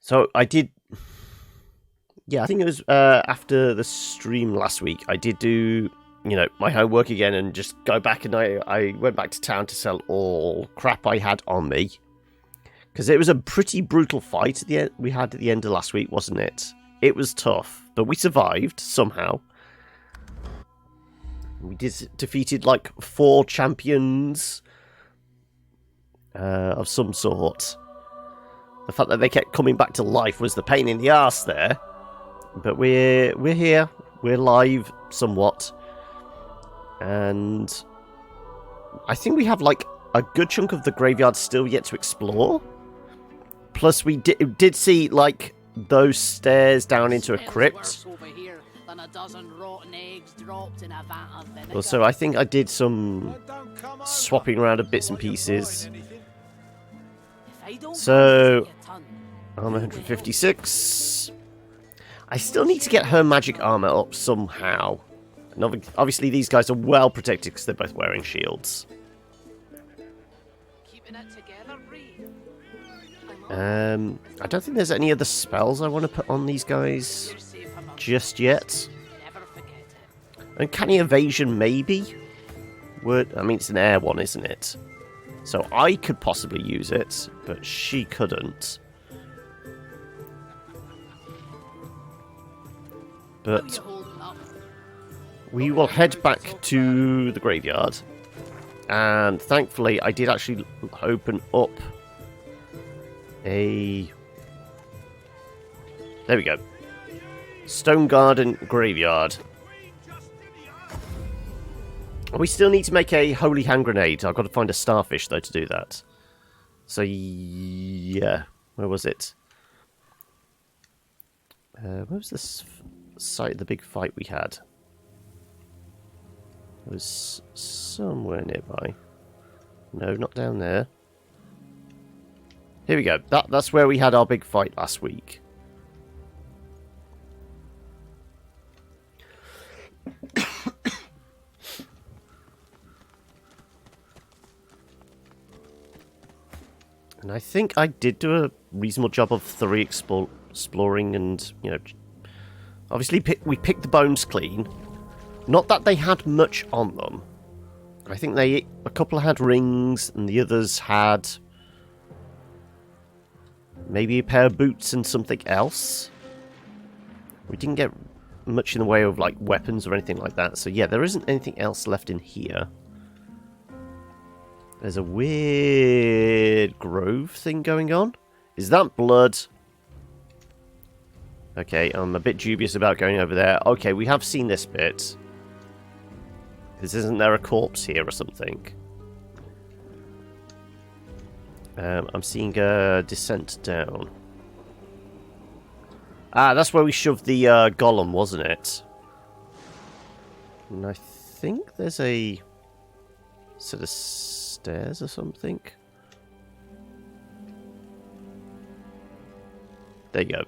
So I did... Yeah, I think it was after the stream last week, I did do, my homework again and just go back, and I went back to town to sell all crap I had on me. Because it was a pretty brutal fight we had at the end of last week, wasn't it? It was tough, but we survived somehow. We defeated like 4 champions of some sort. The fact that they kept coming back to life was the pain in the arse there. But we're here. We're live somewhat. And I think we have like a good chunk of the graveyard still yet to explore. Plus we did see like those stairs down into a crypt. Also, I think I did some swapping around of bits and pieces. So, armor 156. I still need to get her magic armor up somehow. And obviously these guys are well protected because they're both wearing shields. I don't think there's any other spells I want to put on these guys just yet. Uncanny evasion, maybe? I mean, it's an air one, isn't it? So I could possibly use it, but she couldn't. But we will head back to the graveyard. And thankfully, I did actually open up a... There we go. Stone Garden Graveyard. We still need to make a holy hand grenade. I've got to find a starfish, though, to do that. So, yeah. Where was it? Where was this site of the big fight we had? It was somewhere nearby. No, not down there. Here we go. That's where we had our big fight last week. And I think I did do a reasonable job of thorough exploring and, obviously we picked the bones clean. Not that they had much on them. I think a couple had rings and the others had maybe a pair of boots and something else. We didn't get much in the way of like weapons or anything like that. So yeah, there isn't anything else left in here. There's a weird grove thing going on. Is that blood? Okay, I'm a bit dubious about going over there. Okay, we have seen this bit. Isn't there a corpse here or something? I'm seeing a descent down. Ah, that's where we shoved the golem, wasn't it? And I think there's a set of stairs or something. There you go.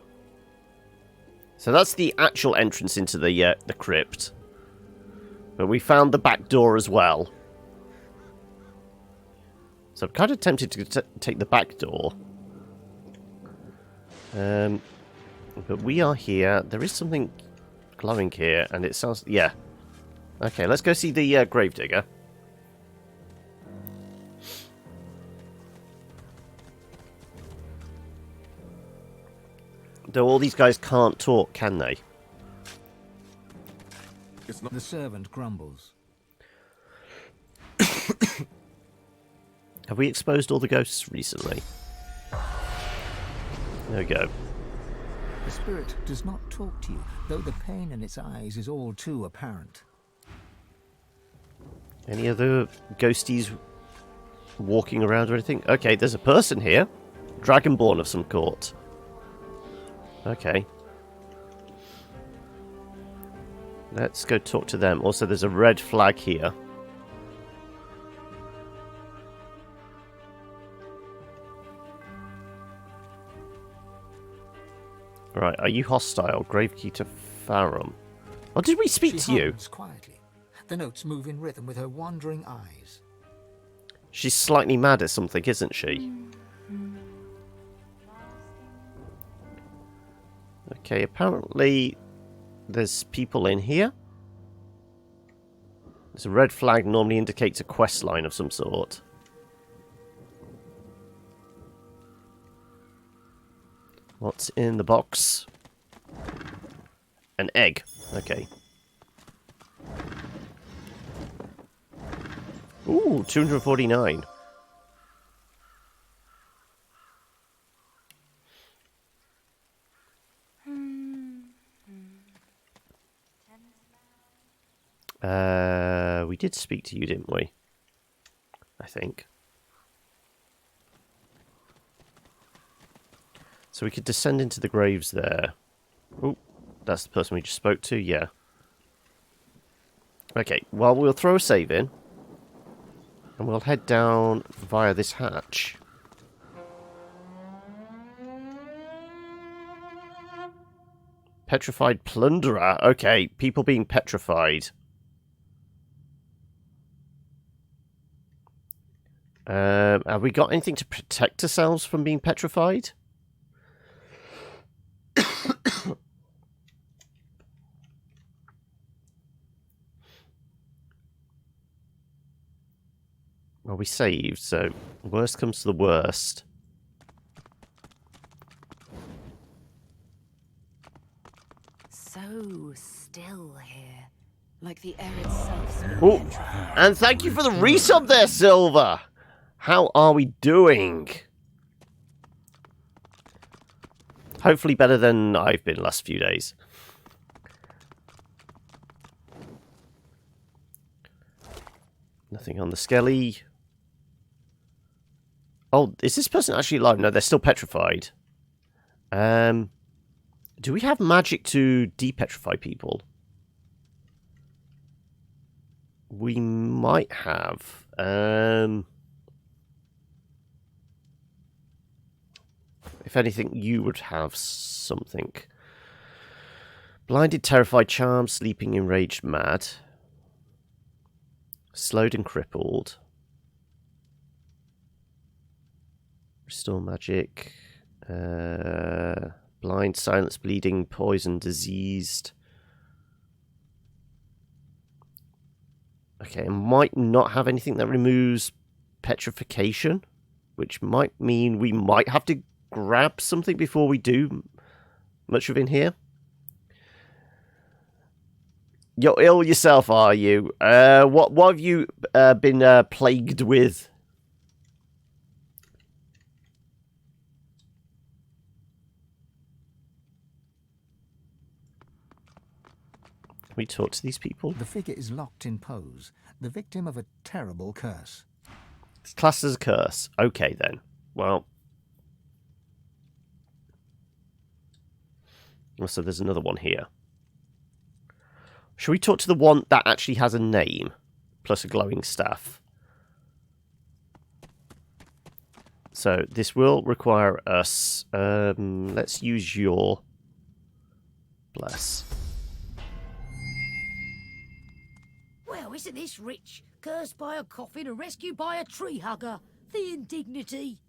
So that's the actual entrance into the crypt. But we found the back door as well. So I'm kind of tempted to take the back door. But we are here. There is something glowing here, and it sounds... Yeah. Okay, let's go see the gravedigger. Though all these guys can't talk, can they? It's not... The servant grumbles. Have we exposed all the ghosts recently? There we go. The spirit does not talk to you, though the pain in its eyes is all too apparent. Any other ghosties walking around or anything? Okay, there's a person here. Dragonborn of some sort. Okay. Let's go talk to them. Also, there's a red flag here. Right, are you hostile? Gravekeeper Farum. Or did we speak to you? Quietly. The notes move in rhythm with her wandering eyes. She's slightly mad at something, isn't she? Okay, apparently there's people in here. There's a red flag, normally indicates a quest line of some sort. What's in the box? An egg. Okay. Ooh, 249. We did speak to you, didn't we? I think. So we could descend into the graves there. Oh, that's the person we just spoke to, yeah. Okay, well, we'll throw a save in. And we'll head down via this hatch. Petrified plunderer. Okay, people being petrified. Have we got anything to protect ourselves from being petrified? Well, we saved, so worst comes to the worst. So still here, like the air itself. Oh, and thank you for the resub there, Silver. How are we doing? Hopefully better than I've been last few days. Nothing on the skelly. Oh, is this person actually alive? No, they're still petrified. Do we have magic to depetrify people? We might have. If anything, you would have something. Blinded, terrified, charmed, sleeping, enraged, mad. Slowed and crippled. Restore magic. Blind, silence, bleeding, poison, diseased. Okay, I might not have anything that removes petrification, which might mean we might have to grab something before we do much of in here. You're ill yourself, are you? What have you been plagued with? Can we talk to these people? The figure is locked in pose, the victim of a terrible curse. It's classed as a curse. Okay, then. Well. So there's another one here. Should we talk to the one that actually has a name, plus a glowing staff? So this will require us... let's use your... Bless. Well, isn't this rich? Cursed by a coffin and rescued by a tree hugger. The indignity.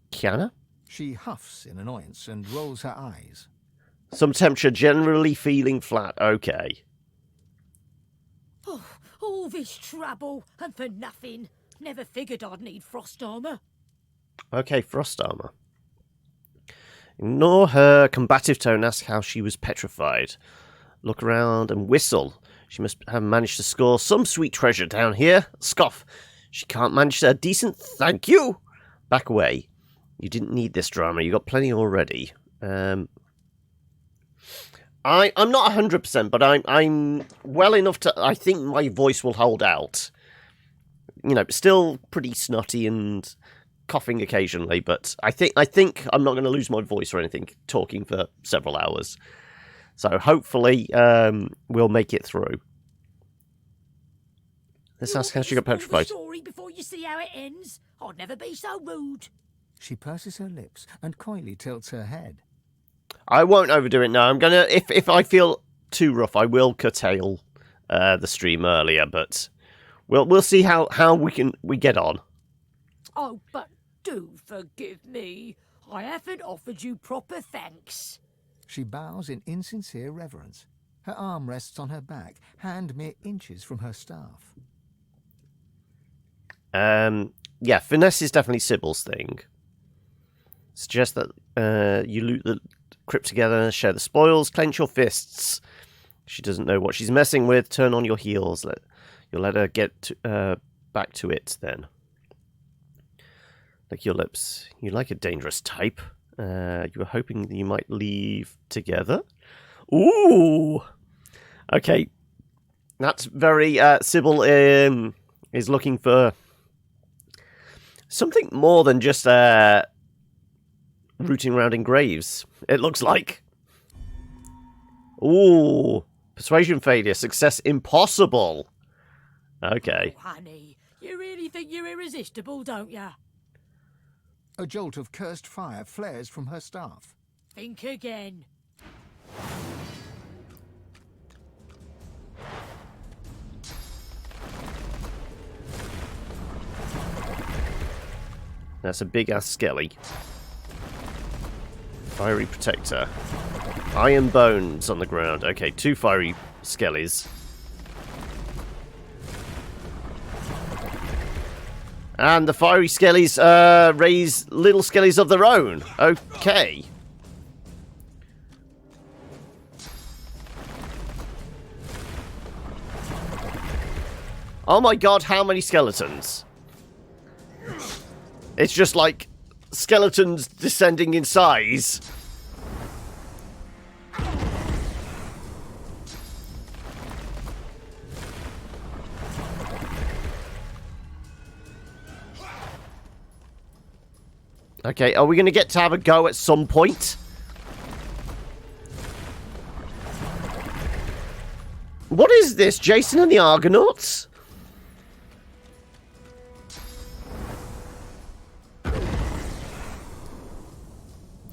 Kiana? She huffs in annoyance and rolls her eyes. Some temperature, generally feeling flat. Okay. Oh, all this trouble, and for nothing. Never figured I'd need frost armor. Okay, frost armor. Ignore her combative tone, ask how she was petrified. Look around and whistle. She must have managed to score some sweet treasure down here. Scoff. She can't manage a decent thank you. Back away. You didn't need this drama. You got plenty already. I'm not 100%, but I'm well enough to... I think my voice will hold out. You know, still pretty snotty and coughing occasionally, but I think I'm not going to lose my voice or anything talking for several hours. So hopefully we'll make it through. Let's ask how she got petrified. Story before you see how it ends. I'd never be so rude. She purses her lips and coyly tilts her head. I won't overdo it now. I'm gonna, if I feel too rough, I will curtail the stream earlier. But we'll see how we get on. Oh, but do forgive me. I haven't offered you proper thanks. She bows in insincere reverence. Her arm rests on her back, hand mere inches from her staff. Yeah, finesse is definitely Sybil's thing. Suggest that you loot the crypt together, share the spoils, clench your fists. She doesn't know what she's messing with. Turn on your heels. You'll let her get back to it then. Lick your lips. You like a dangerous type. You were hoping that you might leave together. Ooh! Okay. That's very... Sybil is looking for something more than just rooting around in graves, it looks like. Ooh! Persuasion failure. Success impossible. Okay. Oh, honey, you really think you're irresistible, don't ya? A jolt of cursed fire flares from her staff. Think again. That's a big-ass skelly. Fiery protector. Iron bones on the ground. Okay, 2 fiery skellies. And the fiery skellies raise little skellies of their own. Okay. Oh my god, how many skeletons? It's just like skeletons descending in size. Okay, are we going to get to have a go at some point? What is this, Jason and the Argonauts?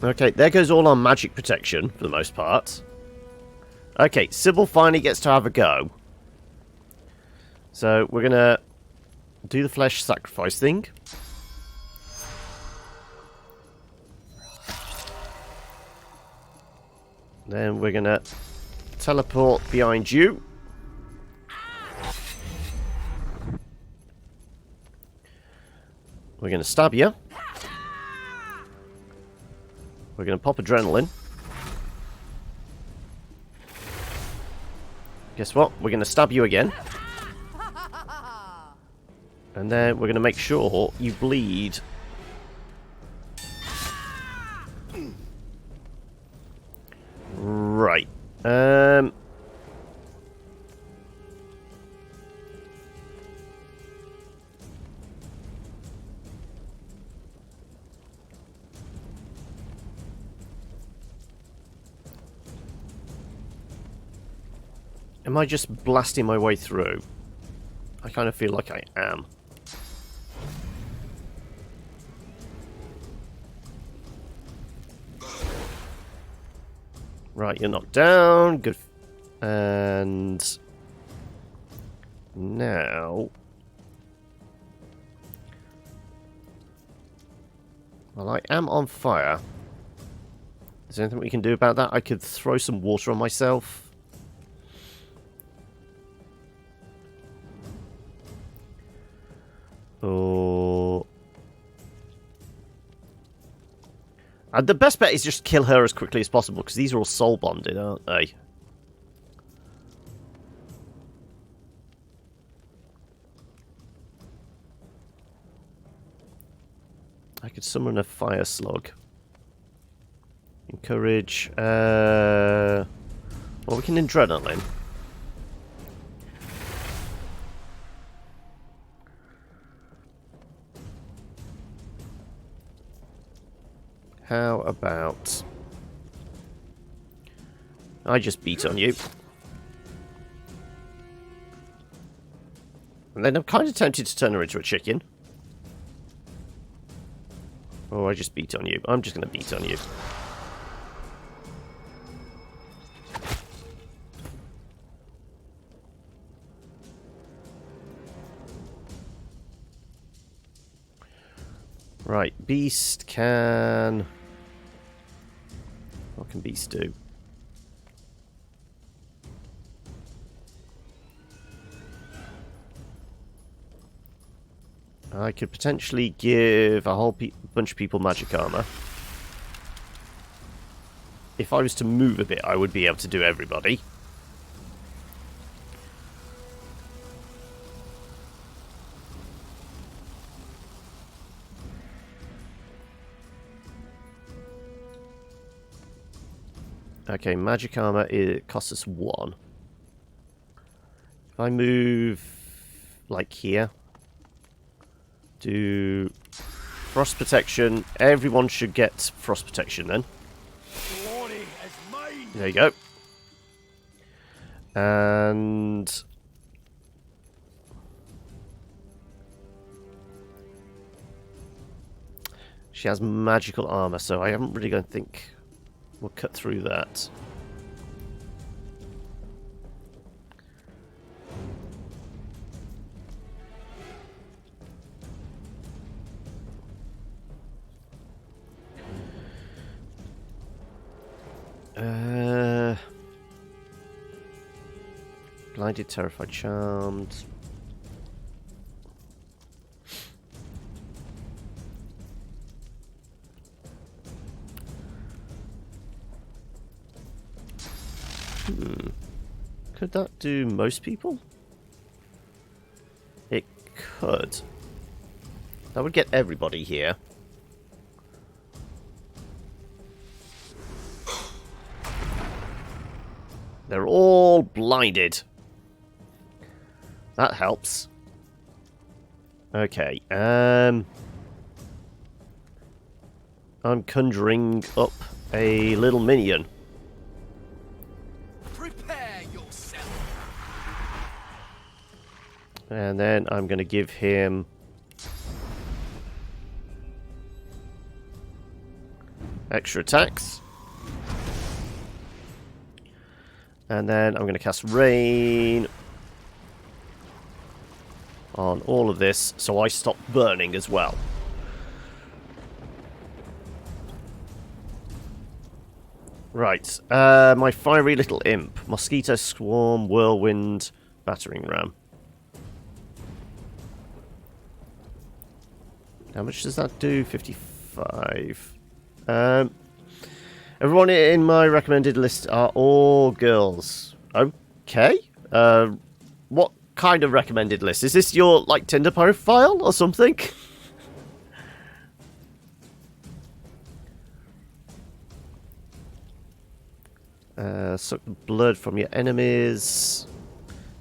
Okay, there goes all our magic protection, for the most part. Okay, Sybil finally gets to have a go. So, we're going to do the flesh sacrifice thing. Then we're going to teleport behind you. We're going to stab you. We're going to pop adrenaline. Guess what? We're going to stab you again. And then we're going to make sure you bleed. Right. Am I just blasting my way through? I kind of feel like I am. Right, you're knocked down. Good. And now... Well, I am on fire. Is there anything we can do about that? I could throw some water on myself. Or... the best bet is just kill her as quickly as possible, because these are all soul bonded, aren't they? I could summon a fire slug. Encourage. Well, we can adrenaline. How about... I just beat on you. And then I'm kind of tempted to turn her into a chicken. Oh, I just beat on you. I'm just going to beat on you. Right, beast can... can beasts do? I could potentially give a whole bunch of people magic armor. If I was to move a bit, I would be able to do everybody. Okay, magic armor, it costs us 1. If I move, like here, do frost protection. Everyone should get frost protection then. There you go. And she has magical armor, so I haven't really going to think we'll cut through that. Blinded, terrified, charmed. Could that do most people? It could. That would get everybody here. They're all blinded. That helps. Okay, I'm conjuring up a little minion. Prepare yourself. And then I'm going to give him extra attacks. And then I'm going to cast Rain on all of this, so I stop burning as well. Right, my fiery little imp. Mosquito Swarm, Whirlwind, Battering Ram. How much does that do? 55. Everyone in my recommended list are all girls. Okay. What kind of recommended list? Is this your, like, Tinder profile or something? Suck the blood from your enemies.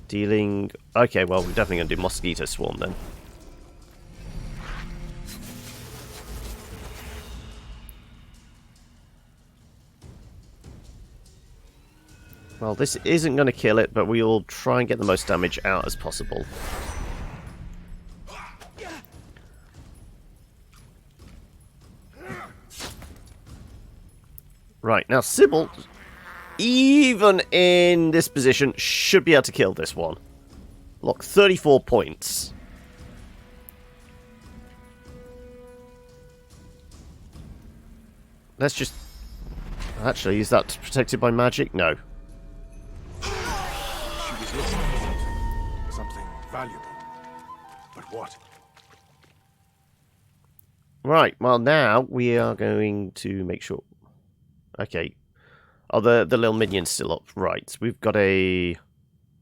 Dealing... Okay, well, we're definitely going to do Mosquito Swarm then. Well, this isn't going to kill it, but we'll try and get the most damage out as possible. Right, now Sybil, even in this position, should be able to kill this one. Look, 34 points. Let's just... Actually, is that protected by magic? No. Something valuable. But what? Right, well now we are going to make sure... Okay. Oh, the little minion's still up. Right, we've got a...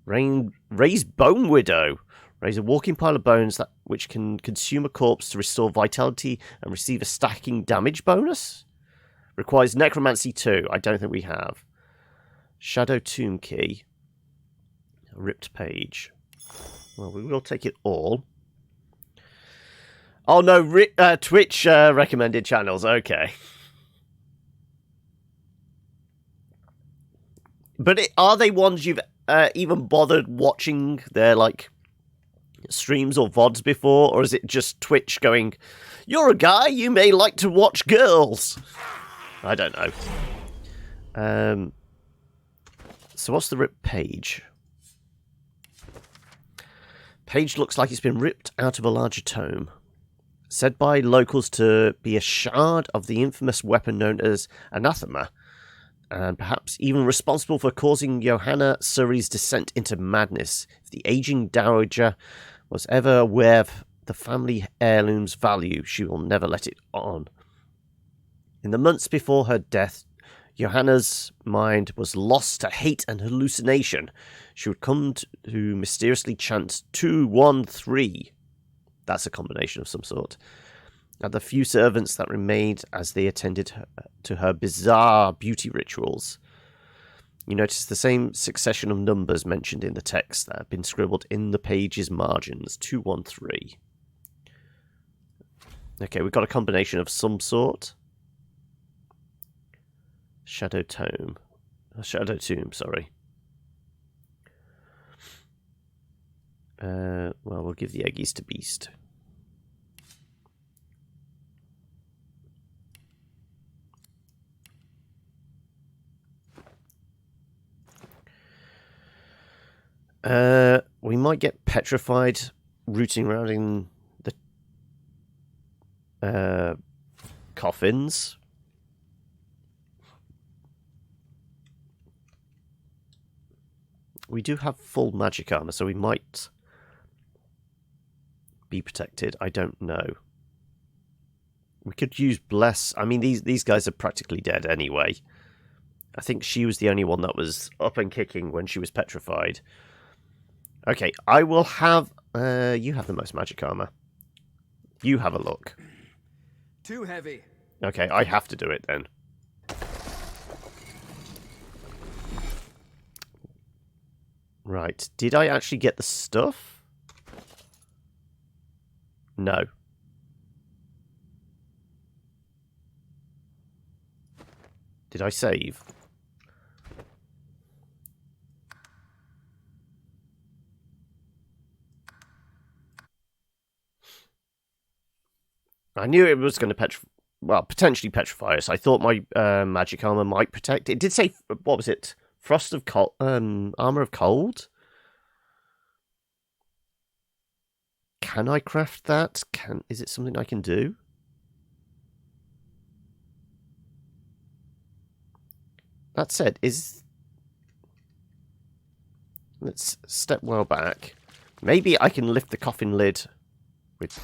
Raised Bone Widow. Raise a walking pile of bones which can consume a corpse to restore vitality and receive a stacking damage bonus. Requires Necromancy 2. I don't think we have. Shadow Tomb Key. Ripped page. Well, we will take it all. Oh no, Twitch recommended channels. Okay. But are they ones you've even bothered watching their, like, streams or VODs before? Or is it just Twitch going, you're a guy, you may like to watch girls? I don't know. So what's the ripped page? Page looks like it's been ripped out of a larger tome. Said by locals to be a shard of the infamous weapon known as anathema. and perhaps even responsible for causing Johanna Surrey's descent into madness. If the aging dowager was ever aware of the family heirloom's value, she will never let it on. In the months before her death, Johanna's mind was lost to hate and hallucination. She would come to mysteriously chant 213. That's a combination of some sort. At the few servants that remained as they attended to her bizarre beauty rituals. You notice the same succession of numbers mentioned in the text that have been scribbled in the page's margins. 213. Okay, we've got a combination of some sort. Shadow Tomb, sorry. Well, we'll give the eggies to Beast. We might get petrified rooting around in the coffins. We do have full magic armor, so we might be protected. I don't know. We could use Bless. I mean, these guys are practically dead anyway. I think she was the only one that was up and kicking when she was petrified. Okay, I will have... you have the most magic armor. You have a look. Too heavy. Okay, I have to do it then. Right, did I actually get the stuff? No. Did I save? I knew it was going to potentially petrify us. I thought my magic armor might protect. It did say, what was it? Frost of cold, armor of cold. Can I craft that? Is it something I can do? That said, let's step well back. Maybe I can lift the coffin lid with...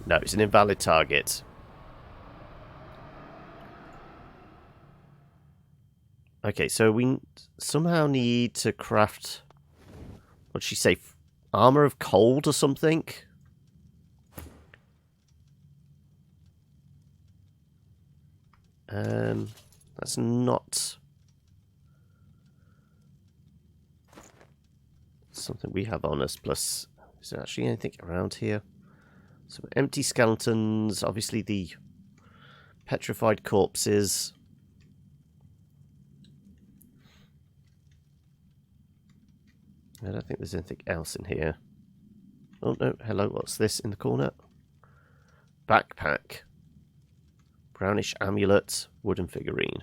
No, it's an invalid target. Okay, so we somehow need to craft... What'd she say? Armor of cold or something? That's not... something we have on us. Plus, is there actually anything around here? Some empty skeletons, obviously the petrified corpses. I don't think there's anything else in here. Oh no, hello, what's this in the corner? Backpack. Brownish amulet, wooden figurine.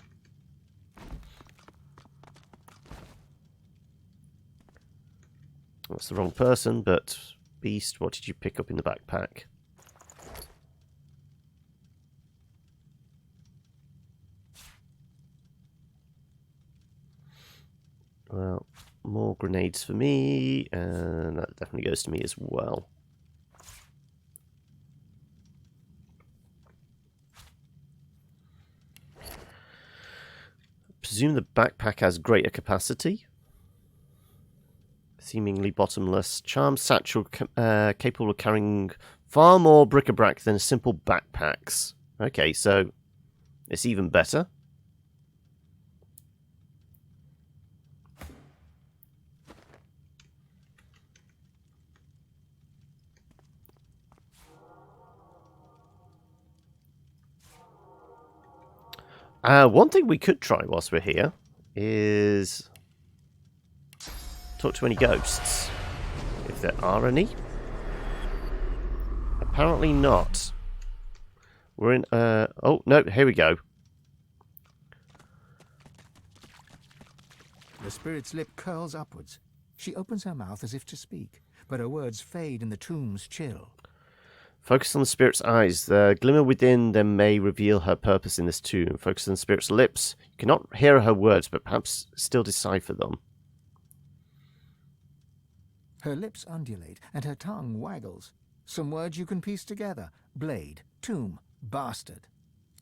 That's the wrong person, but Beast, what did you pick up in the backpack? Well, more grenades for me, and that definitely goes to me as well. Presume the backpack has greater capacity. Seemingly bottomless. Charm satchel capable of carrying far more bric-a-brac than simple backpacks. Okay, so it's even better. One thing we could try whilst we're here is talk to any ghosts, if there are any. Apparently not. We're in, oh, no, here we go. The spirit's lip curls upwards. She opens her mouth as if to speak, but her words fade in the tomb's chill. Focus on the spirit's eyes. The glimmer within them may reveal her purpose in this tomb. Focus on the spirit's lips. You cannot hear her words, but perhaps still decipher them. Her lips undulate, and her tongue waggles. Some words you can piece together. Blade, tomb, bastard.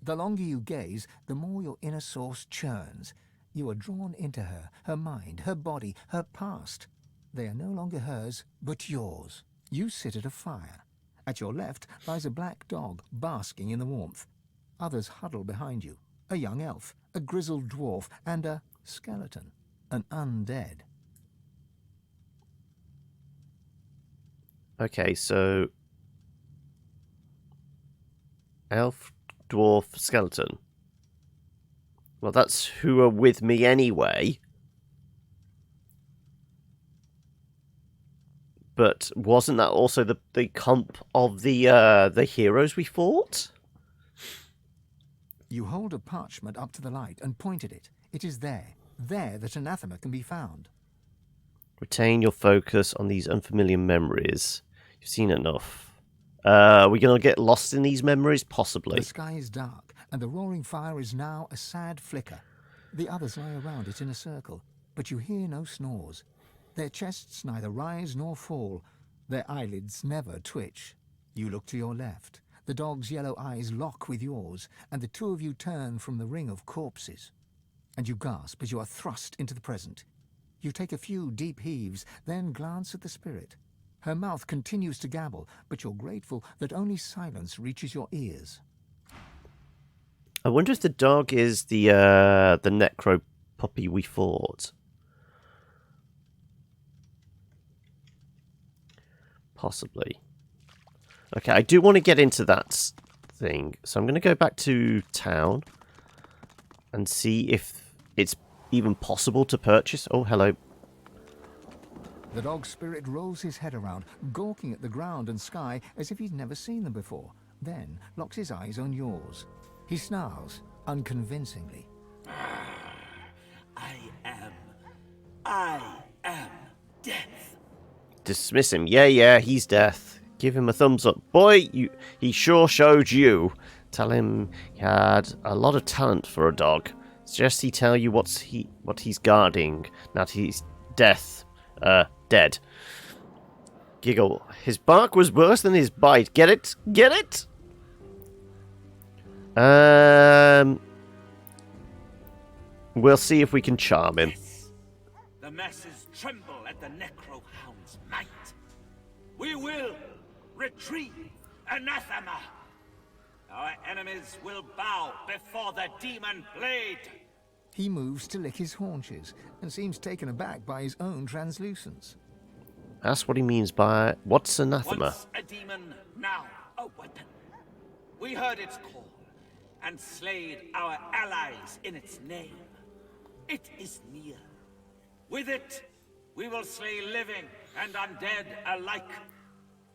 The longer you gaze, the more your inner source churns. You are drawn into her, her mind, her body, her past. They are no longer hers, but yours. You sit at a fire. At your left lies a black dog, basking in the warmth. Others huddle behind you. A young elf, a grizzled dwarf, and a skeleton, an undead. Okay, so... Elf, dwarf, skeleton. Well, that's who are with me anyway. But wasn't that also the comp of the heroes we fought? You hold a parchment up to the light and point at it. It is there that anathema can be found. Retain your focus on these unfamiliar memories. You've seen enough. Are we going to get lost in these memories? Possibly. The sky is dark, and the roaring fire is now a sad flicker. The others lie around it in a circle, but you hear no snores. Their chests neither rise nor fall. Their eyelids never twitch. You look to your left. The dog's yellow eyes lock with yours, and the two of you turn from the ring of corpses. And you gasp as you are thrust into the present. You take a few deep heaves, then glance at the spirit. Her mouth continues to gabble, but you're grateful that only silence reaches your ears. I wonder if the dog is the necro puppy we fought. Possibly. Okay, I do want to get into that thing, so I'm going to go back to town and see if it's even possible to purchase. Oh, hello. The dog's spirit rolls his head around, gawking at the ground and sky as if he'd never seen them before, then locks his eyes on yours. He snarls, unconvincingly. I am death. Dismiss him. Yeah, he's death. Give him a thumbs up. Boy, he sure showed you. Tell him he had a lot of talent for a dog. Suggest he tell you what he's guarding. Now he's death. Dead. Giggle. His bark was worse than his bite. Get it? Get it? We'll see if we can charm him. The masses tremble at the necrohound's might. We will retrieve anathema. Our enemies will bow before the demon blade. He moves to lick his haunches and seems taken aback by his own translucence. That's what he means by what's anathema. Once a demon, now a weapon. We heard its call and slayed our allies in its name. It is near. With it, we will slay living and undead alike.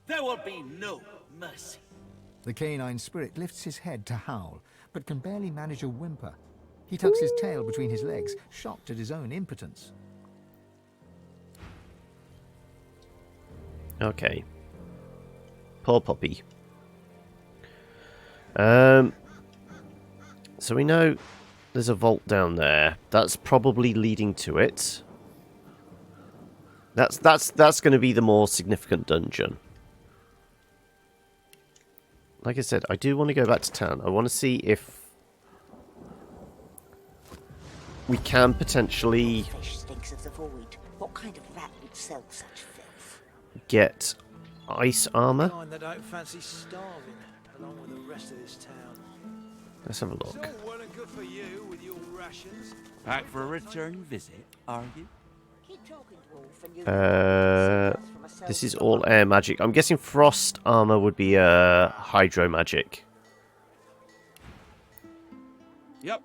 There will be no mercy. The canine spirit lifts his head to howl, but can barely manage a whimper. He tucks his tail between his legs, shocked at his own impotence. Okay. Poor puppy. So we know there's a vault down there. That's probably leading to it. That's going to be the more significant dungeon. Like I said, I do want to go back to town. I want to see if we can potentially Fish stinks of the void. What kind of rat would sell such filth? get ice armor. Kind that don't fancy starving along with the rest of this town. Let's have a It's look. all well and good for you with your rations. Back for a return visit, are you? Keep talking, dwarf, and you This is all air magic. I'm guessing frost armor would be hydro magic. Yep.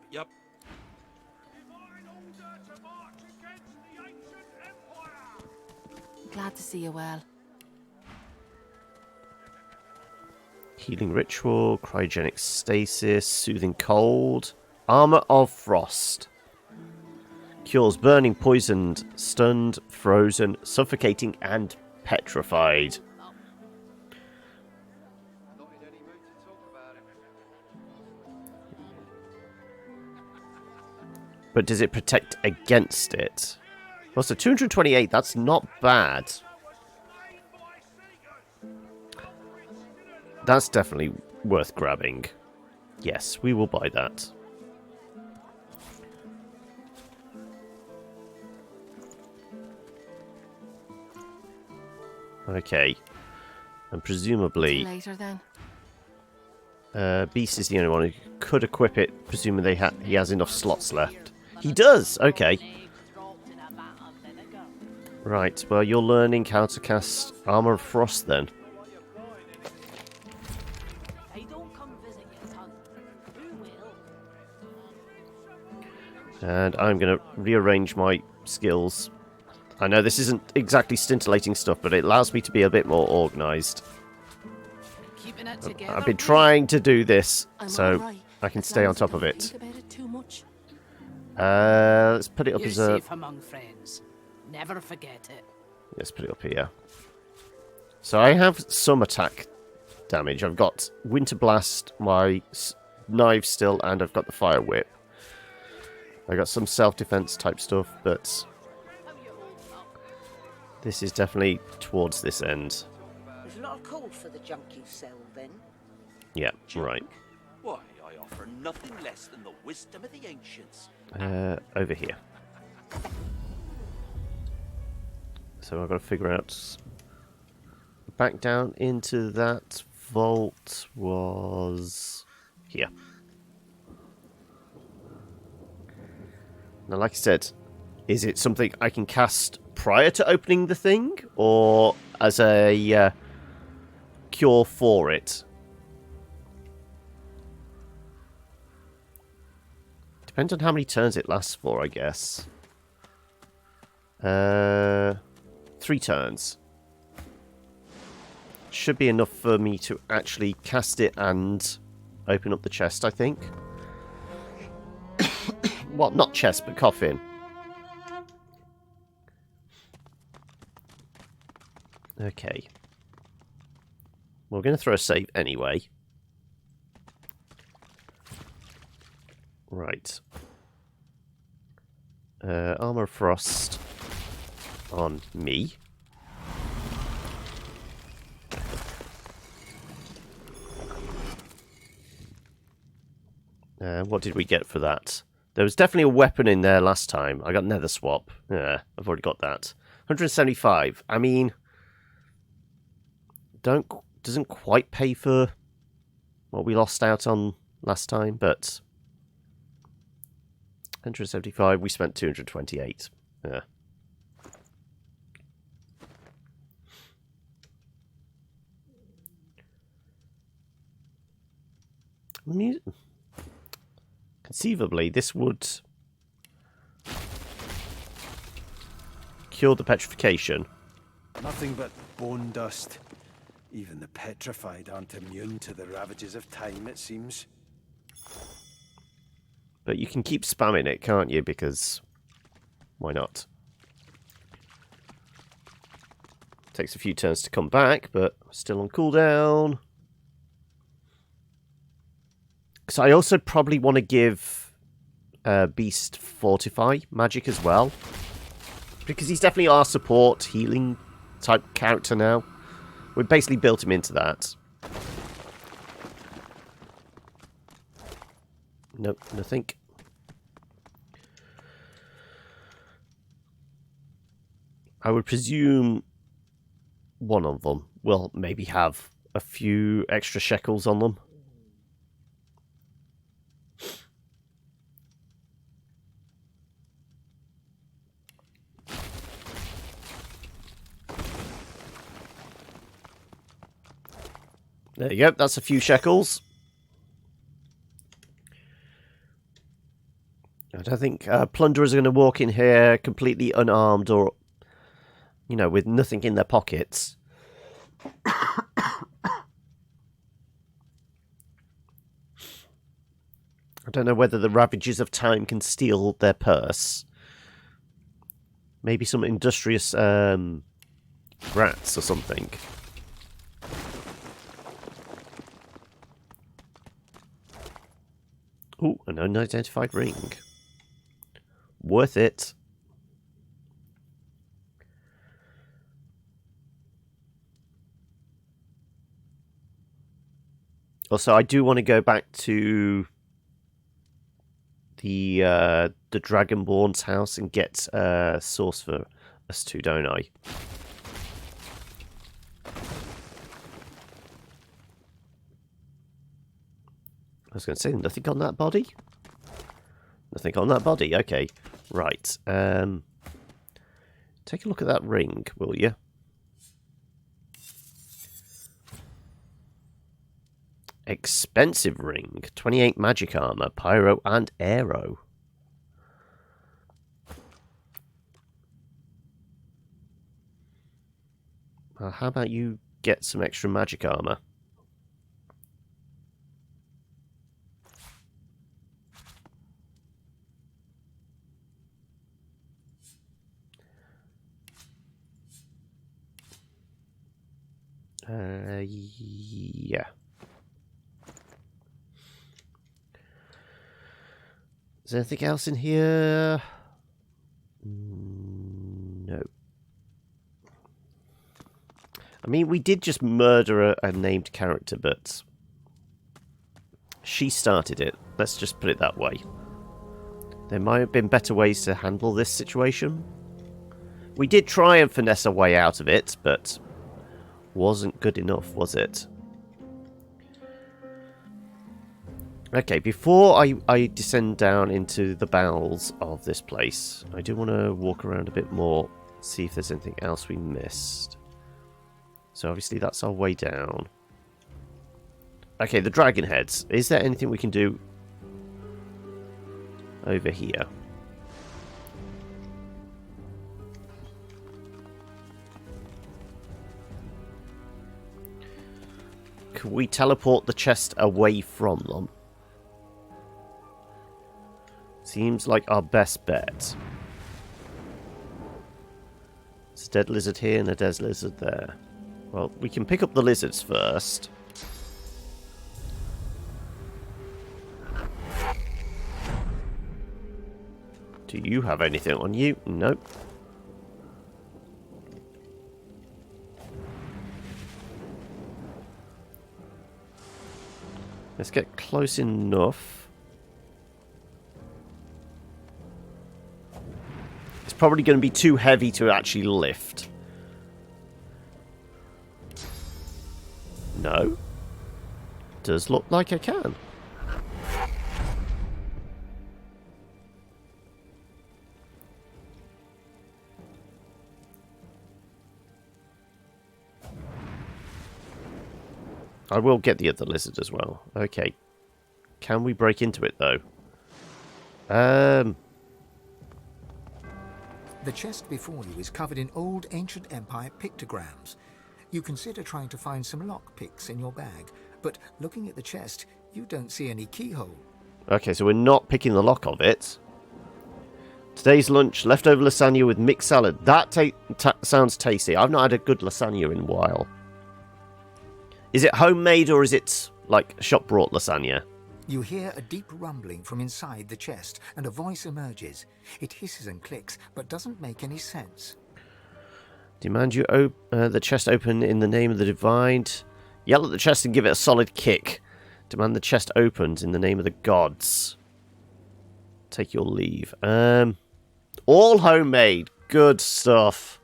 Glad to see you well. Healing ritual, cryogenic stasis, soothing cold, armor of frost. Cures burning, poisoned, stunned, frozen, suffocating, and petrified. But does it protect against it? Well, so 228, that's not bad. That's definitely worth grabbing. Yes, we will buy that. Okay. And presumably... Later then. Beast is the only one who could equip it, presuming he has enough slots left. He does! Okay. Right, well, you're learning how to cast Armor of Frost then. And I'm going to rearrange my skills. I know this isn't exactly scintillating stuff, but it allows me to be a bit more organised. I've been trying to do this, so I can stay on top of it. Let's put it up as a... You're safe among friends. Never forget it. Let's put it up here. So I have some attack damage. I've got Winter Blast, my knife still, and I've got the Fire Whip. I got some self-defense type stuff, but this is definitely towards this end. There's not a call for the junk you sell, then? Yeah, right. Why, I offer nothing less than the wisdom of the ancients. Over here. So I've got to figure out... Back down into that vault was... here. Now, like I said, is it something I can cast prior to opening the thing? Or as a cure for it? Depends on how many turns it lasts for, I guess. 3 turns. Should be enough for me to actually cast it and open up the chest, I think. Well, not chest, but coffin. Okay. We're going to throw a save anyway. Right. Armor of Frost on me. What did we get for that? There was definitely a weapon in there last time. I got Nether Swap. Yeah, I've already got that. 175. I mean, doesn't quite pay for what we lost out on last time, but 175. We spent 228. Yeah. Conceivably, this would cure the petrification. Nothing but bone dust. Even the petrified aren't immune to the ravages of time, it seems. But you can keep spamming it, can't you? Because why not? Takes a few turns to come back, but still on cooldown. Because I also probably want to give Beast Fortify magic as well. Because he's definitely our support, healing type character now. We basically built him into that. Nope, nothing. I would presume one of them will maybe have a few extra shekels on them. There you go, that's a few shekels. I don't think plunderers are going to walk in here completely unarmed or, you know, with nothing in their pockets. I don't know whether the ravages of time can steal their purse. Maybe some industrious rats or something. Ooh, an unidentified ring. worth it. Also, I do want to go back to the Dragonborn's house and get a source for us two, don't I? I was going to say, nothing on that body? Nothing on that body, okay. Right. Take a look at that ring, will you? Expensive ring. 28 magic armor, pyro and aero. Well, how about you get some extra magic armor? Yeah. Is there anything else in here? No. I mean, we did just murder a named character, but she started it. Let's just put it that way. There might have been better ways to handle this situation. We did try and finesse a way out of it, but wasn't good enough, was it? Okay, before I descend down into the bowels of this place, I do want to walk around a bit more, see if there's anything else we missed. So obviously that's our way down. Okay, the dragon heads. Is there anything we can do over here? Can we teleport the chest away from them? Seems like our best bet. There's a dead lizard here and a dead lizard there. Well, we can pick up the lizards first. Do you have anything on you? Nope. Let's get close enough. It's probably going to be too heavy to actually lift. No. Does look like I can. I will get the other lizard as well. Okay. Can we break into it, though? The chest before you is covered in old ancient empire pictograms. You consider trying to find some lockpicks in your bag, but looking at the chest, you don't see any keyhole. Okay, so we're not picking the lock of it. Today's lunch, leftover lasagna with mixed salad. That sounds tasty. I've not had a good lasagna in a while. Is it homemade or is it, like, shop-brought lasagna? You hear a deep rumbling from inside the chest, and a voice emerges. It hisses and clicks, but doesn't make any sense. Demand you the chest open in the name of the divine. Yell at the chest and give it a solid kick. Demand the chest opened in the name of the gods. Take your leave. All homemade. Good stuff.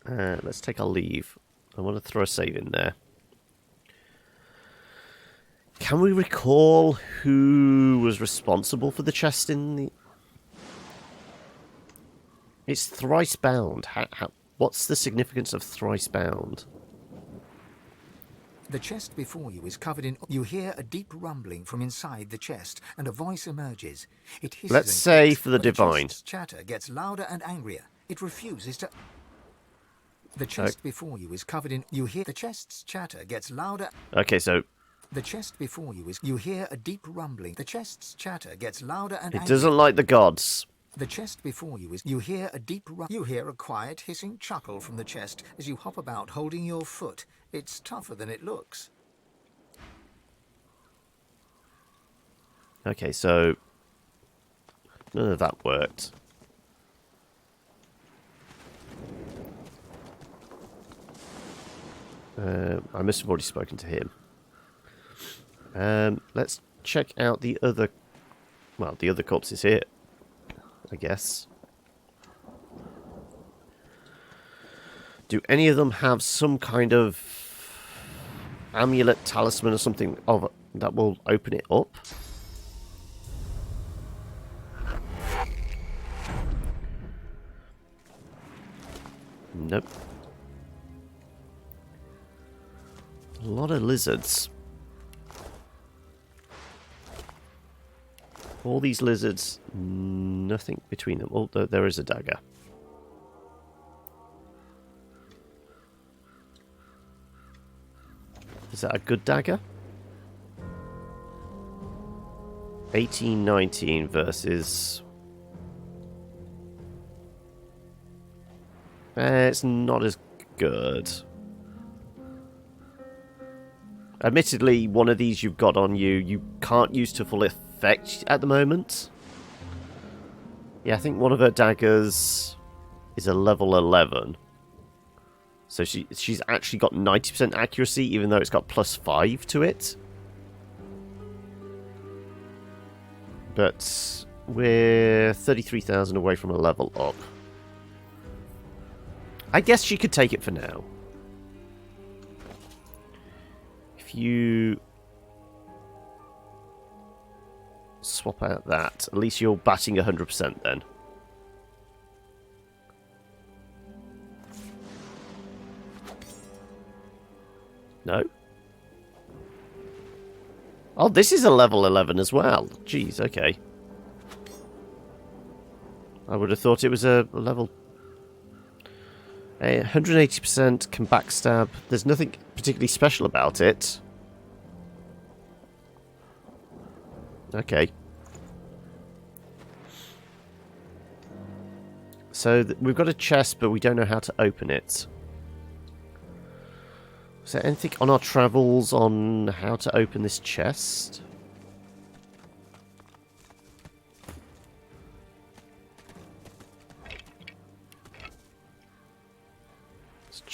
Let's take our leave. I want to throw a save in there. Can we recall who was responsible for the chest in the... It's thrice bound. What's the significance of thrice bound? The chest before you is covered in... You hear a deep rumbling from inside the chest, and a voice emerges. It hisses. Let's and say clicks, for the but divine. The chest's chatter gets louder and angrier. It refuses to... The chest before you is covered in... You hear the chest's chatter gets louder... Okay, so... The chest before you is... You hear a deep rumbling. The chest's chatter gets louder and It doesn't like the gods. The chest before you is... You hear a deep... You hear a quiet hissing chuckle from the chest as you hop about holding your foot. It's tougher than it looks. Okay, so none of that worked. I must have already spoken to him. Let's check out the other... Well, the other corpses here, I guess. Do any of them have some kind of amulet, talisman or something that will open it up? Nope. A lot of lizards. All these lizards, nothing between them. Oh, there is a dagger. Is that a good dagger? 1819 versus... it's not as good. Admittedly, one of these you've got on you, you can't use to full effect at the moment. Yeah, I think one of her daggers is a level 11. So she's actually got 90% accuracy, even though it's got +5 to it. But we're 33,000 away from a level up. I guess she could take it for now. If you swap out that, at least you're batting 100% then. No? Oh, this is a level 11 as well. Jeez, okay. I would have thought it was a level... 180% can backstab. There's nothing particularly special about it. Okay. So we've got a chest, but we don't know how to open it. Is there anything on our travels on how to open this chest?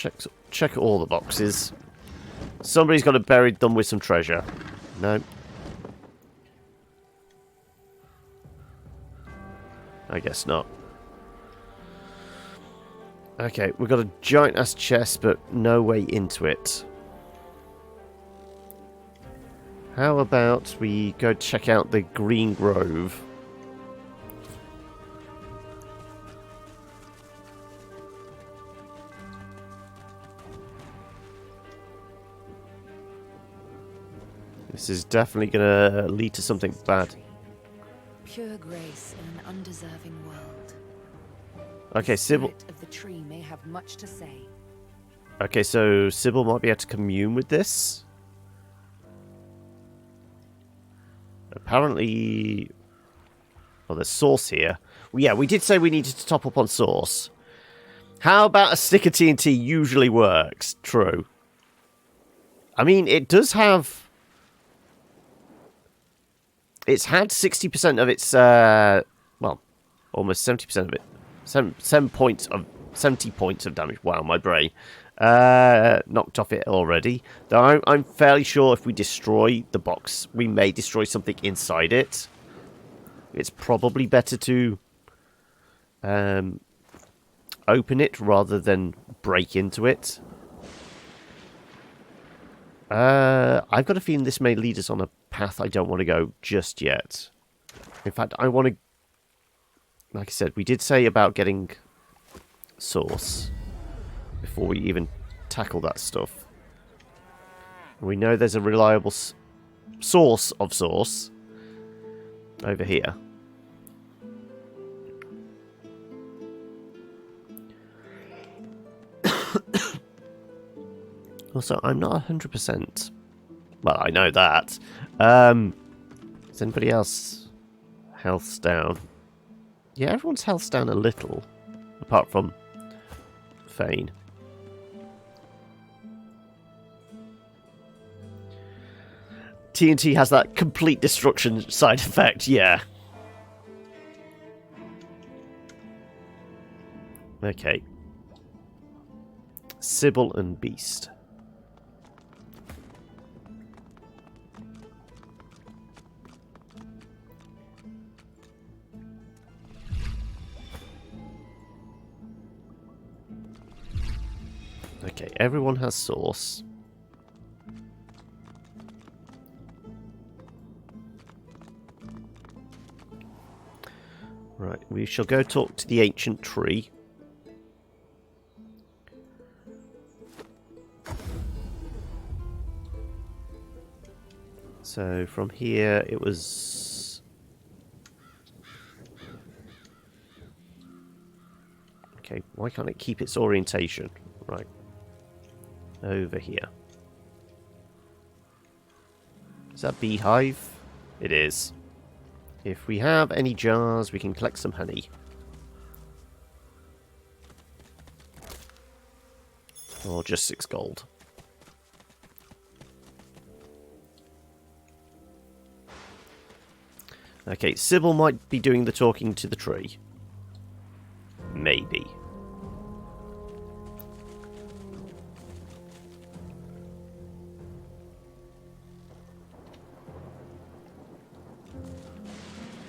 Let's check all the boxes. Somebody's got to bury them with some treasure. No. I guess not. Okay, we've got a giant-ass chest, but no way into it. How about we go check out the Green Grove? This is definitely going to lead to something bad. Pure grace in an undeserving world. Okay, Sybil. Of the tree may have much to say. Okay, so Sybil might be able to commune with this. Apparently, well, there's source here. Well, yeah, we did say we needed to top up on source. How about a stick of TNT usually works? True. I mean, it does have... It's had 60% of its, well, almost 70% of it. 70 points of damage. Wow, my brain. Knocked off it already. Though I'm fairly sure if we destroy the box, we may destroy something inside it. It's probably better to open it rather than break into it. I've got a feeling this may lead us on a path I don't want to go just yet. In fact, I want to... Like I said, we did say about getting source before we even tackle that stuff. We know there's a reliable source of source over here. Also, I'm not 100%. Well, I know that. Is anybody else health's down? Yeah, everyone's health's down a little, apart from Fane. TNT has that complete destruction side effect, yeah. Okay. Sybil and Beast. Okay, everyone has source. Right, we shall go talk to the ancient tree. So from here it was... Okay, why can't it keep its orientation? Right. Over here. Is that beehive? It is. If we have any jars, we can collect some honey. Or just 6 gold. Okay, Sybil might be doing the talking to the tree. Maybe.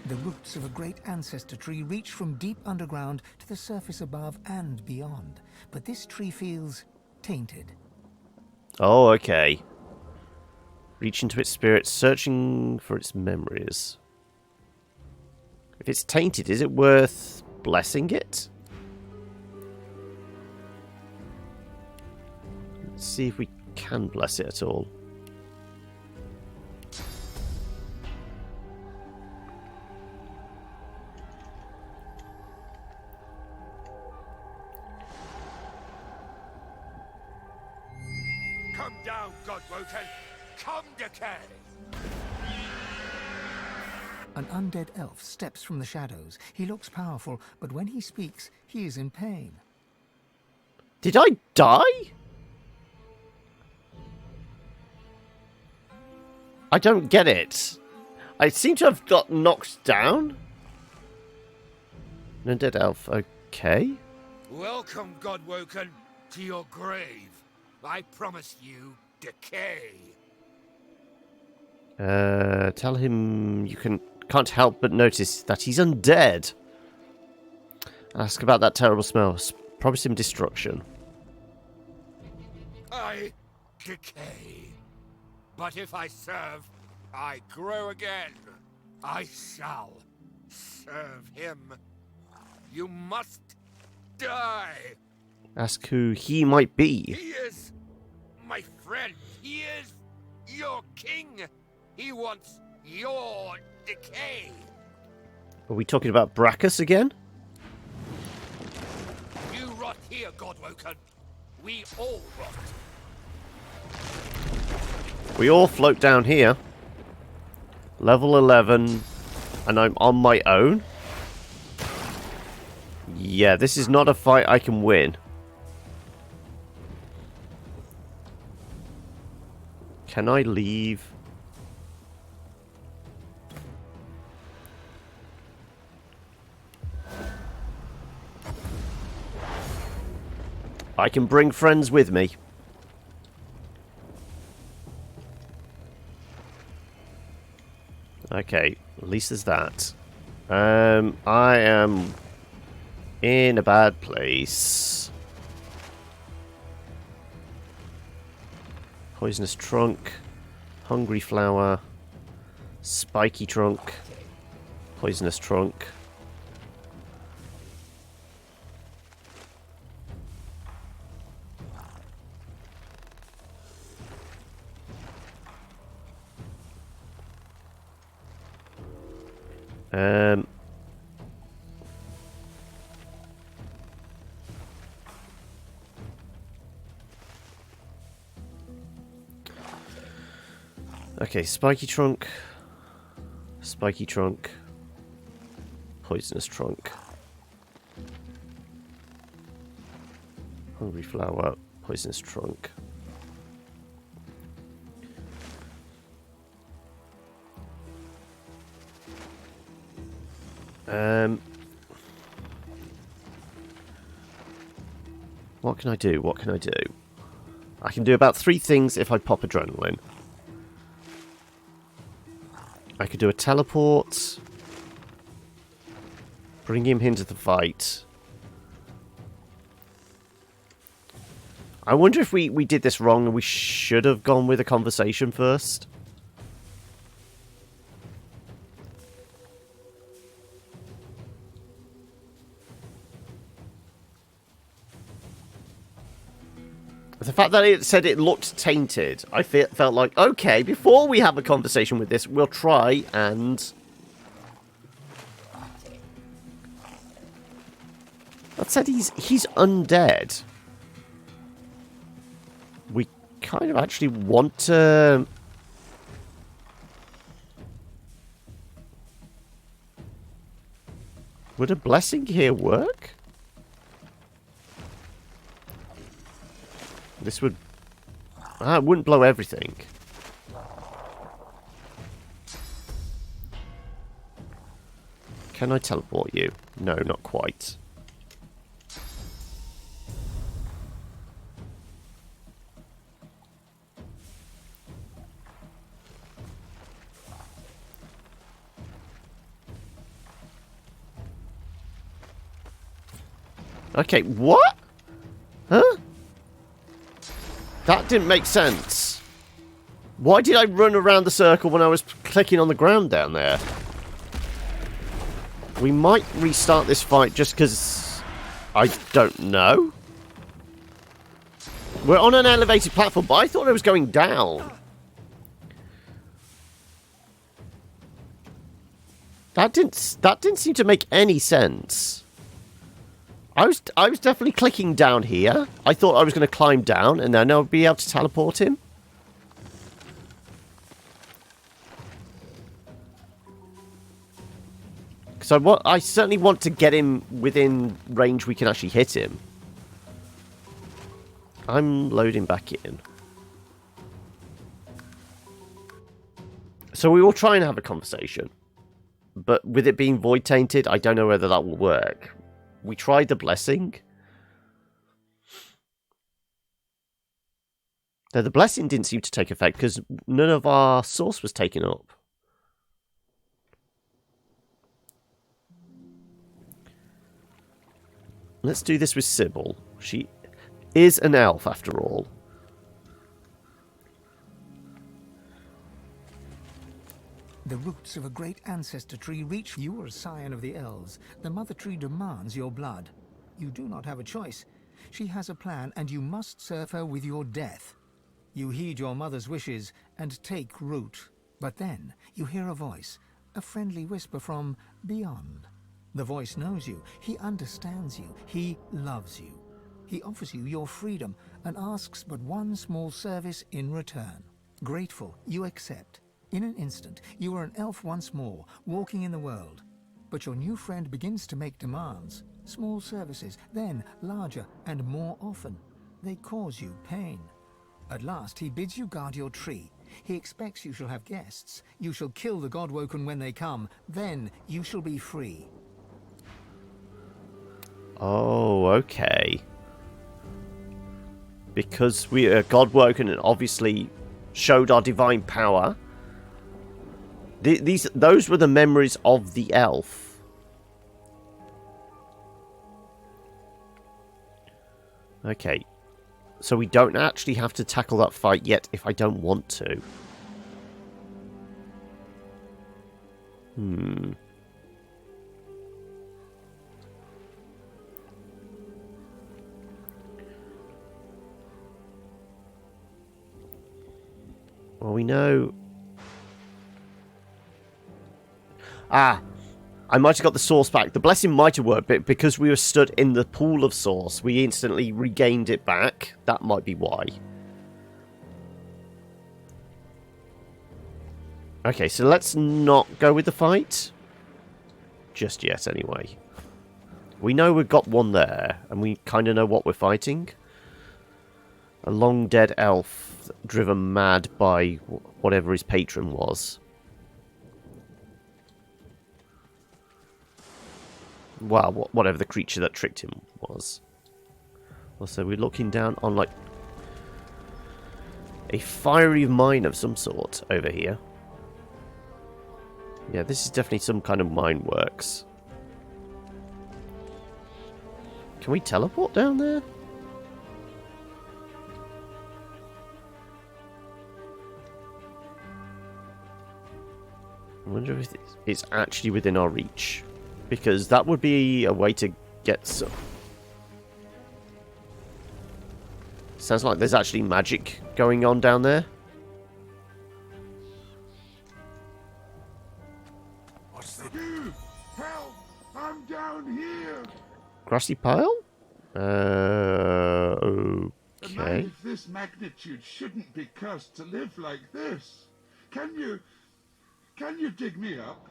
The roots of a great ancestor tree reach from deep underground to the surface above and beyond. But this tree feels tainted. Oh, okay. Reach into its spirit, searching for its memories. If it's tainted, is it worth blessing it? Let's see if we can bless it at all. Come down, Godwoken! Come, decay! An undead elf steps from the shadows. He looks powerful, but when he speaks, he is in pain. Did I die? I don't get it. I seem to have got knocked down. An undead elf, okay. Welcome, Godwoken, to your grave. I promise you decay. Tell him you can't help but notice that he's undead. Ask about that terrible smell. Promise him destruction. I decay. But if I serve, I grow again. I shall serve him. You must die. Ask who he might be. He is my friend. He is your king. He wants your decay. Are we talking about Brachus again? You rot here, Godwoken. We all rot. We all float down here. Level 11. And I'm on my own? Yeah, this is not a fight I can win. Can I leave? I can bring friends with me. Okay, at least there's that. I am in a bad place. Poisonous trunk, hungry flower, spiky trunk, poisonous trunk. Okay, spiky trunk, poisonous trunk, hungry flower, poisonous trunk. What can I do? What can I do? I can do about 3 things if I pop adrenaline. I could do a teleport. Bring him into the fight. I wonder if we did this wrong and we should have gone with a conversation first. The fact that it said it looked tainted, I felt like, okay, before we have a conversation with this, we'll try and... That said he's undead. We kind of actually want to... Would a blessing here work? This would... it wouldn't blow everything. Can I teleport you? No, not quite. Okay, what? Huh? That didn't make sense. Why did I run around the circle when I was clicking on the ground down there? We might restart this fight just because... I don't know. We're on an elevated platform, but I thought it was going down. That didn't seem to make any sense. I was definitely clicking down here. I thought I was going to climb down and then I would be able to teleport him. So I certainly want to get him within range we can actually hit him. I'm loading back in. So we will try and have a conversation. But with it being void tainted, I don't know whether that will work. We tried the blessing. Now, the blessing didn't seem to take effect because none of our source was taken up. Let's do this with Sybil. She is an elf, after all. The roots of a great ancestor tree reach you, a scion of the elves. The mother tree demands your blood. You do not have a choice. She has a plan, and you must serve her with your death. You heed your mother's wishes and take root. But then you hear a voice, a friendly whisper from beyond. The voice knows you. He understands you. He loves you. He offers you your freedom and asks but one small service in return. Grateful, you accept. In an instant, you are an elf once more, walking in the world. But your new friend begins to make demands. Small services, then larger and more often. They cause you pain. At last, he bids you guard your tree. He expects you shall have guests. You shall kill the Godwoken when they come. Then you shall be free. Oh, okay. Because we are Godwoken and obviously showed our divine power. Those were the memories of the elf. Okay. So we don't actually have to tackle that fight yet if I don't want to. Well, we know... I might have got the source back. The blessing might have worked, but because we were stood in the pool of source, we instantly regained it back. That might be why. Okay, so let's not go with the fight. Just yet, anyway. We know we've got one there, and we kind of know what we're fighting. A long-dead elf driven mad by whatever his patron was. Well, whatever the creature that tricked him was. Also, we're looking down on, like, a fiery mine of some sort over here. Yeah, this is definitely some kind of mine works. Can we teleport down there? I wonder if it's actually within our reach. Because that would be a way to get some. Sounds like there's actually magic going on down there. What's the... Help! I'm down here! Grassy pile? A mine Okay. of this magnitude shouldn't be cursed to live like this. Can you dig me up?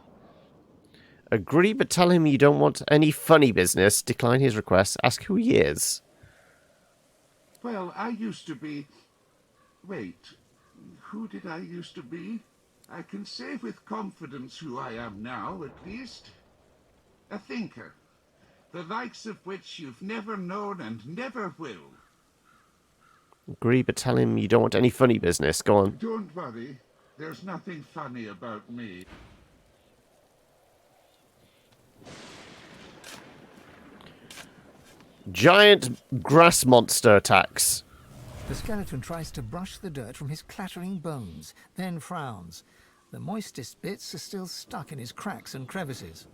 Agree, but tell him you don't want any funny business. Decline his request. Ask who he is. Well, I used to be... Wait, who did I used to be? I can say with confidence who I am now, at least. A thinker. The likes of which you've never known and never will. Agree, but tell him you don't want any funny business. Go on. Don't worry. There's nothing funny about me. Giant grass monster attacks. The skeleton tries to brush the dirt from his clattering bones, then frowns. The moistest bits are still stuck in his cracks and crevices.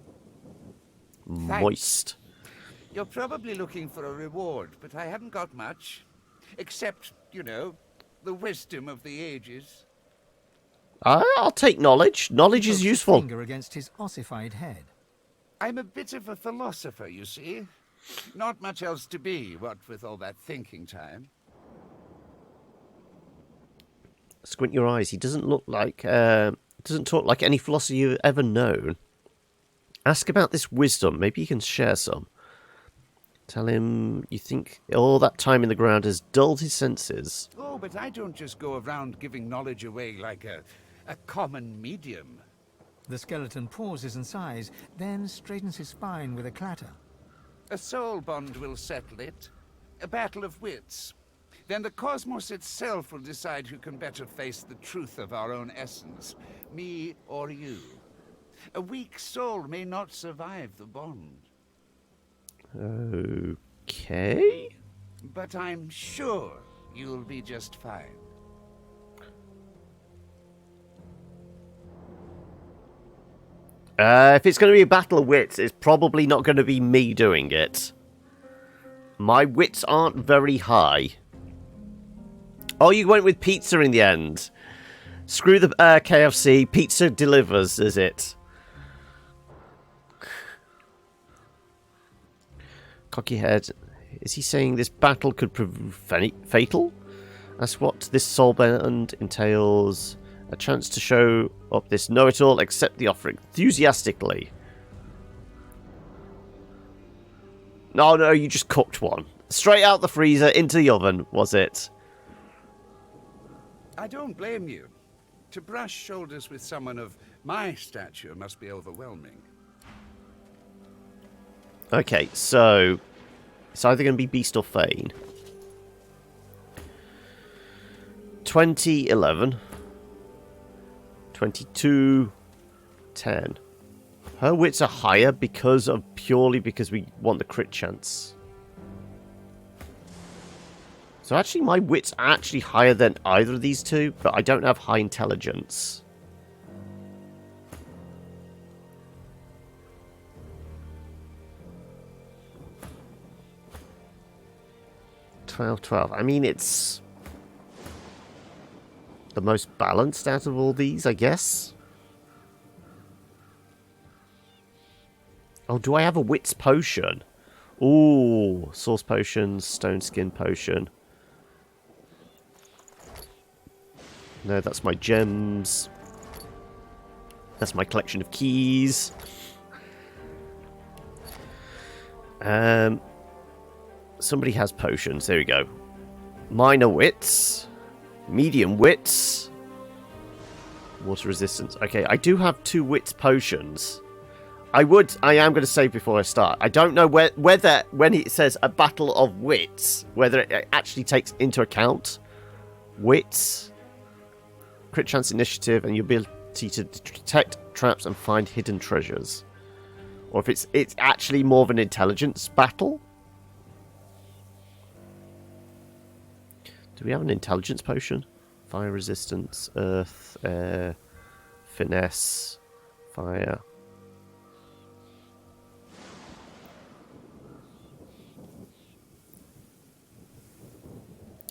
Moist. You're probably looking for a reward, but I haven't got much. Except, you know, the wisdom of the ages. I'll take knowledge. Knowledge is Pokes his useful. finger against his ossified head. I'm a bit of a philosopher, you see. Not much else to be, what with all that thinking time. Squint your eyes. He doesn't look like, doesn't talk like any philosopher you've ever known. Ask about this wisdom. Maybe you can share some. Tell him you think all that time in the ground has dulled his senses. Oh, but I don't just go around giving knowledge away like a common medium. The skeleton pauses and sighs, then straightens his spine with a clatter. A soul bond will settle it. A battle of wits. Then the cosmos itself will decide who can better face the truth of our own essence. Me or you. A weak soul may not survive the bond. Okay. But I'm sure you'll be just fine. If it's going to be a battle of wits, it's probably not going to be me doing it. My wits aren't very high. Oh, you went with pizza in the end. Screw the KFC. Pizza delivers, is it? Cocky head. Is he saying this battle could prove fatal? That's what this soulbound entails. A chance to show up this know-it-all, accept the offer enthusiastically. No, you just cooked one. Straight out the freezer, into the oven, was it? I don't blame you. To brush shoulders with someone of my stature must be overwhelming. Okay, so it's either going to be Beast or Fane. 2011. 22, 10. Her wits are higher purely because we want the crit chance. So actually my wits are actually higher than either of these two, but I don't have high intelligence. $12. I mean, it's the most balanced out of all these, I guess. Oh, do I have a wits potion? Ooh, source potion, stone skin potion. No, that's my gems. That's my collection of keys. Somebody has potions. There we go. Minor wits. Medium wits. Water resistance. Okay, I do have 2 wits potions. I am going to save before I start. I don't know whether when it says a battle of wits, whether it actually takes into account wits, crit chance initiative, and your ability to detect traps and find hidden treasures, or if it's actually more of an intelligence battle. Do we have an intelligence potion? Fire resistance, earth, air, finesse, fire.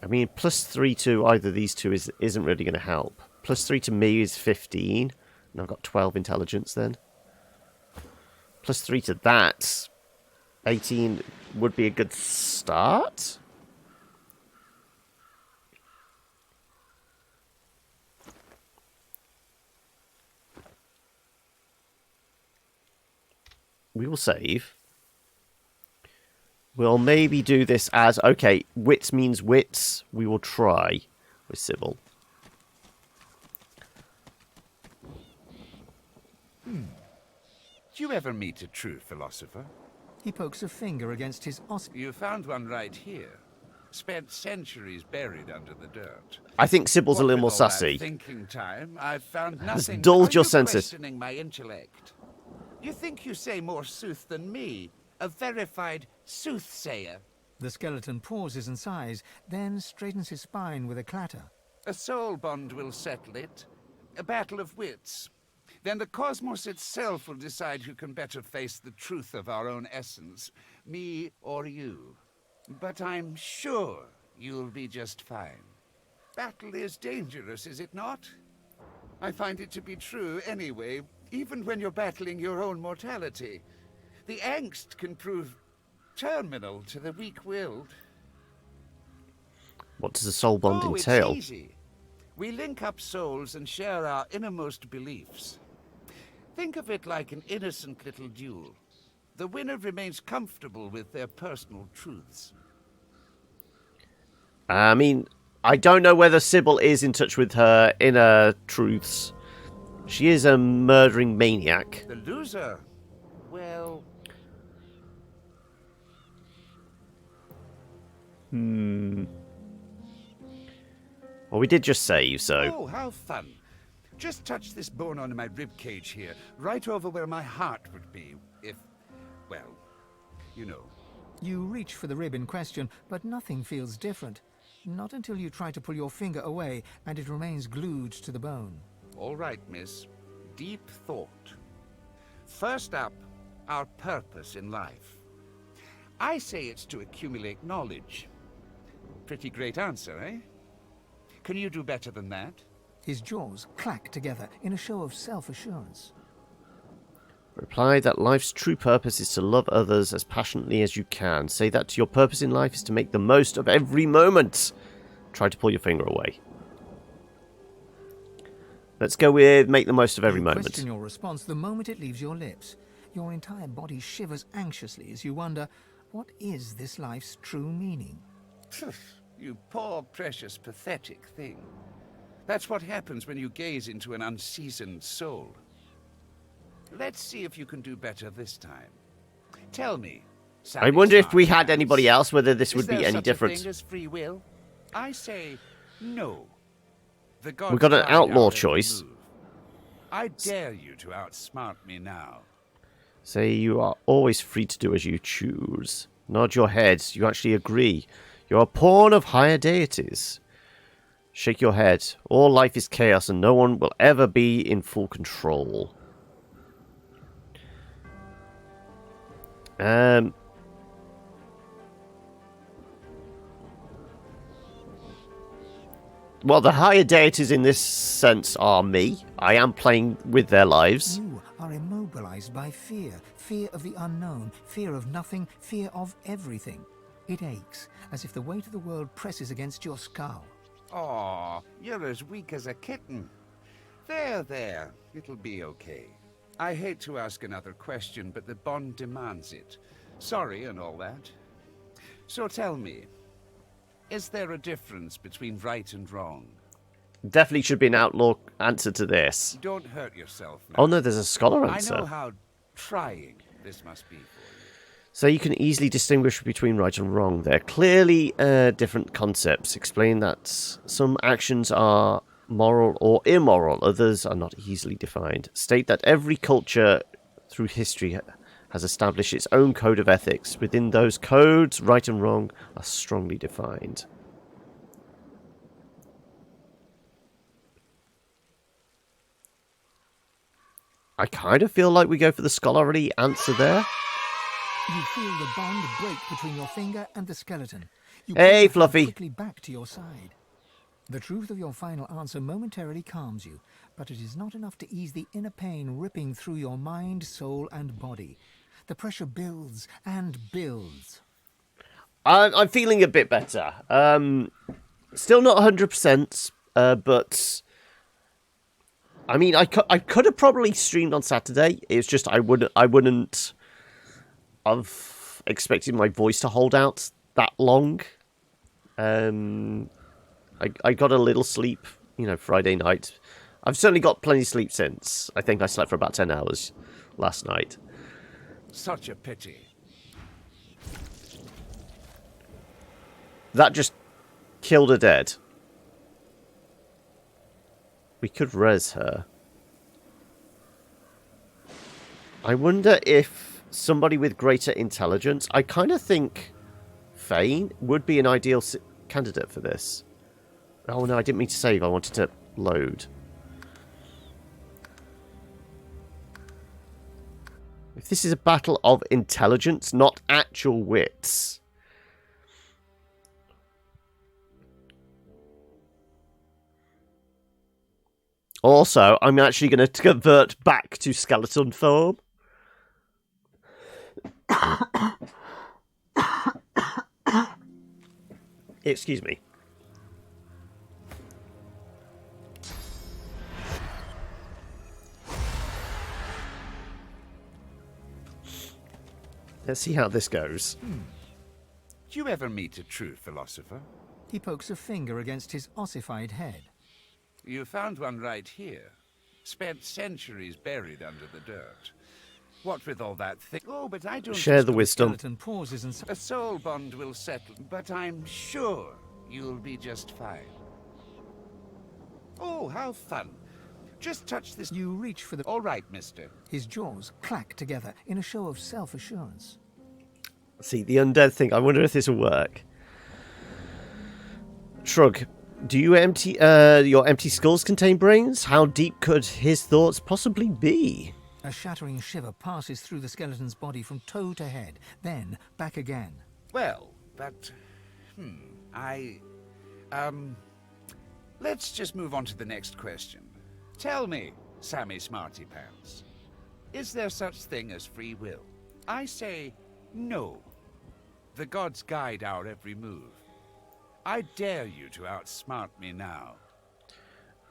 I mean, +3 to either of these two isn't really going to help. +3 to me is 15, and I've got 12 intelligence then. +3 to that, 18 would be a good start. We will save. We'll maybe do this as, okay, wits means wits. We will try with Sybil. Did you ever meet a true philosopher? He pokes a finger against his You found one right here. Spent centuries buried under the dirt. I think Sybil's a little more sassy. Thinking time, I've found Has nothing. dulled your Are you senses. questioning my intellect? You think you say more sooth than me? A verified soothsayer. The skeleton pauses and sighs, then straightens his spine with a clatter. A soul bond will settle it. A battle of wits. Then the cosmos itself will decide who can better face the truth of our own essence, me or you. But I'm sure you'll be just fine. Battle is dangerous, is it not? I find it to be true anyway, even when you're battling your own mortality. The angst can prove terminal to the weak-willed. What does a soul bond entail? It's easy. We link up souls and share our innermost beliefs. Think of it like an innocent little duel. The winner remains comfortable with their personal truths. I mean, I don't know whether Sybil is in touch with her inner truths. She is a murdering maniac. The loser, well... Well, we did just save, so... Oh, how fun. Just touch this bone on my rib cage here, right over where my heart would be, if... well, you know. You reach for the rib in question, but nothing feels different. Not until you try to pull your finger away, and it remains glued to the bone. All right, miss. Deep thought. First up, our purpose in life. I say it's to accumulate knowledge. Pretty great answer, eh? Can you do better than that? His jaws clack together in a show of self-assurance. Reply that life's true purpose is to love others as passionately as you can. Say that your purpose in life is to make the most of every moment. Try to pull your finger away. Let's go with make the most of every moment. Question your response the moment it leaves your lips. Your entire body shivers anxiously as you wonder, what is this life's true meaning? You poor, precious, pathetic thing. That's what happens when you gaze into an unseasoned soul. Let's see if you can do better this time. Tell me. I wonder if we had anybody else, whether this would be any different. Is there such a thing as free will? I say no. The gods We've got an decide outlaw our every choice. move. I dare you to outsmart me now. Say you are always free to do as you choose. Nod your head. You actually agree. You're a pawn of higher deities. Shake your head. All life is chaos and no one will ever be in full control. Well, the higher deities in this sense are me. I am playing with their lives. You are immobilized by fear. Fear of the unknown. Fear of nothing. Fear of everything. It aches, as if the weight of the world presses against your skull. Aw, you're as weak as a kitten. There. It'll be okay. I hate to ask another question, but the bond demands it. Sorry and all that. So tell me, is there a difference between right and wrong? Definitely should be an outlaw answer to this. Don't hurt yourself now. Oh no, there's a scholar answer. I know how trying this must be for you. So you can easily distinguish between right and wrong. They're clearly different concepts. Explain that some actions are moral or immoral, others are not easily defined. State that every culture through history has established its own code of ethics. Within those codes, right and wrong are strongly defined. I kind of feel like we go for the scholarly answer there. You feel the bond break between your finger and the skeleton. You Hey, pull your hand Fluffy. quickly back to your side. The truth of your final answer momentarily calms you, but it is not enough to ease the inner pain ripping through your mind, soul, and body. The pressure builds and builds. I'm feeling a bit better. Still not 100%, but I mean, I could have probably streamed on Saturday. It's just I wouldn't have expected my voice to hold out that long. I got a little sleep, Friday night. I've certainly got plenty of sleep since. I think I slept for about 10 hours last night. Such a pity. That just killed her dead. We could res her. I wonder if somebody with greater intelligence... I kind of think Fane would be an ideal candidate for this. Oh no, I didn't mean to save. I wanted to load. If this is a battle of intelligence, not actual wits... Also, I'm actually going to convert back to skeleton form. Excuse me. Let's see how this goes. Do you ever meet a true philosopher? He pokes a finger against his ossified head. You found one right here. Spent centuries buried under the dirt. What with all that thing? Oh, but I don't... Share the wisdom. Skeleton pauses and... A soul bond will settle, but I'm sure you'll be just fine. Oh, how fun. Just touch this... You reach for the... All right, mister. His jaws clack together in a show of self-assurance. See, the undead thing. I wonder if this will work. Shrug. Do you empty... your empty skulls contain brains? How deep could his thoughts possibly be? A shattering shiver passes through the skeleton's body from toe to head, then back again. Well, but... Let's just move on to the next question. Tell me, Sammy Smarty Pants, is there such thing as free will? I say no. The gods guide our every move. I dare you to outsmart me now.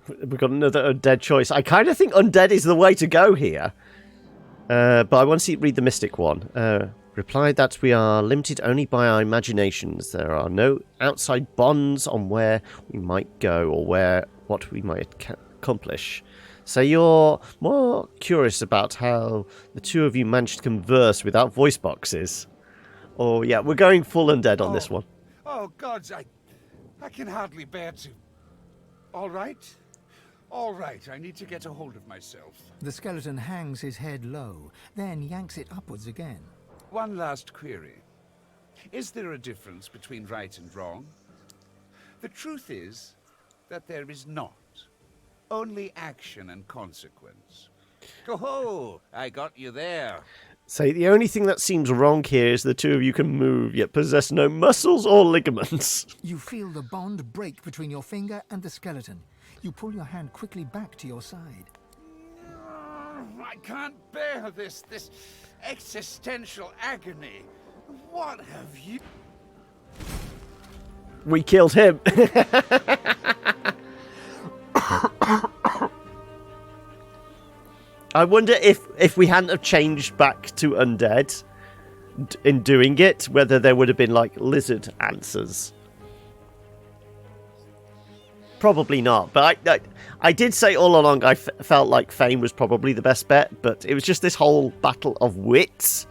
We've got another undead choice. I kind of think undead is the way to go here. But I want to read the mystic one. Replied that we are limited only by our imaginations. There are no outside bonds on where we might go or what we might accomplish. So you're more curious about how the two of you managed to converse without voice boxes. Oh yeah, we're going full undead on this one. Oh gods, I can hardly bear to. All right, I need to get a hold of myself. The skeleton hangs his head low, then yanks it upwards again. One last query. Is there a difference between right and wrong? The truth is that there is not. Only action and consequence. Oh, I got you there. Say, the only thing that seems wrong here is the two of you can move, yet possess no muscles or ligaments. You feel the bond break between your finger and the skeleton. You pull your hand quickly back to your side. I can't bear this existential agony. What have you... We killed him. I wonder if we hadn't have changed back to undead in doing it, whether there would have been like lizard answers. probably not. But I did say all along I felt like Fame was probably the best bet, but it was just this whole battle of wits.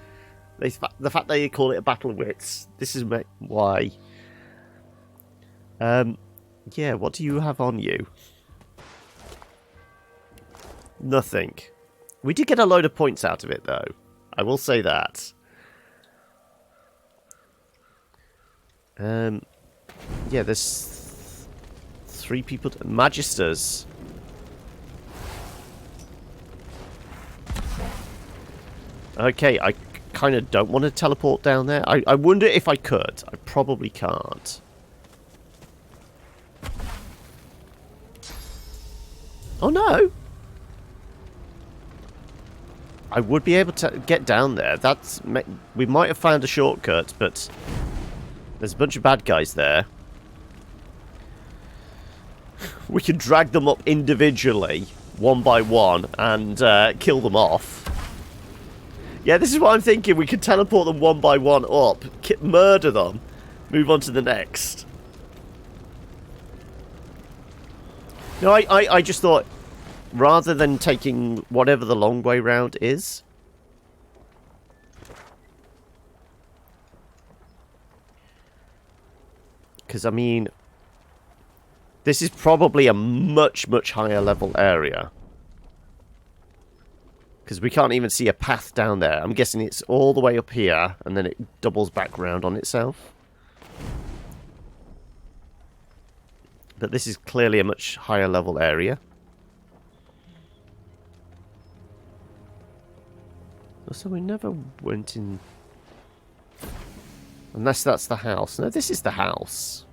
The fact that they call it a battle of wits. This is why. Yeah, what do you have on you? Nothing. We did get a load of points out of it, though. I will say that. Yeah, there's 3 people. Magisters. Okay, I kind of don't want to teleport down there. I wonder if I could. I probably can't. Oh no! I would be able to get down there. We might have found a shortcut, but there's a bunch of bad guys there. We can drag them up individually, one by one, and kill them off. Yeah, this is what I'm thinking. We could teleport them one by one up, murder them, move on to the next. No, I just thought, rather than taking whatever the long way round is... Because, I mean... This is probably a much, much higher level area. Because we can't even see a path down there. I'm guessing it's all the way up here, and then it doubles back round on itself. But this is clearly a much higher level area. So we never went in... Unless that's the house. No, this is the house.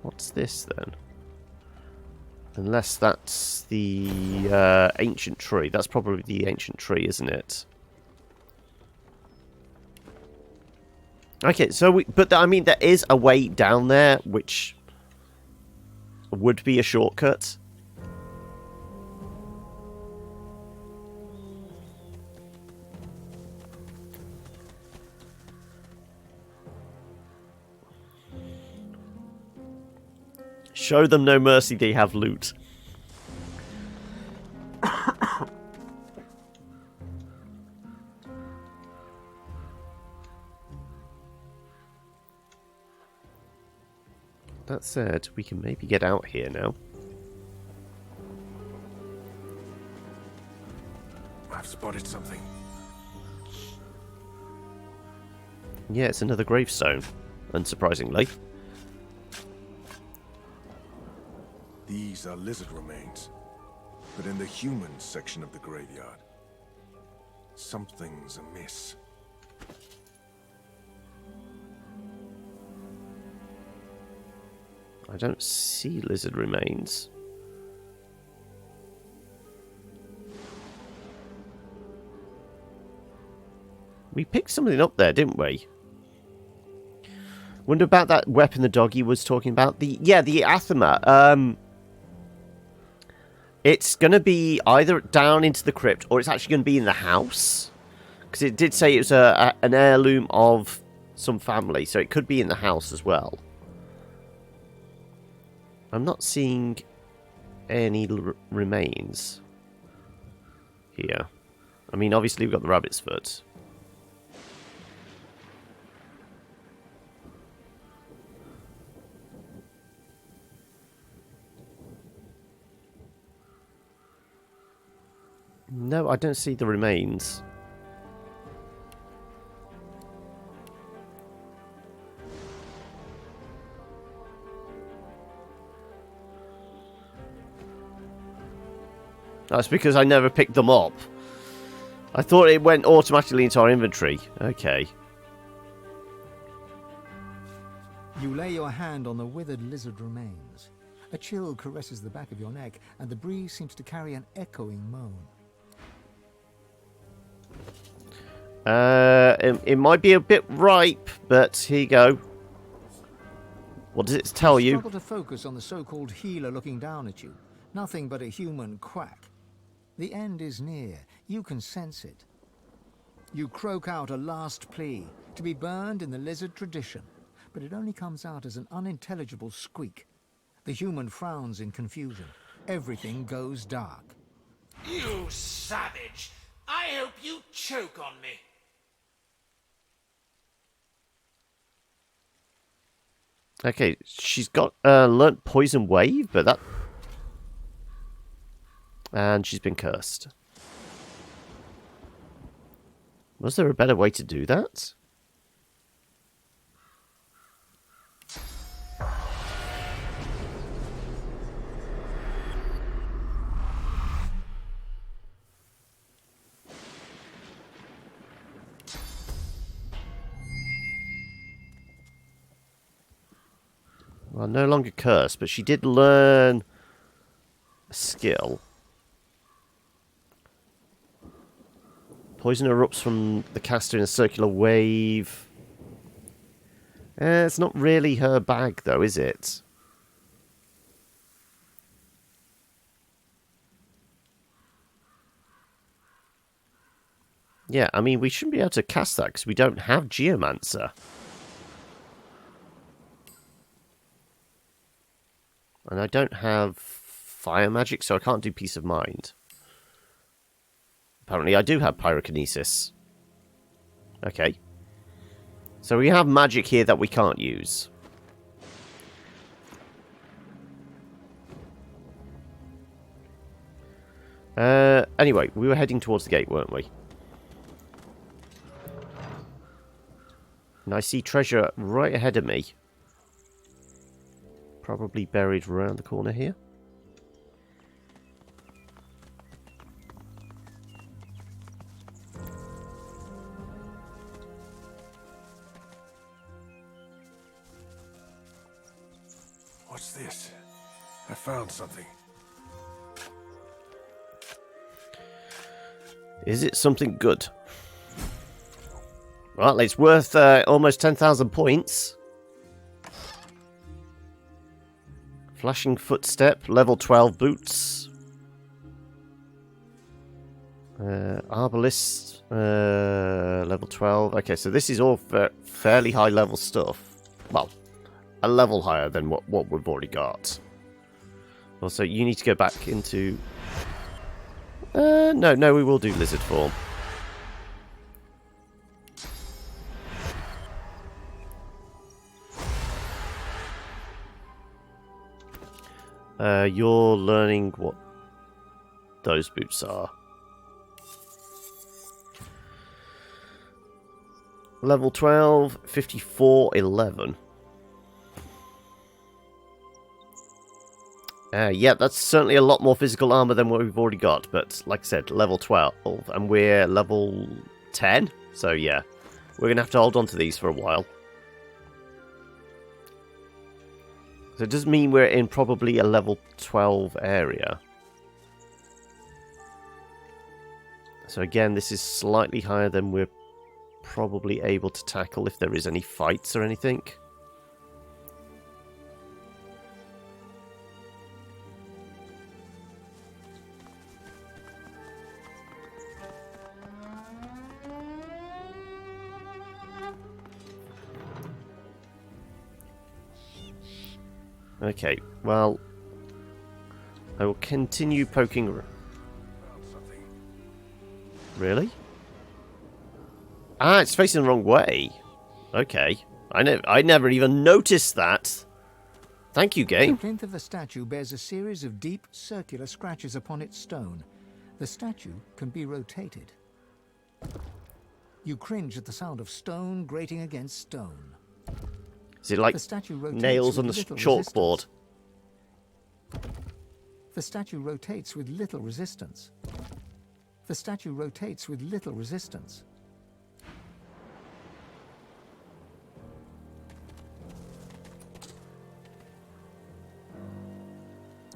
What's this then? Unless that's the ancient tree. That's probably the ancient tree, isn't it? Okay, so but I mean, there is a way down there, which would be a shortcut. Show them no mercy, they have loot. That said, we can maybe get out here now. I've spotted something. Yeah, it's another gravestone, unsurprisingly. These are lizard remains, but in the human section of the graveyard, something's amiss. I don't see lizard remains. We picked something up there, didn't we? Wonder about that weapon the doggy was talking about. The anathema. It's going to be either down into the crypt or it's actually going to be in the house. Because it did say it was an heirloom of some family, so it could be in the house as well. I'm not seeing any remains here. I mean, obviously we've got the rabbit's foot. No, I don't see the remains. That's because I never picked them up. I thought it went automatically into our inventory. Okay. You lay your hand on the withered lizard remains. A chill caresses the back of your neck, and the breeze seems to carry an echoing moan. It might be a bit ripe, but here you go. What does it tell you? Struggle to focus on the so-called healer looking down at you. Nothing but a human quack. The end is near. You can sense it. You croak out a last plea, to be burned in the lizard tradition, but it only comes out as an unintelligible squeak. The human frowns in confusion. Everything goes dark. You savage! I hope you choke on me. Okay, she's got learnt Poison Wave, but that... And she's been cursed. Was there a better way to do that? Well, no longer cursed, but she did learn a skill. Poison erupts from the caster in a circular wave. It's not really her bag, though, is it? Yeah, I mean, we shouldn't be able to cast that because we don't have Geomancer. And I don't have fire magic, so I can't do Peace of Mind. Apparently I do have pyrokinesis. Okay. So we have magic here that we can't use. Anyway, we were heading towards the gate, weren't we? And I see treasure right ahead of me. Probably buried around the corner here. What's this? I found something. Is it something good? Well, it's worth almost 10,000 points. Flashing Footstep, level 12 boots. Arbalist, level 12. Okay, so this is all fairly high level stuff. Well, a level higher than what we've already got. Also, you need to go back into... no, we will do lizard form. You're learning what those boots are. Level 12, 54, 11. Yeah, that's certainly a lot more physical armor than what we've already got. But like I said, level 12, and we're level 10. So yeah, we're going to have to hold on to these for a while. So it does mean we're in probably a level 12 area. So again, this is slightly higher than we're probably able to tackle if there is any fights or anything. Okay, well, I will continue poking. Really? Ah, it's facing the wrong way. Okay, I never even noticed that. Thank you, game. The plinth of the statue bears a series of deep circular scratches upon its stone. The statue can be rotated. You cringe at the sound of stone grating against stone. Is it like nails on the chalkboard? The statue rotates with little resistance. The statue rotates with little resistance.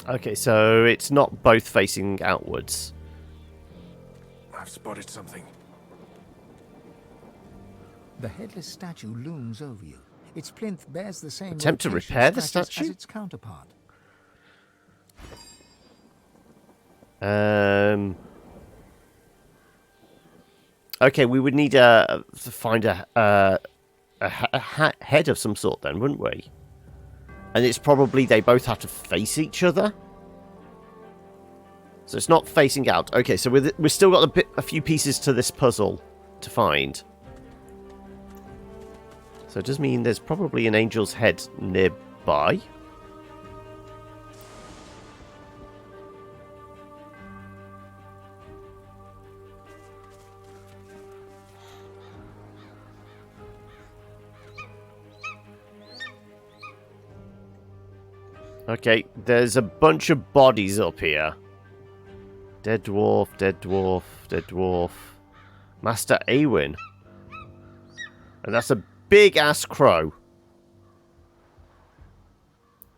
Okay, so it's not both facing outwards. I've spotted something. The headless statue looms over you. Its plinth bears the same Attempt to rotation repair the scratches statue? as its counterpart. Okay, we would need to find a head of some sort then, wouldn't we? And it's probably they both have to face each other. So it's not facing out. Okay, so we've still got a few pieces to this puzzle to find. So it does mean there's probably an angel's head nearby. Okay, there's a bunch of bodies up here. Dead dwarf, dead dwarf, dead dwarf. Master Awen. And that's a big-ass crow.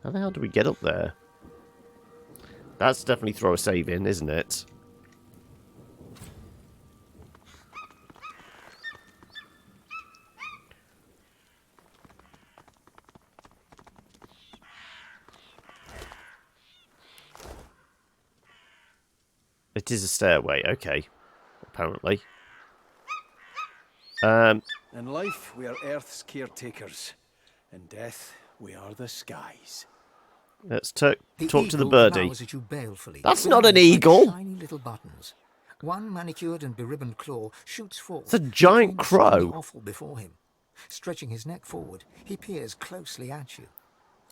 How the hell do we get up there? That's definitely throw a save in, isn't it? It is a stairway, okay. Apparently. In life, we are Earth's caretakers. In death, we are the skies. Let's talk to the eagle birdie. bows at you balefully, That's with not an eyes like eagle. Shiny little buttons. One manicured and beribboned claw shoots forth. It's a giant He points crow. the offal before him. Stretching his neck forward, he peers closely at you.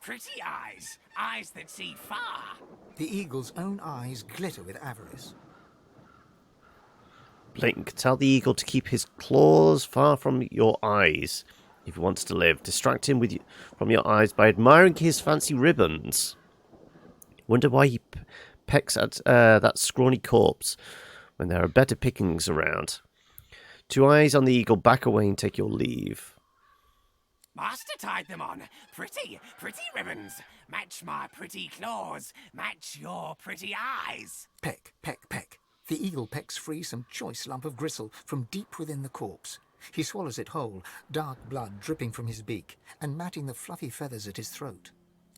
Pretty eyes. Eyes that see far. The eagle's own eyes glitter with avarice. Blink. Tell the eagle to keep his claws far from your eyes if he wants to live. Distract him from your eyes by admiring his fancy ribbons. Wonder why he pecks at that scrawny corpse when there are better pickings around. 2 eyes on the eagle, back away and take your leave. Master tied them on. Pretty, pretty ribbons. Match my pretty claws. Match your pretty eyes. Peck, peck, peck. The eagle pecks free some choice lump of gristle from deep within the corpse. He swallows it whole, dark blood dripping from his beak, and matting the fluffy feathers at his throat.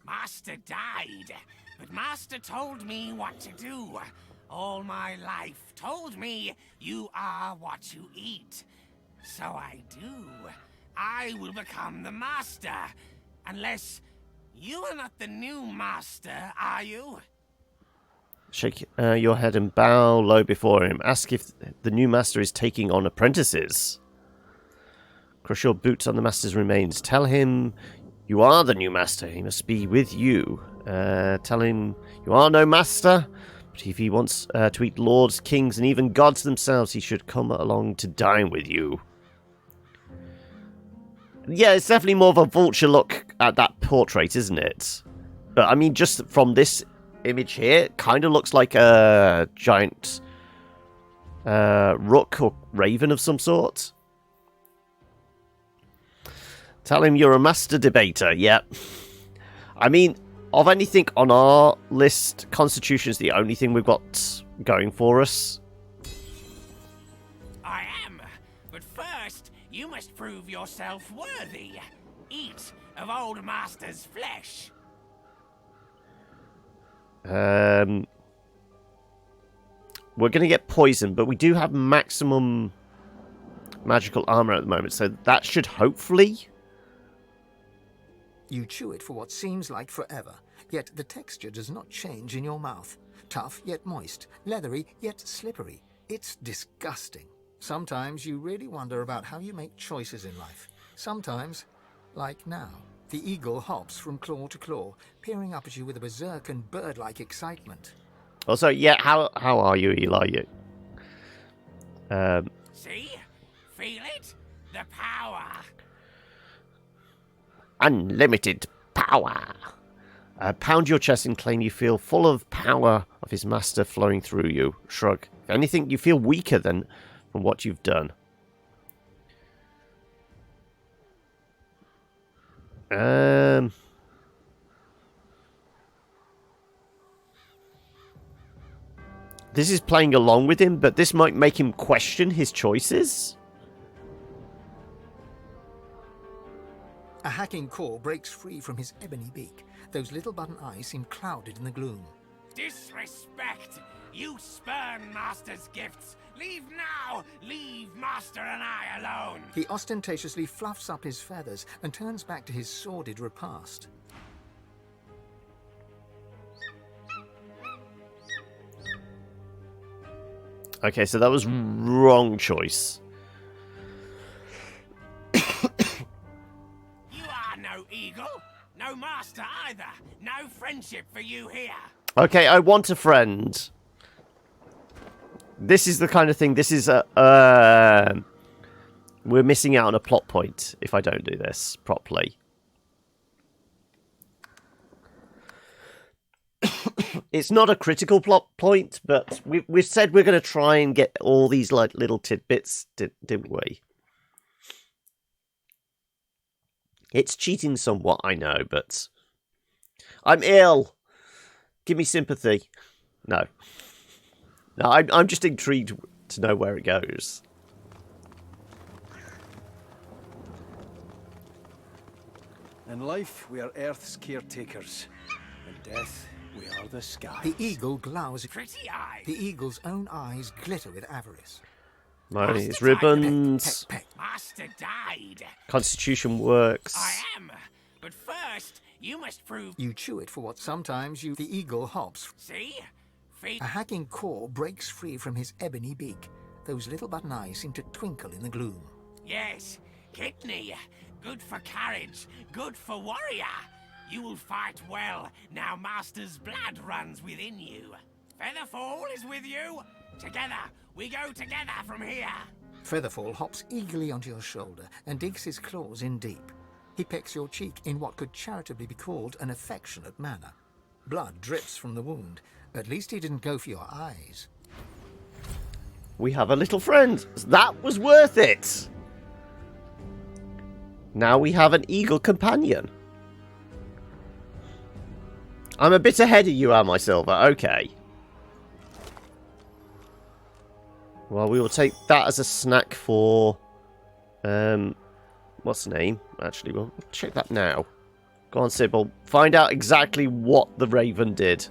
Master died, but Master told me what to do. All my life told me you are what you eat. So I do. I will become the Master. Unless you are not the new Master, are you? Shake your head and bow low before him. Ask if the new master is taking on apprentices. Crush your boots on the master's remains. Tell him you are the new master. He must be with you. Tell him you are no master, but if he wants to eat lords, kings, and even gods themselves, he should come along to dine with you. Yeah, it's definitely more of a vulture look at that portrait, isn't it? But I mean, just from this image here, it kind of looks like a giant rook or raven of some sort. Tell him you're a master debater. Yep. I mean, of anything on our list, Constitution is the only thing we've got going for us. I am. But first, you must prove yourself worthy. Eat of old Master's flesh. We're going to get poisoned, but we do have maximum magical armor at the moment, so that should hopefully... You chew it for what seems like forever, yet the texture does not change in your mouth. Tough yet moist, leathery yet slippery. It's disgusting. Sometimes you really wonder about how you make choices in life. Sometimes, like now, the eagle hops from claw to claw, peering up at you with a berserk and bird-like excitement. Also, yeah, how are you, Eli? See? Feel it? The power. Unlimited power. Pound your chest and claim you feel full of power of his master flowing through you. Shrug. If anything, you feel weaker than from what you've done. This is playing along with him, but this might make him question his choices. A hacking caw breaks free from his ebony beak. Those little button eyes seem clouded in the gloom. Disrespect! You spurn Master's gifts! Leave now! Leave Master and I alone! He ostentatiously fluffs up his feathers and turns back to his sordid repast. Okay, so that was wrong choice. You are no eagle, no master either. No friendship for you here. Okay, I want a friend. This is the kind of thing. This is a. We're missing out on a plot point if I don't do this properly. It's not a critical plot point, but we've said we're going to try and get all these like little tidbits, didn't we? It's cheating somewhat, I know, but I'm ill. Give me sympathy. No, I'm just intrigued to know where it goes. In life, we are Earth's caretakers. In death, we are the sky. The eagle glowers. Pretty eyes. The eagle's own eyes glitter with avarice. His ribbons. Master died. Constitution works. I am. But first, you must prove... You chew it for what sometimes you... The eagle hops. See? Feet. A hacking caw breaks free from his ebony beak. Those little button eyes seem to twinkle in the gloom. Yes. Kidney. Good for courage. Good for warrior. You will fight well. Now Master's blood runs within you. Featherfall is with you. Together. We go together from here. Featherfall hops eagerly onto your shoulder and digs his claws in deep. He pecks your cheek in what could charitably be called an affectionate manner. Blood drips from the wound. At least he didn't go for your eyes. We have a little friend. That was worth it. Now we have an eagle companion. I'm a bit ahead of you, am I, Silver? Okay. Well, we will take that as a snack for... what's the name? Actually, we'll check that now. Go on, Sybil. Find out exactly what the raven did.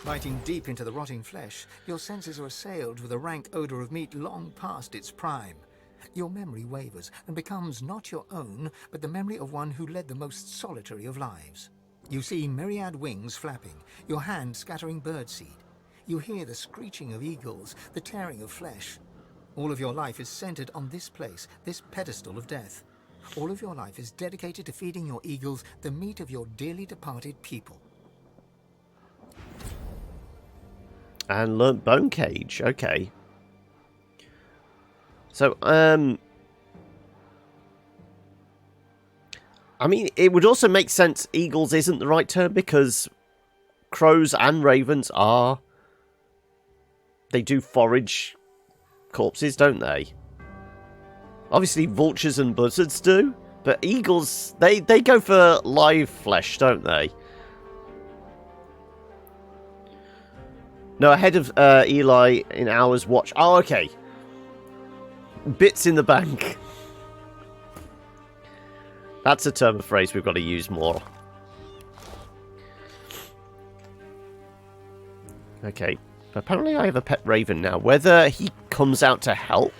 Biting deep into the rotting flesh, your senses are assailed with a rank odour of meat long past its prime. Your memory wavers and becomes not your own, but the memory of one who led the most solitary of lives. You see myriad wings flapping, your hand scattering birdseed. You hear the screeching of eagles, the tearing of flesh. All of your life is centered on this place, this pedestal of death. All of your life is dedicated to feeding your eagles the meat of your dearly departed people. And learnt Bone Cage. Okay. So, I mean, it would also make sense eagles isn't the right term because crows and ravens are... They do forage corpses, don't they? Obviously, vultures and buzzards do, but eagles, they go for live flesh, don't they? No, ahead of Eli in hours watch. Oh, okay. Bits in the bank. That's a term of phrase we've got to use more. Okay. Apparently I have a pet raven now. Whether he comes out to help...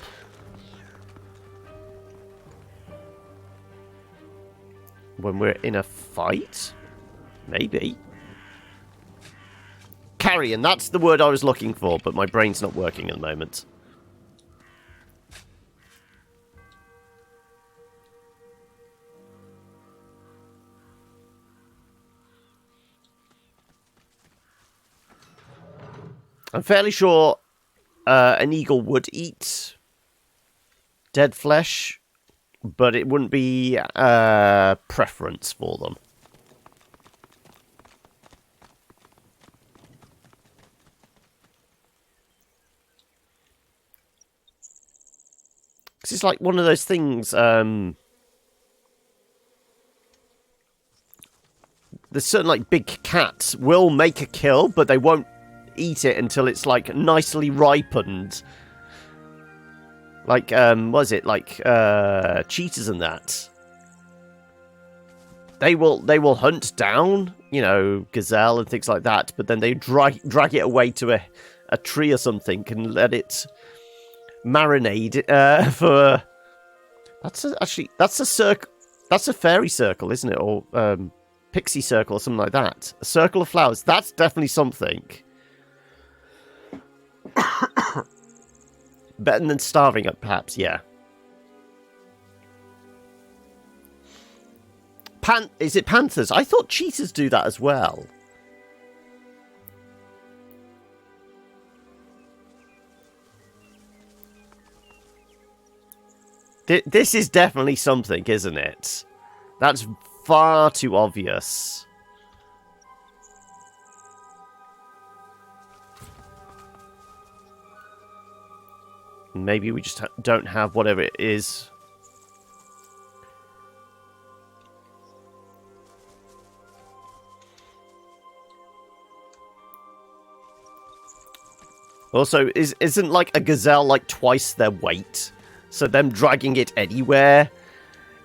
when we're in a fight? Maybe. Carrion, that's the word I was looking for, but my brain's not working at the moment. I'm fairly sure an eagle would eat dead flesh, but it wouldn't be a preference for them. Because it's like one of those things, there's certain like big cats will make a kill, but they won't eat it until it's like nicely ripened. Like what is it, like cheetahs and that, they will hunt down, you know, gazelle and things like that, but then they drag it away to a tree or something and let it marinade for... that's a circle, that's a fairy circle, isn't it? Or pixie circle or something like that. A circle of flowers, that's definitely something. Better than starving, perhaps, yeah. Is it panthers? I thought cheetahs do that as well. This is definitely something, isn't it? That's far too obvious. Maybe we just don't have whatever it is. Also, isn't like a gazelle like twice their weight? So them dragging it anywhere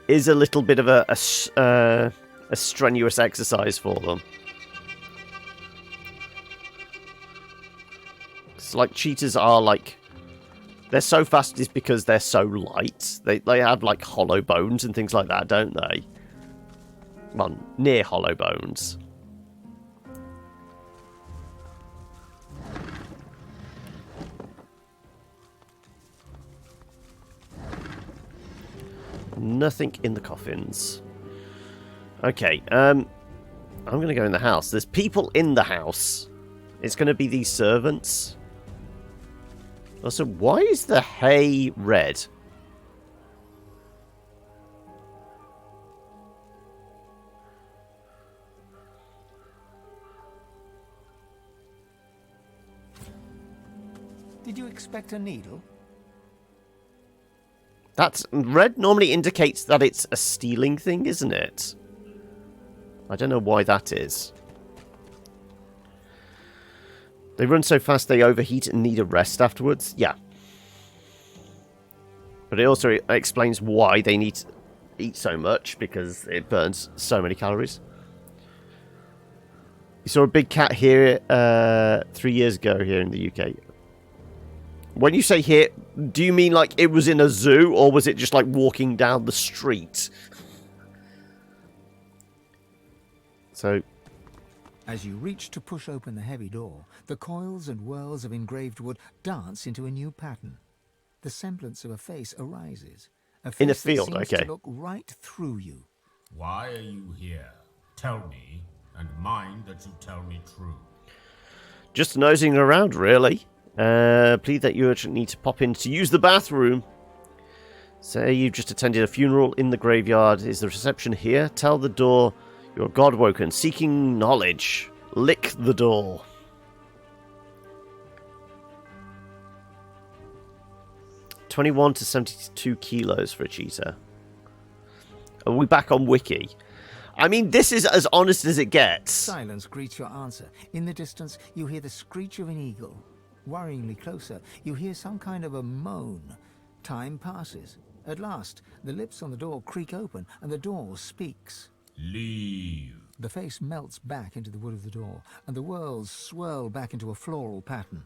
is a little bit of a strenuous exercise for them. It's like cheetahs are like... They're so fast is because they're so light. They have like hollow bones and things like that, don't they? Well, near hollow bones. Nothing in the coffins. Okay, I'm going to go in the house. There's people in the house. It's going to be these servants. Also, why is the hay red? Did you expect a needle? That's red normally indicates that it's a stealing thing, isn't it? I don't know why that is. They run so fast they overheat and need a rest afterwards. Yeah. But it also explains why they need to eat so much, because it burns so many calories. You saw a big cat here 3 years ago here in the UK. When you say here, do you mean like it was in a zoo, or was it just like walking down the street? So... As you reach to push open the heavy door, the coils and whirls of engraved wood dance into a new pattern. The semblance of a face arises. A face in a field, that seems okay. to look right through you. Why are you here? Tell me, and mind that you tell me true. Just nosing around, really. Plead that you urgently need to pop in to use the bathroom. Say you've just attended a funeral in the graveyard. Is the reception here? Tell the door you're God-woken, seeking knowledge. Lick the door. $21 to 72 kilos for a cheetah. Are we back on Wiki? I mean, this is as honest as it gets. Silence greets your answer. In the distance, you hear the screech of an eagle. Worryingly closer, you hear some kind of a moan. Time passes. At last, the lips on the door creak open, and the door speaks. Leave. The face melts back into the wood of the door, and the whirls swirl back into a floral pattern.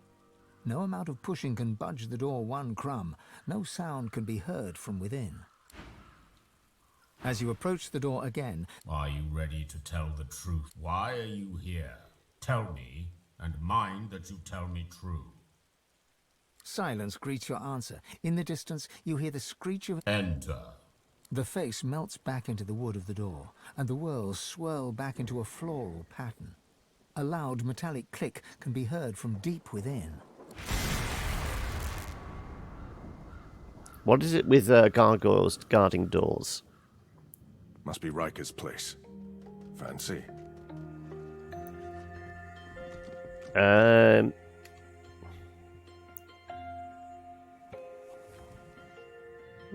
No amount of pushing can budge the door one crumb. No sound can be heard from within. As you approach the door again... Are you ready to tell the truth? Why are you here? Tell me, and mind that you tell me true. Silence greets your answer. In the distance, you hear the screech of... Enter. The face melts back into the wood of the door, and the whirls swirl back into a floral pattern. A loud metallic click can be heard from deep within. What is it with gargoyles guarding doors? Must be Riker's place. Fancy.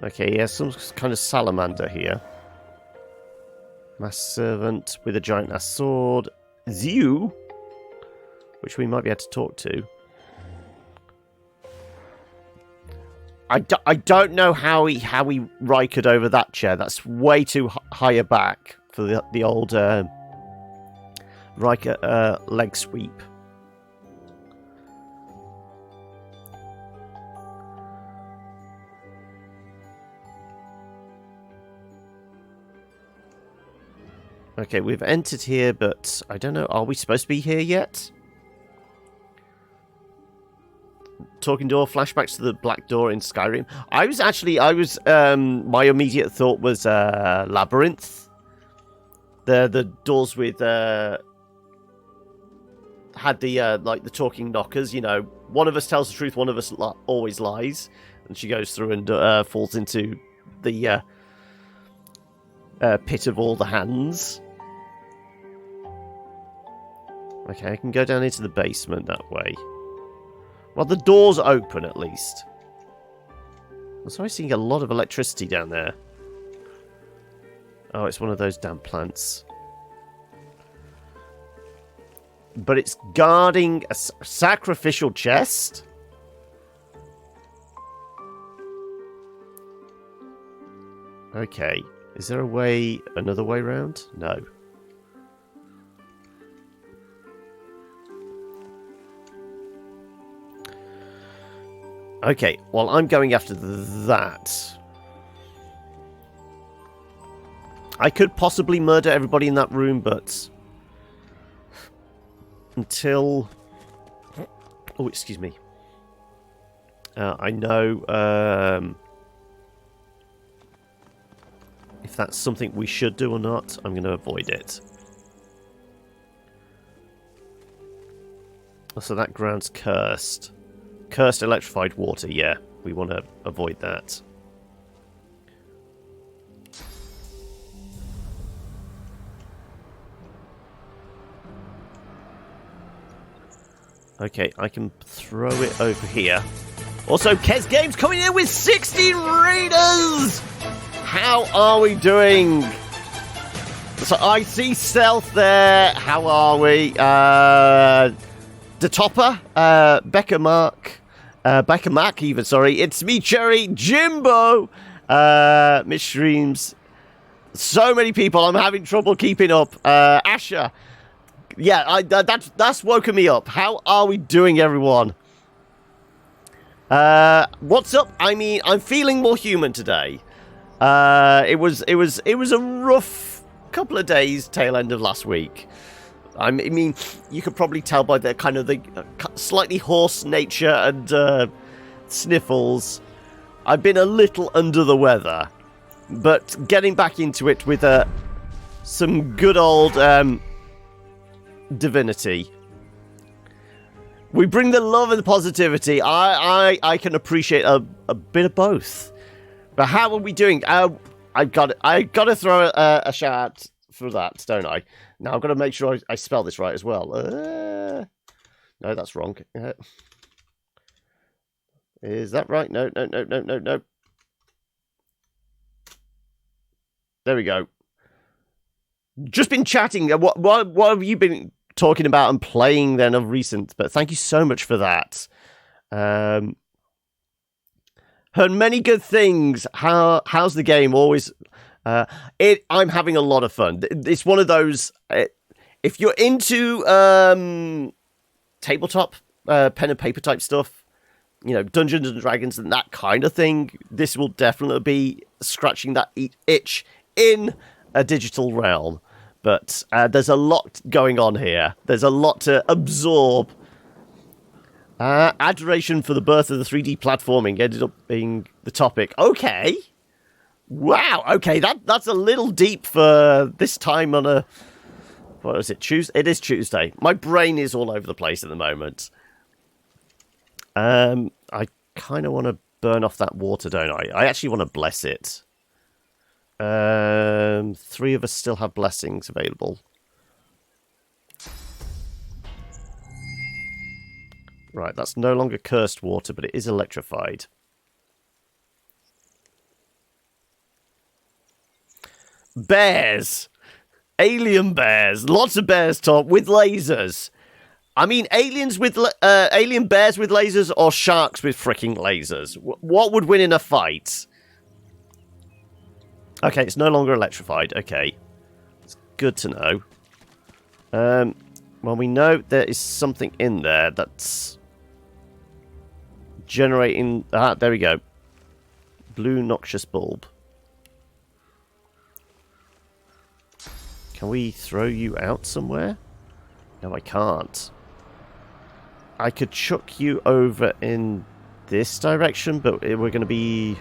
Okay, he has some kind of salamander here. Mass servant with a giant ass sword. Zew, which we might be able to talk to. I don't know how he Rikered over that chair. That's way too higher back for the old Riker leg sweep. Okay, we've entered here, but I don't know. Are we supposed to be here yet? talking door, flashbacks to the black door in Skyrim. My immediate thought was Labyrinth. The doors with had the like the talking knockers. You know, one of us tells the truth, one of us always lies, and she goes through and falls into the pit of all the hands. Okay, I can go down into the basement that way. Well, the door's open at least. I'm sorry, seeing a lot of electricity down there. Oh, it's one of those damn plants. But it's guarding a sacrificial chest? Okay. Is there another way round? No. Okay, well, I'm going after that. I could possibly murder everybody in that room, but until... Oh, excuse me. I know if that's something we should do or not. I'm going to avoid it. So that ground's cursed. Cursed electrified water, yeah. We want to avoid that. Okay, I can throw it over here. Also, Kez Games coming in with 16 raiders! How are we doing? So I see Stealth there. How are we? The Topper, Becca Mac even, sorry. It's me, Cherry, Jimbo, Mitch Streams. So many people, I'm having trouble keeping up. Asher. Yeah, that's woken me up. How are we doing, everyone? What's up? I mean, I'm feeling more human today. It was a rough couple of days, tail end of last week. I mean, you could probably tell by the kind of the slightly hoarse nature and sniffles. I've been a little under the weather, but getting back into it with some good old Divinity. We bring the love and the positivity. I can appreciate a bit of both. But how are we doing? I got to throw a shout for that, don't I? Now I've got to make sure I spell this right as well. No, that's wrong. Is that right? No. There we go. Just been chatting. What have you been talking about and playing then of recent? But thank you so much for that. Heard many good things. How's the game? Always... I'm having a lot of fun. It's one of those... if you're into tabletop, pen and paper type stuff, you know, Dungeons and Dragons and that kind of thing, this will definitely be scratching that itch in a digital realm. But there's a lot going on here. There's a lot to absorb. Adoration for the birth of the 3D platforming ended up being the topic. Okay. Wow, okay, that's a little deep for this time on a... What is it, Tuesday? It is Tuesday. My brain is all over the place at the moment. I kind of want to burn off that water, don't I? I actually want to bless it. 3 of us still have blessings available. Right, that's no longer cursed water, but it is electrified. Bears! Alien bears! Lots of bears talk with lasers. I mean, alien bears with lasers or sharks with freaking lasers? What would win in a fight? Okay, it's no longer electrified. Okay. It's good to know. Well, we know there is something in there that's generating... Ah, there we go. Blue noxious bulb. Can we throw you out somewhere? No, I can't. I could chuck you over in this direction, but we're going to be...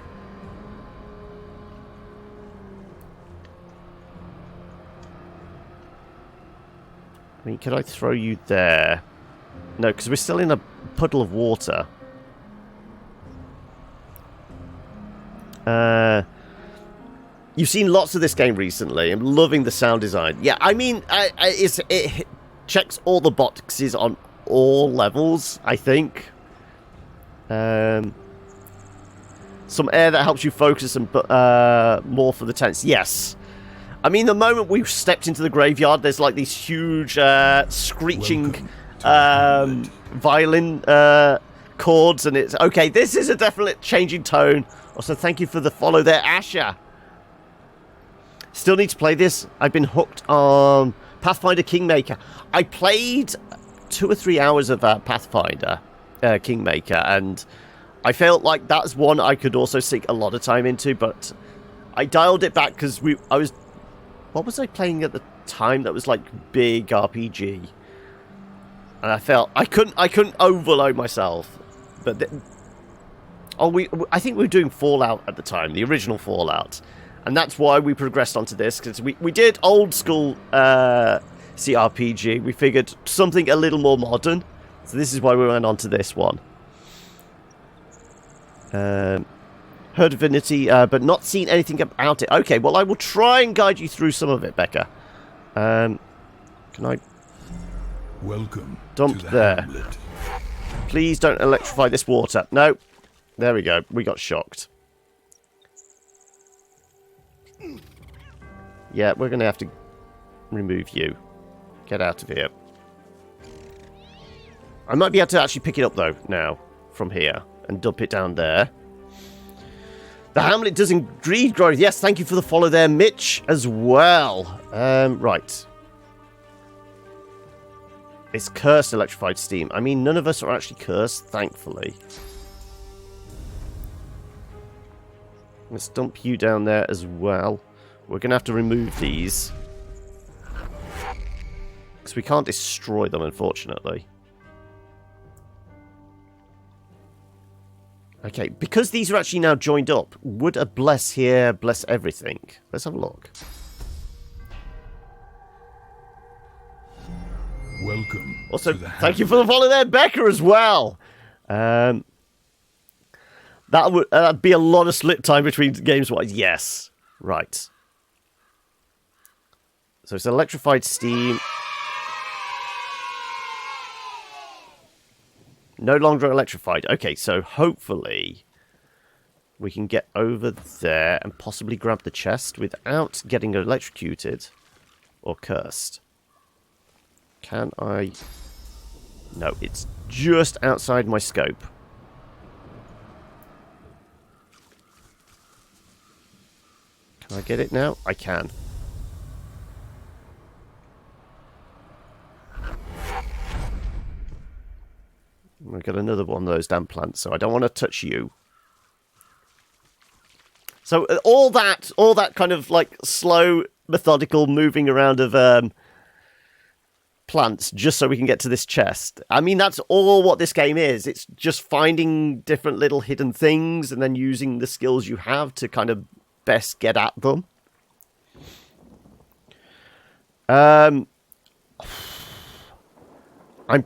I mean, could I throw you there? No, because we're still in a puddle of water. You've seen lots of this game recently. I'm loving the sound design. Yeah, I mean, it checks all the boxes on all levels, I think. Some air that helps you focus and more for the tense. Yes. I mean, the moment we stepped into the graveyard, there's like these huge screeching violin chords, and it's okay. This is a definite change in tone. Also, thank you for the follow there, Asher. Still need to play this. I've been hooked on Pathfinder Kingmaker. I played 2 or 3 hours of Pathfinder Kingmaker, and I felt like that's one I could also sink a lot of time into, but I dialed it back because what was I playing at the time that was like big RPG? And I felt I couldn't overload myself. But I think we were doing Fallout at the time, the original Fallout, and that's why we progressed onto this, because we did old school CRPG. We figured something a little more modern, so this is why we went on to this one. Heard Divinity, but not seen anything about it. Okay, well, I will try and guide you through some of it, Becca. Can I... Welcome dump to the there. Hamlet. Please don't electrify this water. No. There we go. We got shocked. Yeah, we're going to have to remove you. Get out of here. I might be able to actually pick it up, though, now, from here, and dump it down there. The Hamlet does indeed grow. Yes, thank you for the follow there, Mitch, as well. Right. It's cursed electrified steam. I mean, none of us are actually cursed, thankfully. Let's dump you down there as well. We're going to have to remove these, because we can't destroy them, unfortunately. Okay, because these are actually now joined up, would a bless here bless everything? Let's have a look. Welcome. Also, thank you for the follow there, Becca, as well. That would be a lot of slip time between games. Yes, right. So it's electrified steam. No longer electrified. Okay, so hopefully we can get over there and possibly grab the chest without getting electrocuted or cursed. Can I? No, it's just outside my scope. Can I get it now? I can. We've got another one of those damn plants, so I don't want to touch you. So all that kind of like slow, methodical moving around of plants just so we can get to this chest. I mean, that's all what this game is. It's just finding different little hidden things and then using the skills you have to kind of best get at them. I'm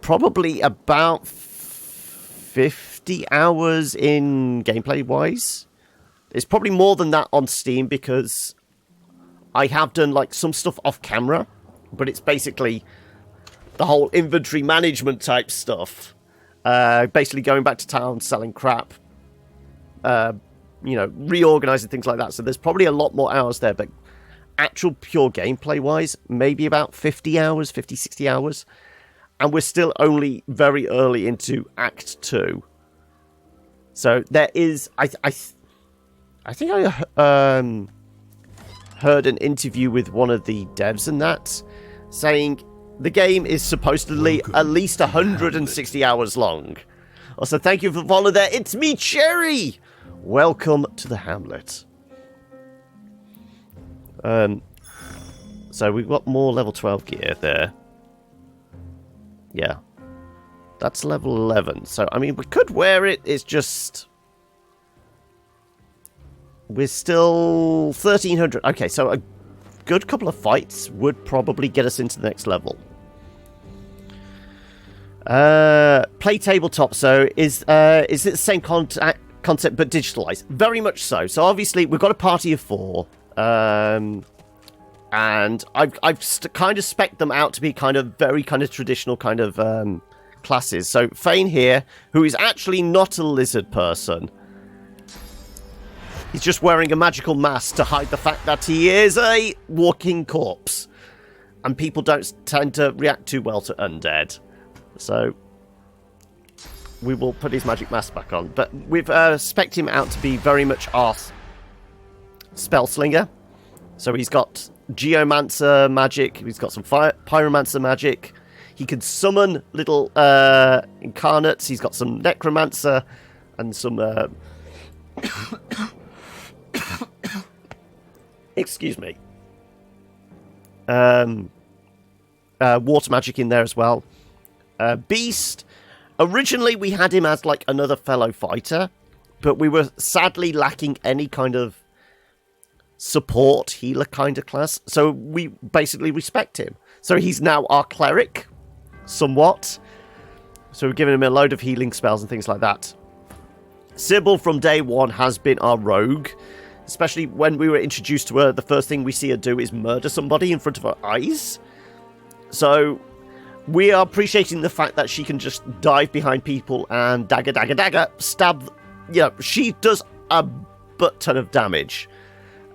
probably about 50 hours in gameplay-wise. It's probably more than that on Steam because I have done like some stuff off camera, but it's basically the whole inventory management type stuff. Basically going back to town, selling crap, reorganizing things like that. So there's probably a lot more hours there, but actual pure gameplay-wise, maybe about 50 hours, 50, 60 hours. And we're still only very early into Act 2. So there is... I think I heard an interview with one of the devs and that, saying the game is supposedly at least 160 hours long. Also, thank you for following there. It's me, Cherry! Welcome to the Hamlet. So we've got more level 12 gear there. Yeah. That's level 11. So, I mean, we could wear it. It's just... We're still 1300. Okay, so a good couple of fights would probably get us into the next level. Play tabletop. So, is it the same concept but digitalized? Very much so. So, obviously, we've got a party of 4. And I've kind of spec'd them out to be kind of very kind of traditional kind of classes. So Fane here, who is actually not a lizard person. He's just wearing a magical mask to hide the fact that he is a walking corpse. And people don't tend to react too well to undead. So we will put his magic mask back on. But we've spec'd him out to be very much our spell slinger. So he's got geomancer magic, he's got some pyromancer magic, he can summon little incarnates, he's got some necromancer, and some... excuse me. Water magic in there as well. Beast, originally we had him as like another fellow fighter, but we were sadly lacking any kind of support healer kind of class, so we basically respect him. So he's now our cleric, somewhat. So we've given him a load of healing spells and things like that. Sybil from day one has been our rogue, especially when we were introduced to her. The first thing we see her do is murder somebody in front of her eyes. So we are appreciating the fact that she can just dive behind people and dagger, dagger, dagger, stab. You know, she does a butt ton of damage.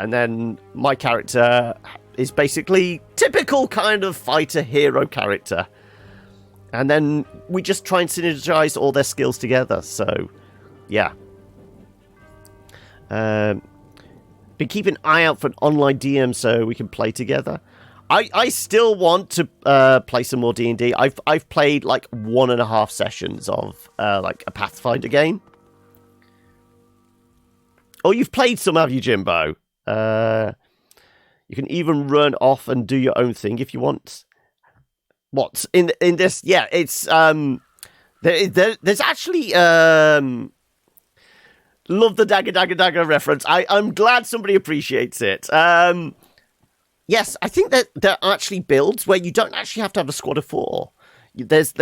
And then my character is basically typical kind of fighter hero character. And then we just try and synergize all their skills together. So, yeah. Been keeping an eye out for an online DM so we can play together. I still want to play some more D&D. I've played like 1.5 sessions of like a Pathfinder game. Oh, you've played some, have you, Jimbo? You can even run off and do your own thing if you want. What in this? Yeah, it's there's actually love the dagger dagger dagger reference. I'm glad somebody appreciates it. Yes, I think that there are actually builds where you don't actually have to have a squad of 4. There's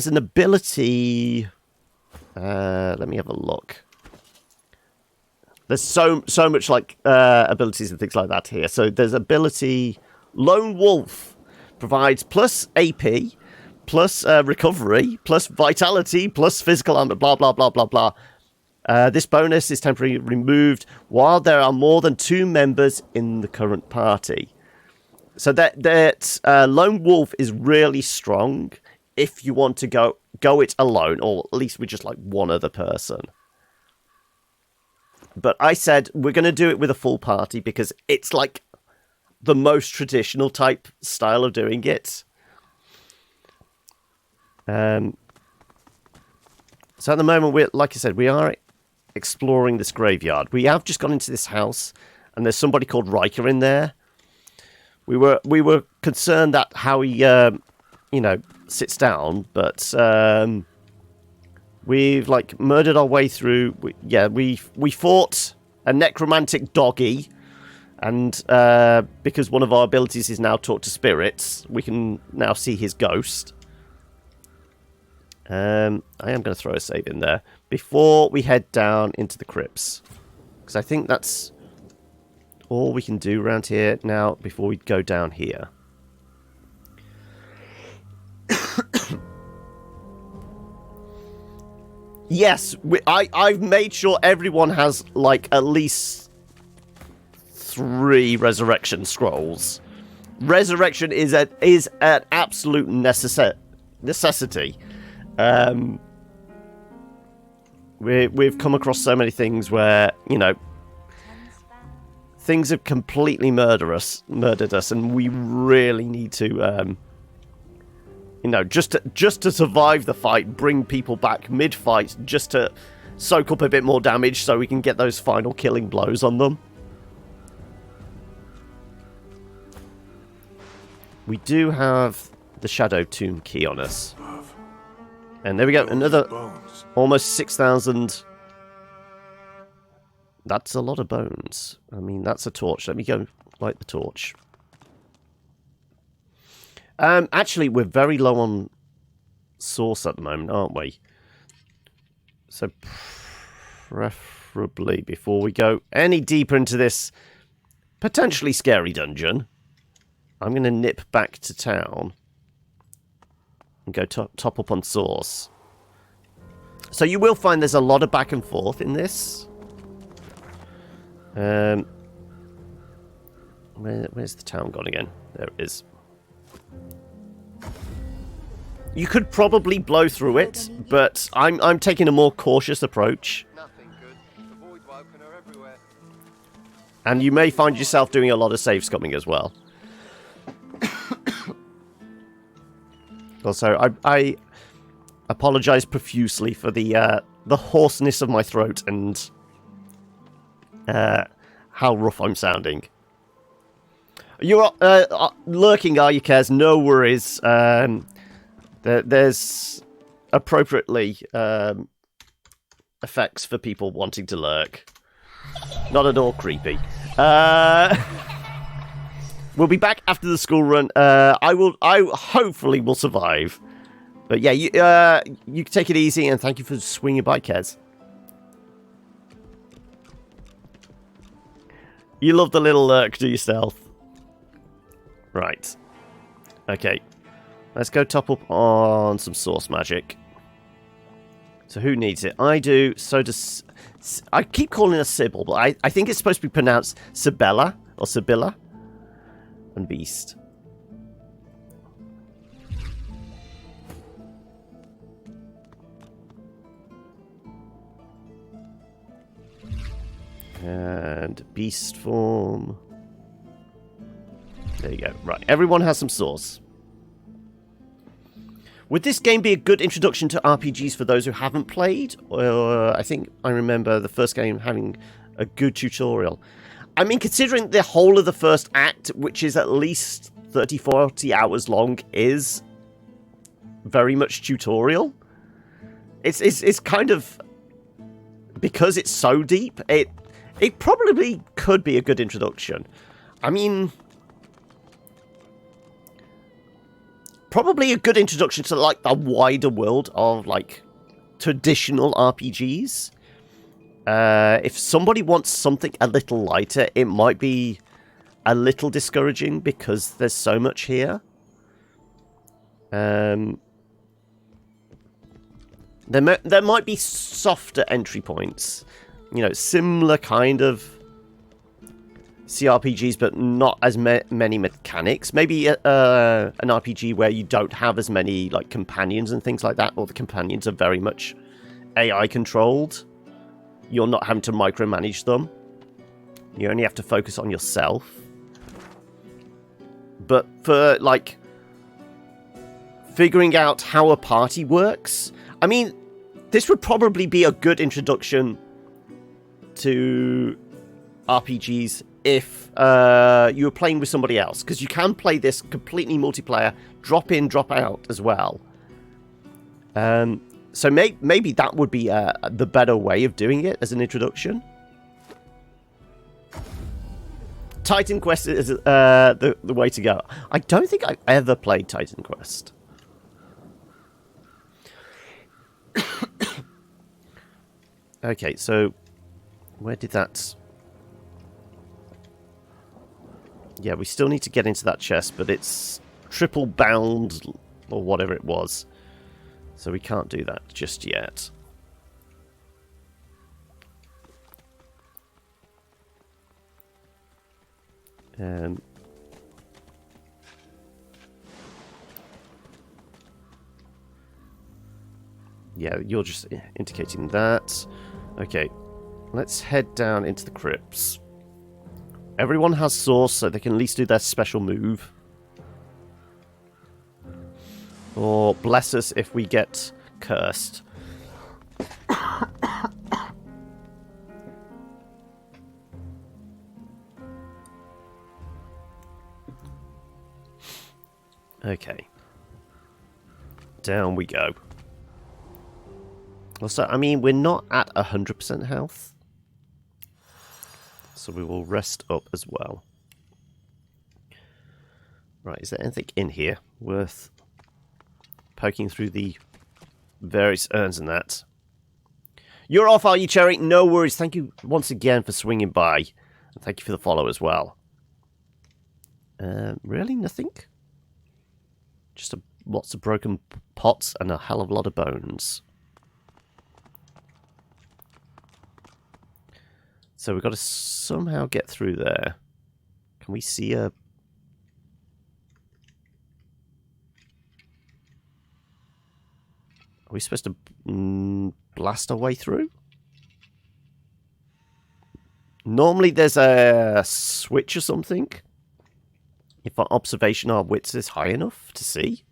an ability. Let me have a look. There's so much like abilities and things like that here. So there's ability Lone Wolf provides plus AP, plus recovery, plus vitality, plus physical armor, blah blah blah blah blah. This bonus is temporarily removed while there are more than 2 members in the current party. So that Lone Wolf is really strong if you want to go it alone, or at least with just like one other person. But I said we're going to do it with a full party because it's like the most traditional type style of doing it. So at the moment, we're like I said, we are exploring this graveyard. We have just gone into this house, and there's somebody called Riker in there. We were concerned that how he sits down, but we've like murdered our way through. We fought a necromantic doggy, and because one of our abilities is now talk to spirits, we can now see his ghost. I am going to throw a save in there before we head down into the crypts, because I think that's all we can do around here now before we go down here. Yes, I've made sure everyone has like at least 3 resurrection scrolls. Resurrection is an absolute necessity. We've come across so many things where, you know, things have completely murdered us, and we really need to, just to survive the fight, bring people back mid-fight, just to soak up a bit more damage so we can get those final killing blows on them. We do have the Shadow Tomb key on us. And there we go, another bones. almost 6,000. That's a lot of bones. I mean, that's a torch. Let me go light the torch. Actually, we're very low on source at the moment, aren't we? So, preferably, before we go any deeper into this potentially scary dungeon, I'm going to nip back to town and go top up on source. So you will find there's a lot of back and forth in this. Where's the town gone again? There it is. You could probably blow through it, but I'm taking a more cautious approach. And you may find yourself doing a lot of save scumming as well. Also, I apologize profusely for the hoarseness of my throat and how rough I'm sounding. You're lurking, are you, Kez? No worries. There's appropriately effects for people wanting to lurk. Not at all creepy. We'll be back after the school run. I hopefully will survive. But yeah, you take it easy, and thank you for swinging by, Kez. You love the little lurk, do you, Stealth? Right. Okay. Let's go top up on some source magic. So who needs it? I do. So does... I keep calling her Sybil, but I think it's supposed to be pronounced Sibella or Sibylla. And Beast. And Beast form. There you go. Right, everyone has some source. Would this game be a good introduction to RPGs for those who haven't played? I think I remember the first game having a good tutorial. I mean, considering the whole of the first act, which is at least 30-40 hours long, is very much tutorial. It's kind of... Because it's so deep, it probably could be a good introduction. I mean... Probably a good introduction to, like, the wider world of, like, traditional RPGs. If somebody wants something a little lighter, it might be a little discouraging because there's so much here. There might be softer entry points. You know, similar kind of CRPGs, but not as many mechanics. Maybe an RPG where you don't have as many like companions and things like that, or the companions are very much AI controlled. You're not having to micromanage them. You only have to focus on yourself. But for like figuring out how a party works, I mean, this would probably be a good introduction to RPGs if you were playing with somebody else, because you can play this completely multiplayer, drop in, drop out as well. So maybe that would be the better way of doing it as an introduction. Titan Quest is the way to go. I don't think I've ever played Titan Quest. Okay, so where did that... Yeah, we still need to get into that chest, but it's triple bound or whatever it was. So we can't do that just yet. Yeah, you're just indicating that. Okay, let's head down into the crypts. Everyone has source, so they can at least do their special move. Or bless us if we get cursed. Okay. Down we go. Also, I mean, we're not at 100% health. So we will rest up as well. Right, is there anything in here worth poking through the various urns and that? You're off, are you, Cherry? No worries. Thank you once again for swinging by. And thank you for the follow as well. Really? Nothing? Just lots of broken pots and a hell of a lot of bones. So we've got to somehow get through there. Can we see a... Are we supposed to blast our way through? Normally there's a switch or something. If our observation, our wits is high enough to see.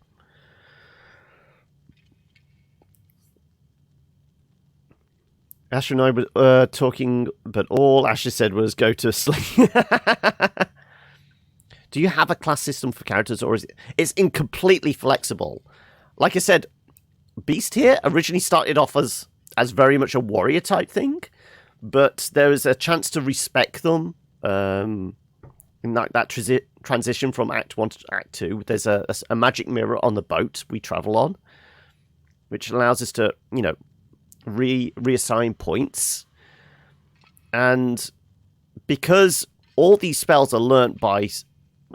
Asher and I were talking, but all Asher said was go to sleep. Do you have a class system for characters, or is it's incompletely flexible? Like I said, Beast here originally started off as very much a warrior type thing, but there is a chance to respec them in that transition from Act 1 to Act 2. There's a magic mirror on the boat we travel on, which allows us to, you know, reassign points. And because all these spells are learnt by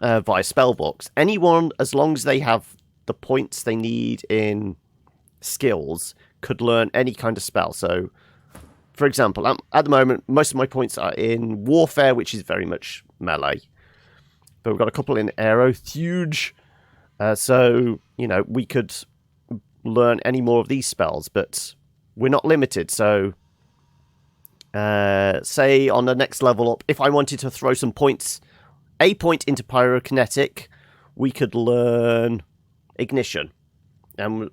via spell books, anyone, as long as they have the points they need in skills, could learn any kind of spell. So, for example, at the moment, most of my points are in Warfare, which is very much melee. But we've got a couple in Aero, huge. So, you know, we could learn any more of these spells, but we're not limited. So, say on the next level up, if I wanted to throw some points, a point into Pyrokinetic, we could learn Ignition. And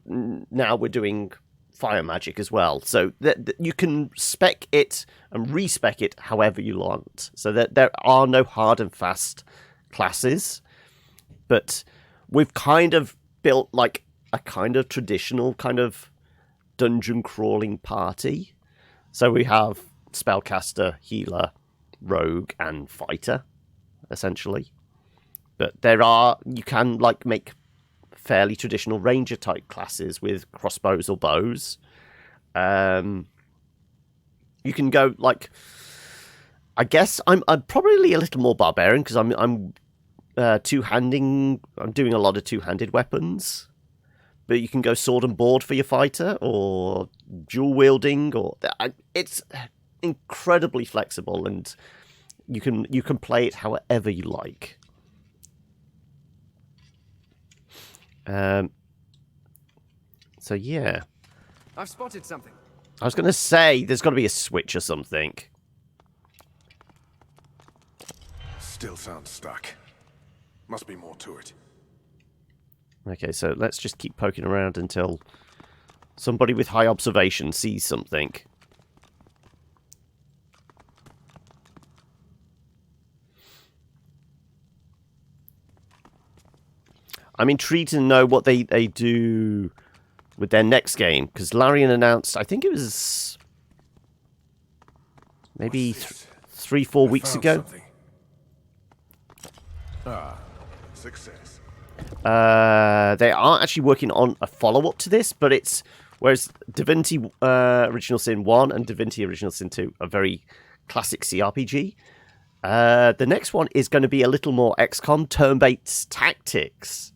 now we're doing fire magic as well. So you can spec it and respec it however you want. So that there are no hard and fast classes. But we've kind of built like a kind of traditional kind of dungeon crawling party. So we have spellcaster, healer, rogue, and fighter, essentially. But you can like make fairly traditional ranger type classes with crossbows or bows. You can go like, I guess I'm probably a little more barbarian because I'm two-handing. I'm doing a lot of two-handed weapons. But you can go sword and board for your fighter, or dual wielding, or it's incredibly flexible, and you can play it however you like. So yeah, I've spotted something. I was going to say there's got to be a switch or something. Still sounds stuck. Must be more to it. Okay, so let's just keep poking around until somebody with high observation sees something. I'm intrigued to know what they do with their next game, because Larian announced, I think it was maybe 3-4 weeks ago. Something. Ah, success. They are actually working on a follow-up to this, but whereas Divinity Original Sin 1 and Divinity Original Sin 2 are very classic CRPG, the next one is going to be a little more XCOM turn-based tactics,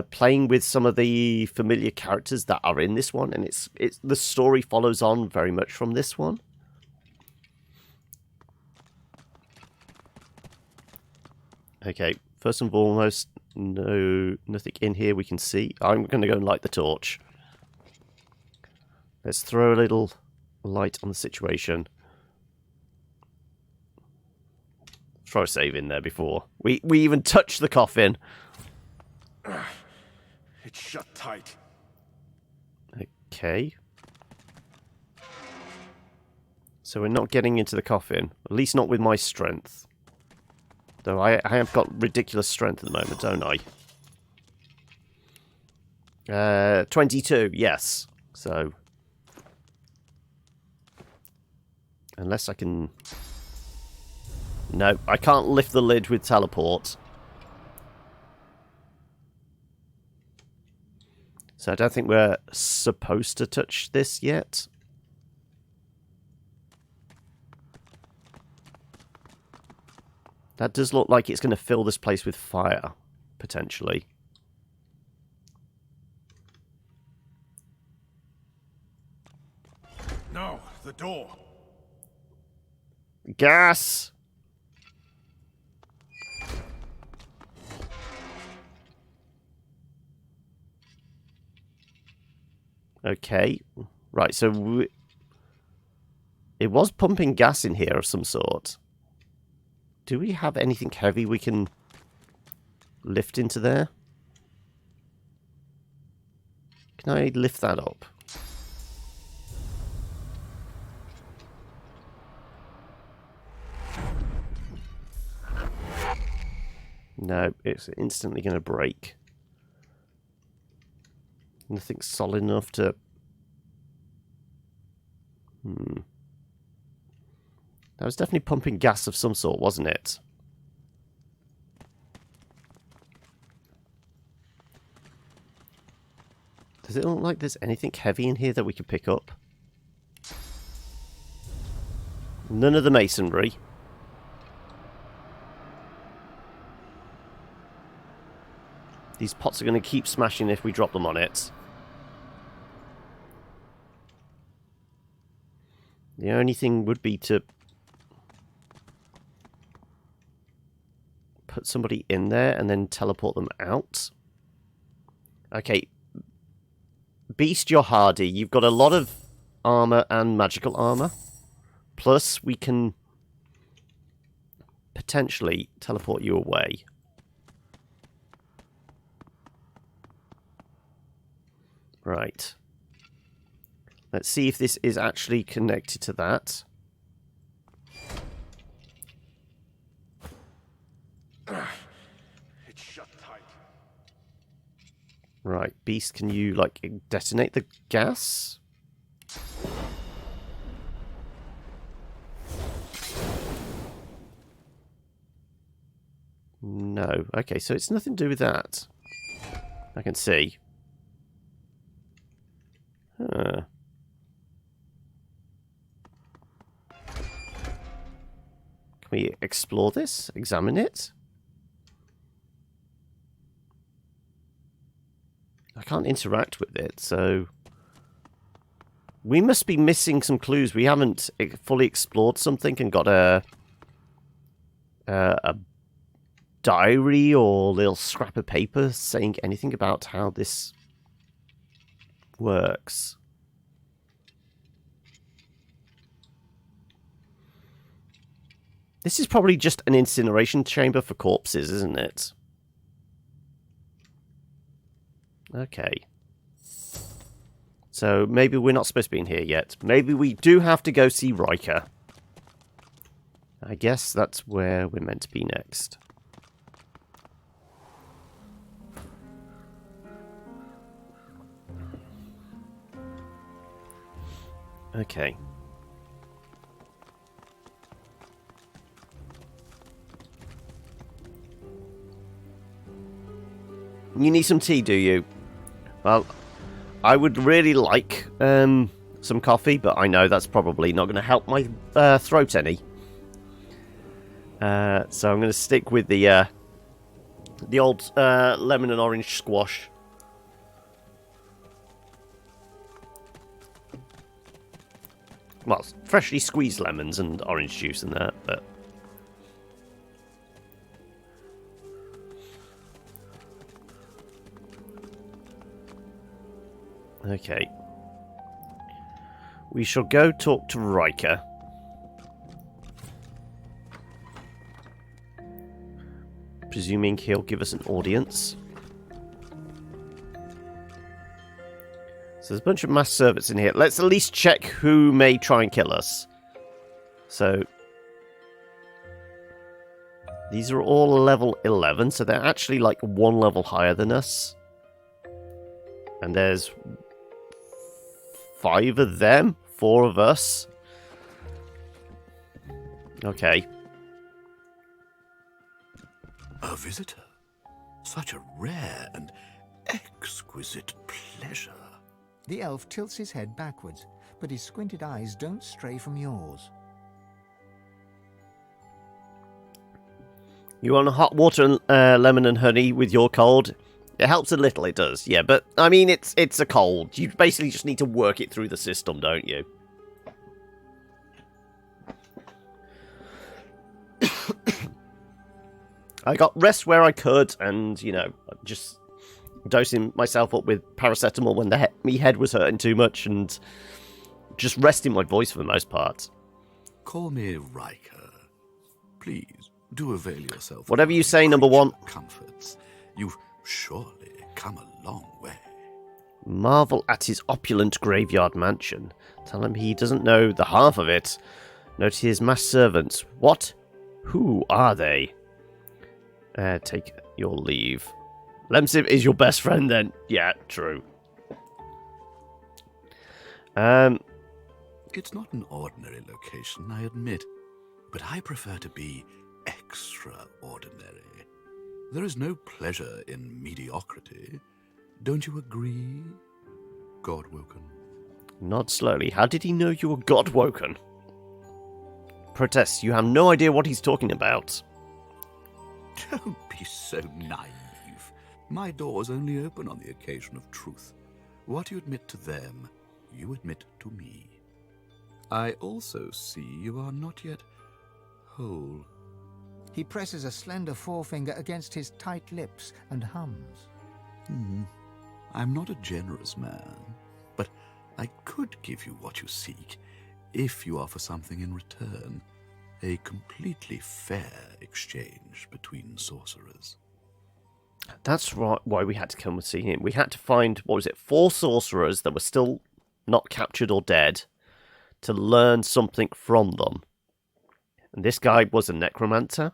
playing with some of the familiar characters that are in this one, and it's the story follows on very much from this one. Okay, first and foremost, nothing in here we can see. I'm going to go and light the torch. Let's throw a little light on the situation. Throw a save in there before we even touch the coffin. It's shut tight. Okay. So we're not getting into the coffin. At least not with my strength. Though I have got ridiculous strength at the moment, don't I? 22, yes. So Unless I can... No, I can't lift the lid with teleport. So I don't think we're supposed to touch this yet. That does look like it's going to fill this place with fire, potentially. No, the door. Gas! Okay. Right, so... It was pumping gas in here of some sort. Do we have anything heavy we can lift into there? Can I lift that up? No, it's instantly going to break. Nothing solid enough to... That was definitely pumping gas of some sort, wasn't it? Does it look like there's anything heavy in here that we could pick up? None of the masonry. These pots are going to keep smashing if we drop them on it. The only thing would be to put somebody in there and then teleport them out. Okay. Beast, you're hardy. You've got a lot of armor and magical armor. Plus, we can potentially teleport you away. Right. Let's see if this is actually connected to that. It's shut tight. Right, Beast, can you, like, detonate the gas? No. Okay, so it's nothing to do with that. I can see. Huh. Can we explore this? Examine it? I can't interact with it, so... We must be missing some clues. We haven't fully explored something and got a diary or little scrap of paper saying anything about how this works. This is probably just an incineration chamber for corpses, isn't it? Okay. So maybe we're not supposed to be in here yet. Maybe we do have to go see Riker. I guess that's where we're meant to be next. Okay. You need some tea, do you? Well, I would really like some coffee, but I know that's probably not going to help my throat any. So I'm going to stick with the old lemon and orange squash. Well, freshly squeezed lemons and orange juice in there, but... Okay. We shall go talk to Riker. Presuming he'll give us an audience. So there's a bunch of mass servants in here. Let's at least check who may try and kill us. So... These are all level 11, so they're actually like one level higher than us. And there's 5 of them, 4 of us. Okay. A visitor. Such a rare and exquisite pleasure. The elf tilts his head backwards, but his squinted eyes don't stray from yours. You want hot water and lemon and honey with your cold? It helps a little, it does, yeah, but, I mean, it's a cold. You basically just need to work it through the system, don't you? I got rest where I could, and, you know, just dosing myself up with paracetamol when me head was hurting too much, and just resting my voice for the most part. Call me Riker. Please, do avail yourself. Whatever you say, number one. Comforts. You've surely come a long way. Marvel at his opulent graveyard mansion. Tell him he doesn't know the half of it. Note his mass servants. What? Who are they? Take your leave. Lemsiv is your best friend then. Yeah, true. It's not an ordinary location, I admit, but I prefer to be extraordinary. There is no pleasure in mediocrity. Don't you agree, Godwoken? Nod slowly. How did he know you were Godwoken? Protests. You have no idea what he's talking about. Don't be so naive. My doors only open on the occasion of truth. What you admit to them, you admit to me. I also see you are not yet whole. He presses a slender forefinger against his tight lips and hums. I'm not a generous man, but I could give you what you seek if you offer something in return. A completely fair exchange between sorcerers. That's right. Why we had to come and see him. We had to find, 4 sorcerers that were still not captured or dead to learn something from them. And this guy was a necromancer.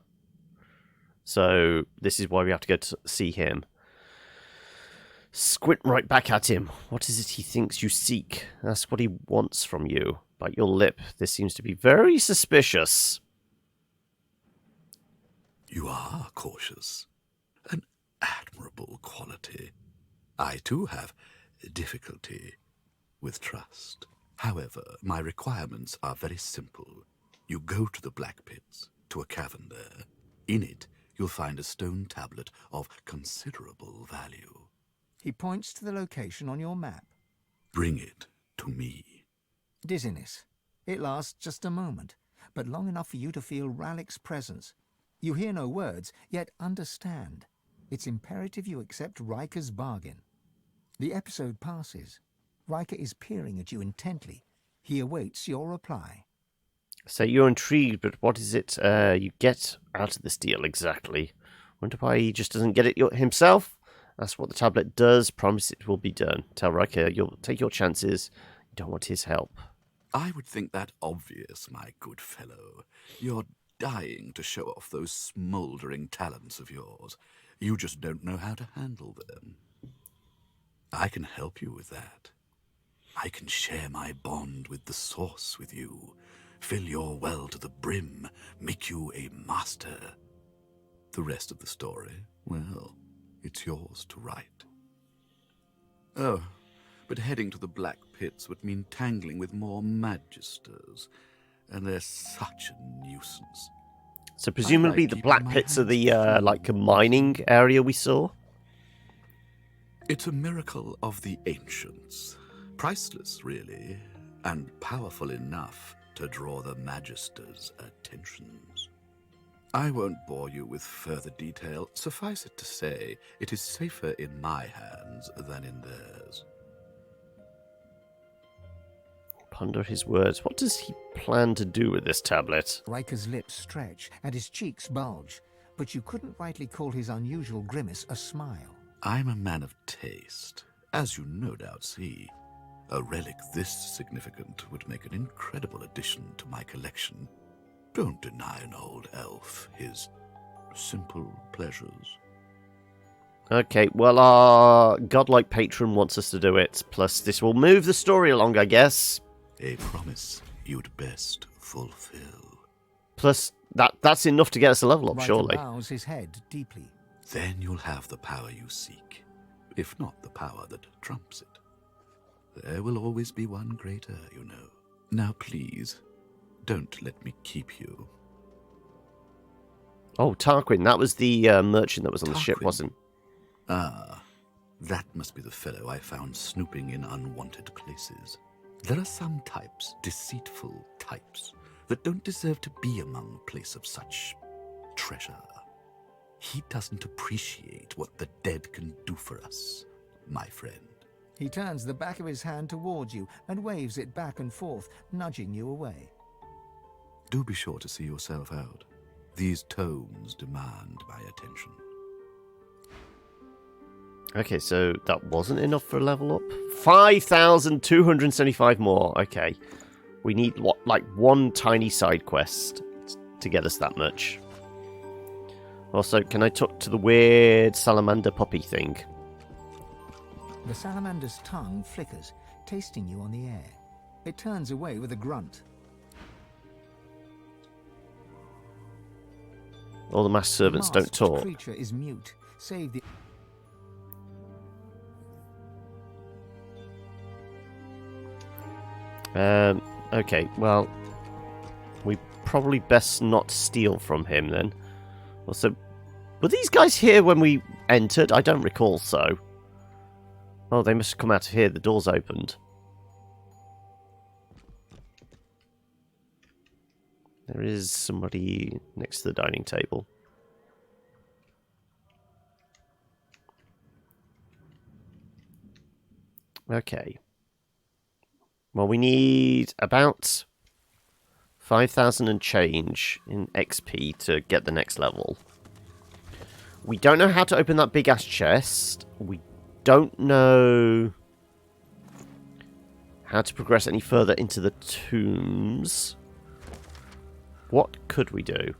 So this is why we have to go to see him. Squint right back at him. What is it he thinks you seek? That's what he wants from you. Bite your lip. This seems to be very suspicious. You are cautious. An admirable quality. I too have difficulty with trust. However, my requirements are very simple. You go to the Black Pits, to a cavern there. In it, you'll find a stone tablet of considerable value. He points to the location on your map. Bring it to me. Dizziness. It lasts just a moment, but long enough for you to feel Ralik's presence. You hear no words, yet understand. It's imperative you accept Riker's bargain. The episode passes. Riker is peering at you intently. He awaits your reply. So you're intrigued, but what is it you get out of this deal exactly? Wonder why he just doesn't get it himself? That's what the tablet does. Promise it will be done. Tell Riker you'll take your chances. You don't want his help. I would think that obvious, my good fellow. You're dying to show off those smouldering talents of yours. You just don't know how to handle them. I can help you with that. I can share my bond with the Source with you, fill your well to the brim, make you a master. The rest of the story, well, it's yours to write. Oh, but heading to the Black Pits would mean tangling with more magisters, and they're such a nuisance. So presumably the Black Pits are the, like, a mining area we saw? It's a miracle of the ancients. Priceless, really, and powerful enough to draw the magisters' attentions. I won't bore you with further detail. Suffice it to say, it is safer in my hands than in theirs. Ponder his words. What does he plan to do with this tablet? Riker's lips stretch and his cheeks bulge, but you couldn't rightly call his unusual grimace a smile. I'm a man of taste, as you no doubt see. A relic this significant would make an incredible addition to my collection. Don't deny an old elf his simple pleasures. Okay, well, our godlike patron wants us to do it. Plus, this will move the story along, I guess. A promise you'd best fulfill. Plus, that's enough to get us a level up, Riker surely. bows his head deeply. Then you'll have the power you seek, if not the power that trumps it. There will always be one greater, you know. Now please, don't let me keep you. Oh, Tarquin, that was the merchant that was on the ship, wasn't? Ah, that must be the fellow I found snooping in unwanted places. There are some types, deceitful types, that don't deserve to be among a place of such treasure. He doesn't appreciate what the dead can do for us, my friend. He turns the back of his hand towards you and waves it back and forth, nudging you away. Do be sure to see yourself out. These tomes demand my attention. Okay, so that wasn't enough for a level up. 5,275 more. Okay. We need, what, like one tiny side quest to get us that much. Also, can I talk to the weird salamander puppy thing? The salamander's tongue flickers, tasting you on the air. It turns away with a grunt. All the masked servants don't talk. The creature is mute, save the... Okay, well, we probably best not steal from him then. Also, were these guys here when we entered? I don't recall so. Oh, they must have come out of here. The door's opened. There is somebody next to the dining table. Okay. Well, we need about 5,000 and change in XP to get the next level. We don't know how to open that big-ass chest. We don't know how to progress any further into the tombs. What could we do?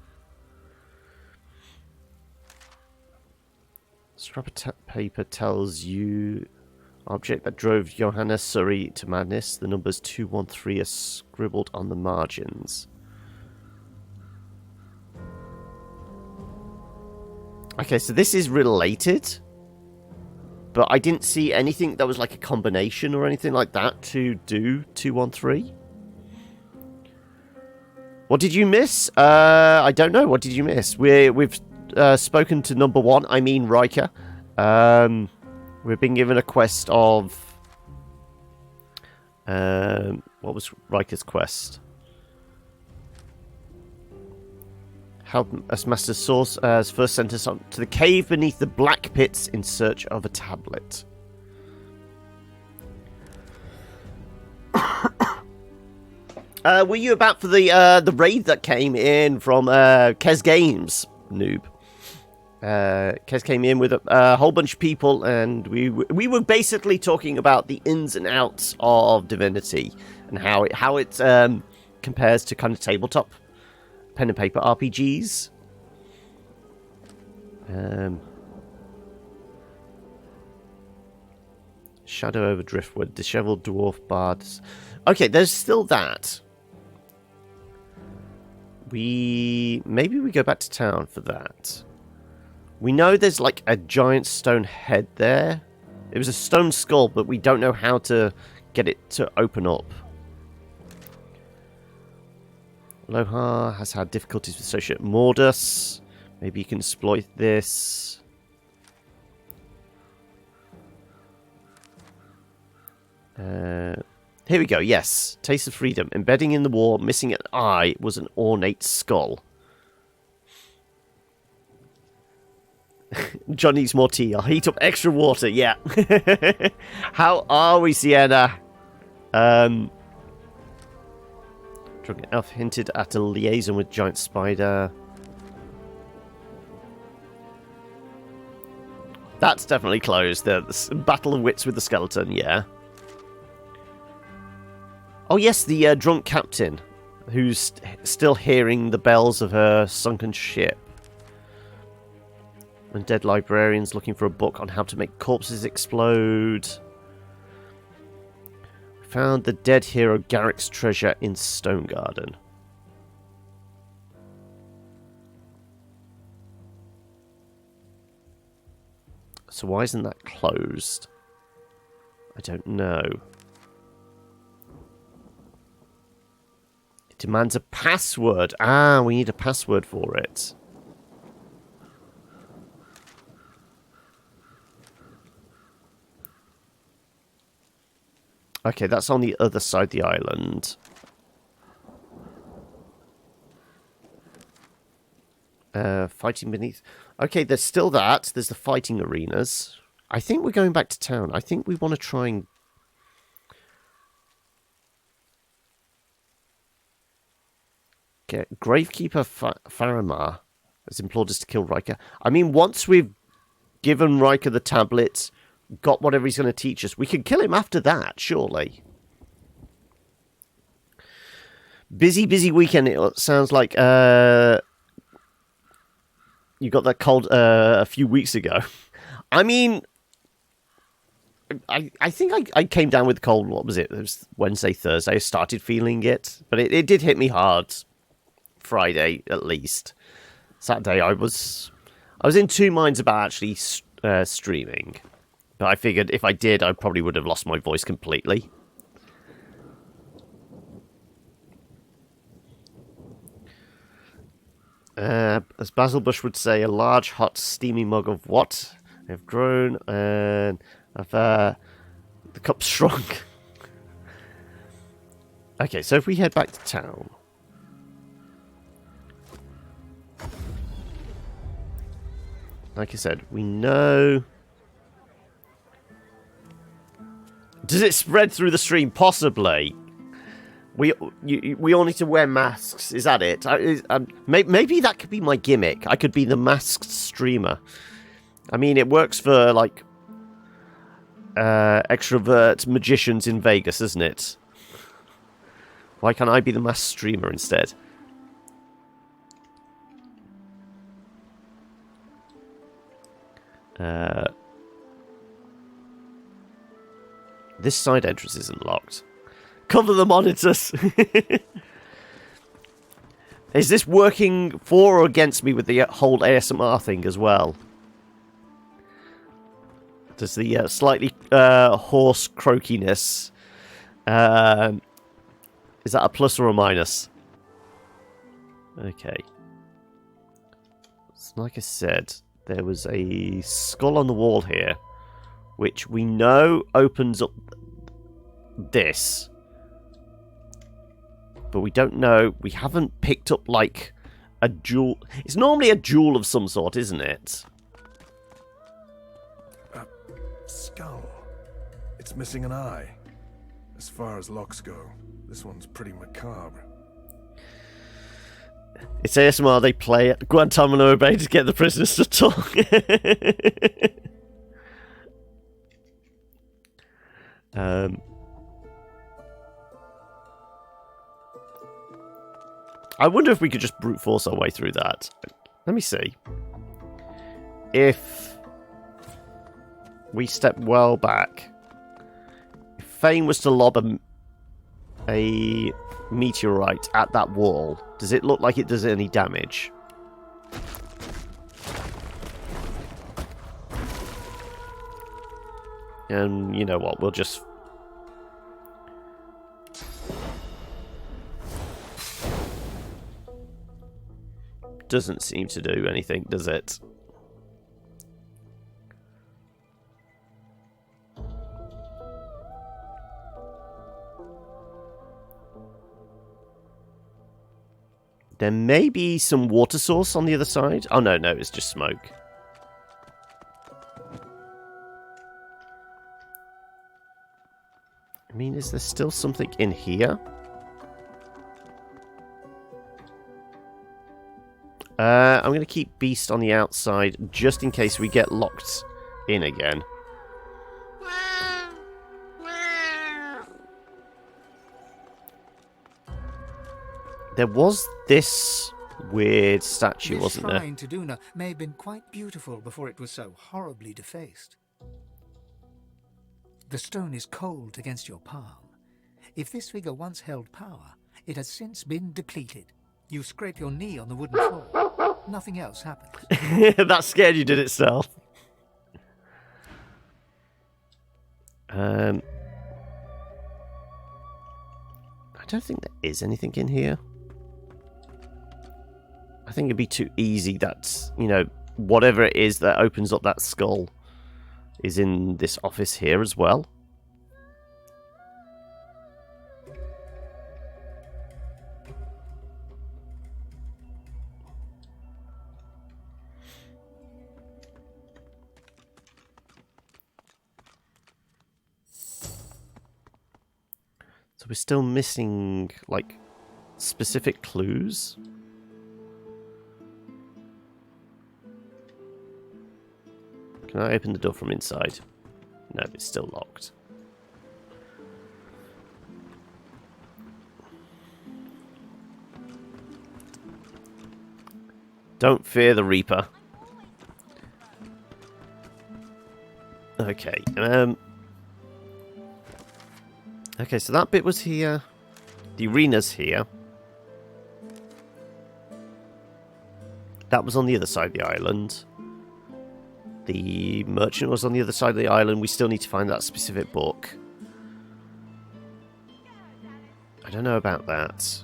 Scrap of paper tells you... Object that drove Johanna Surrey to madness. The numbers 213 are scribbled on the margins. Okay, so this is related. But I didn't see anything that was like a combination or anything like that to do 213. What did you miss? I don't know. What did you miss? We've spoken to number one. I mean Riker. We've been given a quest of... what was Riker's quest? Help us Master Source as first sent us on to the cave beneath the black pits in search of a tablet. Were you about for the raid that came in from Kez Games, noob? Kez came in with a whole bunch of people, and we were basically talking about the ins and outs of Divinity and how it compares to kind of tabletop pen and paper RPGs. Shadow over Driftwood, Disheveled Dwarf Bards. Okay, there's still that. Maybe we go back to town for that. We know there's like a giant stone head there. It was a stone skull, but we don't know how to get it to open up. Lohar has had difficulties with Associate Mordus. Maybe you can exploit this. Here we go, yes. Taste of Freedom. Embedding in the wall, missing an eye, was an ornate skull. John needs more tea. I'll heat up extra water, yeah. How are we, Sienna? Drunken Elf hinted at a liaison with Giant Spider. That's definitely closed. The Battle of Wits with the skeleton, yeah. Oh yes, the drunk captain, who's still hearing the bells of her sunken ship. Undead librarians looking for a book on how to make corpses explode. Found the dead hero Garrick's treasure in Stone Garden. So why isn't that closed? I don't know. It demands a password. Ah, we need a password for it. Okay, that's on the other side of the island. Fighting beneath. Okay, there's still that. There's the fighting arenas. I think we're going back to town. I think we want to try and... get Gravekeeper Faramir has implored us to kill Riker. I mean, once we've given Riker the tablet, got whatever he's going to teach us, we can kill him after that, surely. Busy weekend, it sounds like. You got that cold a few weeks ago. I mean, I think I came down with the cold, what was it? It was Wednesday, Thursday. I started feeling it. But it did hit me hard. Friday, at least. Saturday, I was in two minds about actually streaming. But I figured if I did, I probably would have lost my voice completely. As Basil Bush would say, a large, hot, steamy mug of what? I've grown and I've the cup's shrunk. Okay, so if we head back to town. Like I said, we know. Does it spread through the stream? Possibly. We all need to wear masks. Is that it? Maybe that could be my gimmick. I could be the masked streamer. I mean, it works for, like, extrovert magicians in Vegas, isn't it? Why can't I be the masked streamer instead? This side entrance isn't locked. Cover the monitors. Is this working for or against me with the whole ASMR thing as well? Does the slightly hoarse croakiness... is that a plus or a minus? Okay. So like I said, there was a skull on the wall here, which we know opens up this. But we don't know. We haven't picked up, like, a jewel. It's normally a jewel of some sort, isn't it? A skull. It's missing an eye. As far as locks go, this one's pretty macabre. It's ASMR, they play at Guantanamo Bay to get the prisoners to talk. I wonder if we could just brute force our way through that. Let me see. If we step well back, if Fane was to lob a meteorite at that wall, does it look like it does any damage? And you know what, we'll just... Doesn't seem to do anything, does it? There may be some water source on the other side. Oh, no, it's just smoke. I mean, is there still something in here? I'm going to keep Beast on the outside just in case we get locked in again. There was this weird statue, wasn't there? This shrine to Duna may have been quite beautiful before it was so horribly defaced. The stone is cold against your palm. If this figure once held power, it has since been depleted. You scrape your knee on the wooden floor. Nothing else happens. That scared you, did it, Sal? I don't think there is anything in here. I think it'd be too easy that, you know, whatever it is that opens up that skull is in this office here as well. So we're still missing, like, specific clues. Can I open the door from inside? No, it's still locked. Don't fear the Reaper. Okay, okay, so that bit was here. The arena's here. That was on the other side of the island. The merchant was on the other side of the island. We still need to find that specific book. I don't know about that.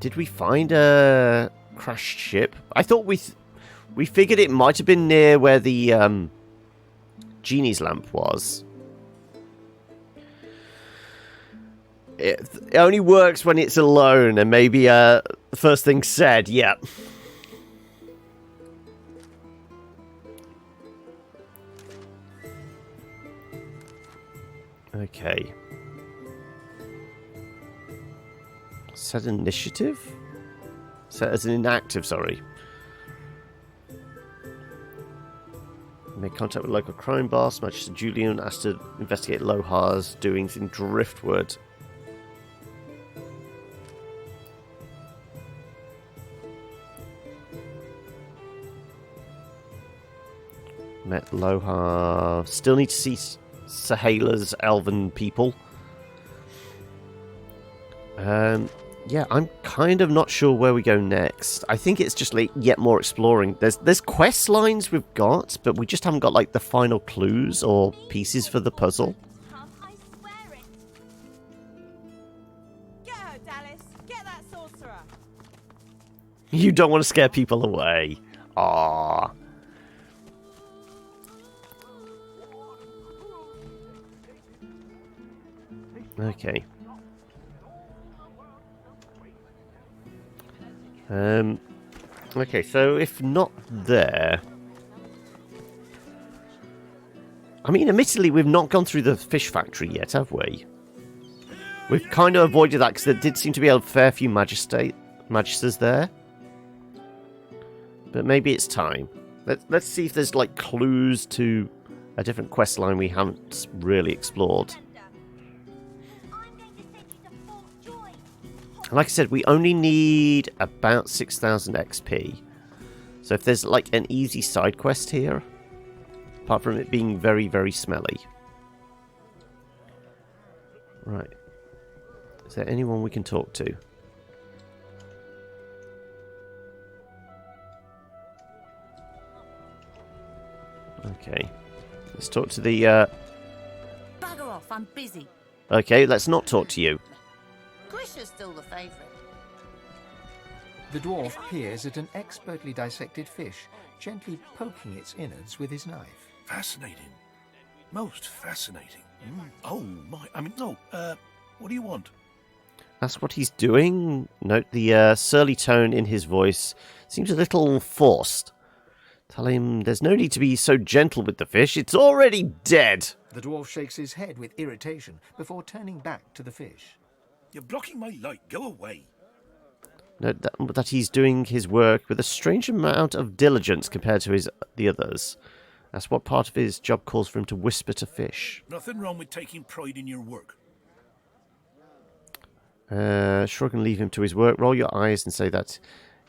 Did we find a crashed ship? I thought we figured it might have been near where the genie's lamp was. It only works when it's alone, and maybe the first thing said, yep. Okay. Set initiative? Set as an inactive, sorry. Make contact with local crime boss. Magister Julian asked to investigate Lohar's doings in Driftwood. Met Lohar. Still need to see Sahela's elven people. Yeah, I'm kind of not sure where we go next. I think it's just like yet more exploring. There's quest lines we've got, but we just haven't got like the final clues or pieces for the puzzle. I swear it. Get her, Dallas. Get that sorcerer. You don't want to scare people away. Ah. Okay. Okay, so if not there... I mean, admittedly, we've not gone through the fish factory yet, have we? We've kind of avoided that because there did seem to be a fair few magisters there. But maybe it's time. Let's see if there's, like, clues to a different quest line we haven't really explored. Like I said, we only need about 6,000 XP. So if there's like an easy side quest here, apart from it being very, very smelly. Right. Is there anyone we can talk to? Okay. Let's talk to the... Bugger off, I'm busy. Okay, let's not talk to you. Grisha's still the favourite. The dwarf peers at an expertly dissected fish, gently poking its innards with his knife. Fascinating. Most fascinating. Oh, my. I mean, no. What do you want? That's what he's doing. Note the surly tone in his voice seems a little forced. Tell him there's no need to be so gentle with the fish. It's already dead. The dwarf shakes his head with irritation before turning back to the fish. You're blocking my light. Go away. Note that he's doing his work with a strange amount of diligence compared to the others. That's what part of his job calls for him to whisper to fish. Nothing wrong with taking pride in your work. Shrug and leave him to his work. Roll your eyes and say that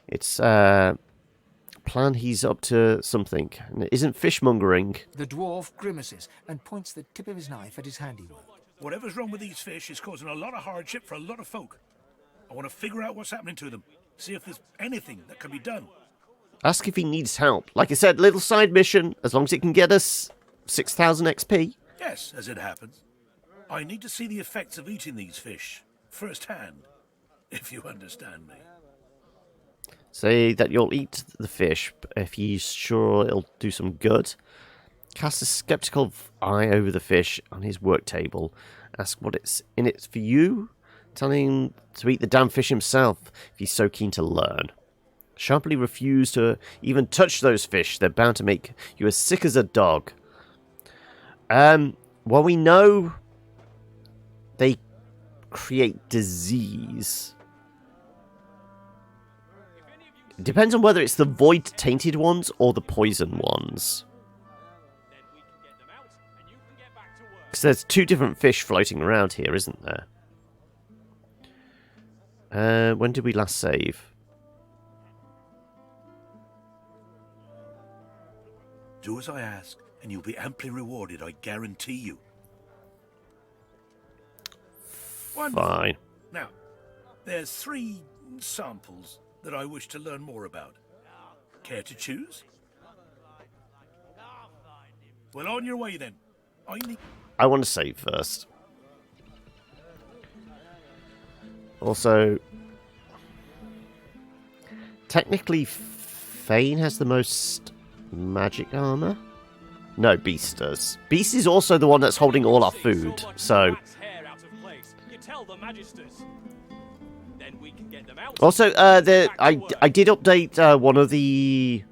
it's plan he's up to something. And it isn't fishmongering. The dwarf grimaces and points the tip of his knife at his handiwork. Whatever's wrong with these fish is causing a lot of hardship for a lot of folk. I want to figure out what's happening to them. See if there's anything that can be done. Ask if he needs help. Like I said, little side mission, as long as it can get us 6,000 XP. Yes, as it happens. I need to see the effects of eating these fish firsthand, if you understand me. Say that you'll eat the fish if you're sure it'll do some good. Cast a skeptical eye over the fish on his work table. Ask what it's in it for you. Tell him to eat the damn fish himself if he's so keen to learn. Sharply refuse to even touch those fish. They're bound to make you as sick as a dog. Well, we know they create disease. It depends on whether it's the void-tainted ones or the poison ones. Because there's two different fish floating around here, isn't there? When did we last save? Do as I ask, and you'll be amply rewarded, I guarantee you. Wonderful. Fine. Now, there's 3 samples that I wish to learn more about. Care to choose? Well, on your way then. I want to save first. Also, technically, Fane has the most magic armor. No, Beast does. Beast is also the one that's holding all our food, so... Also, I did update one of the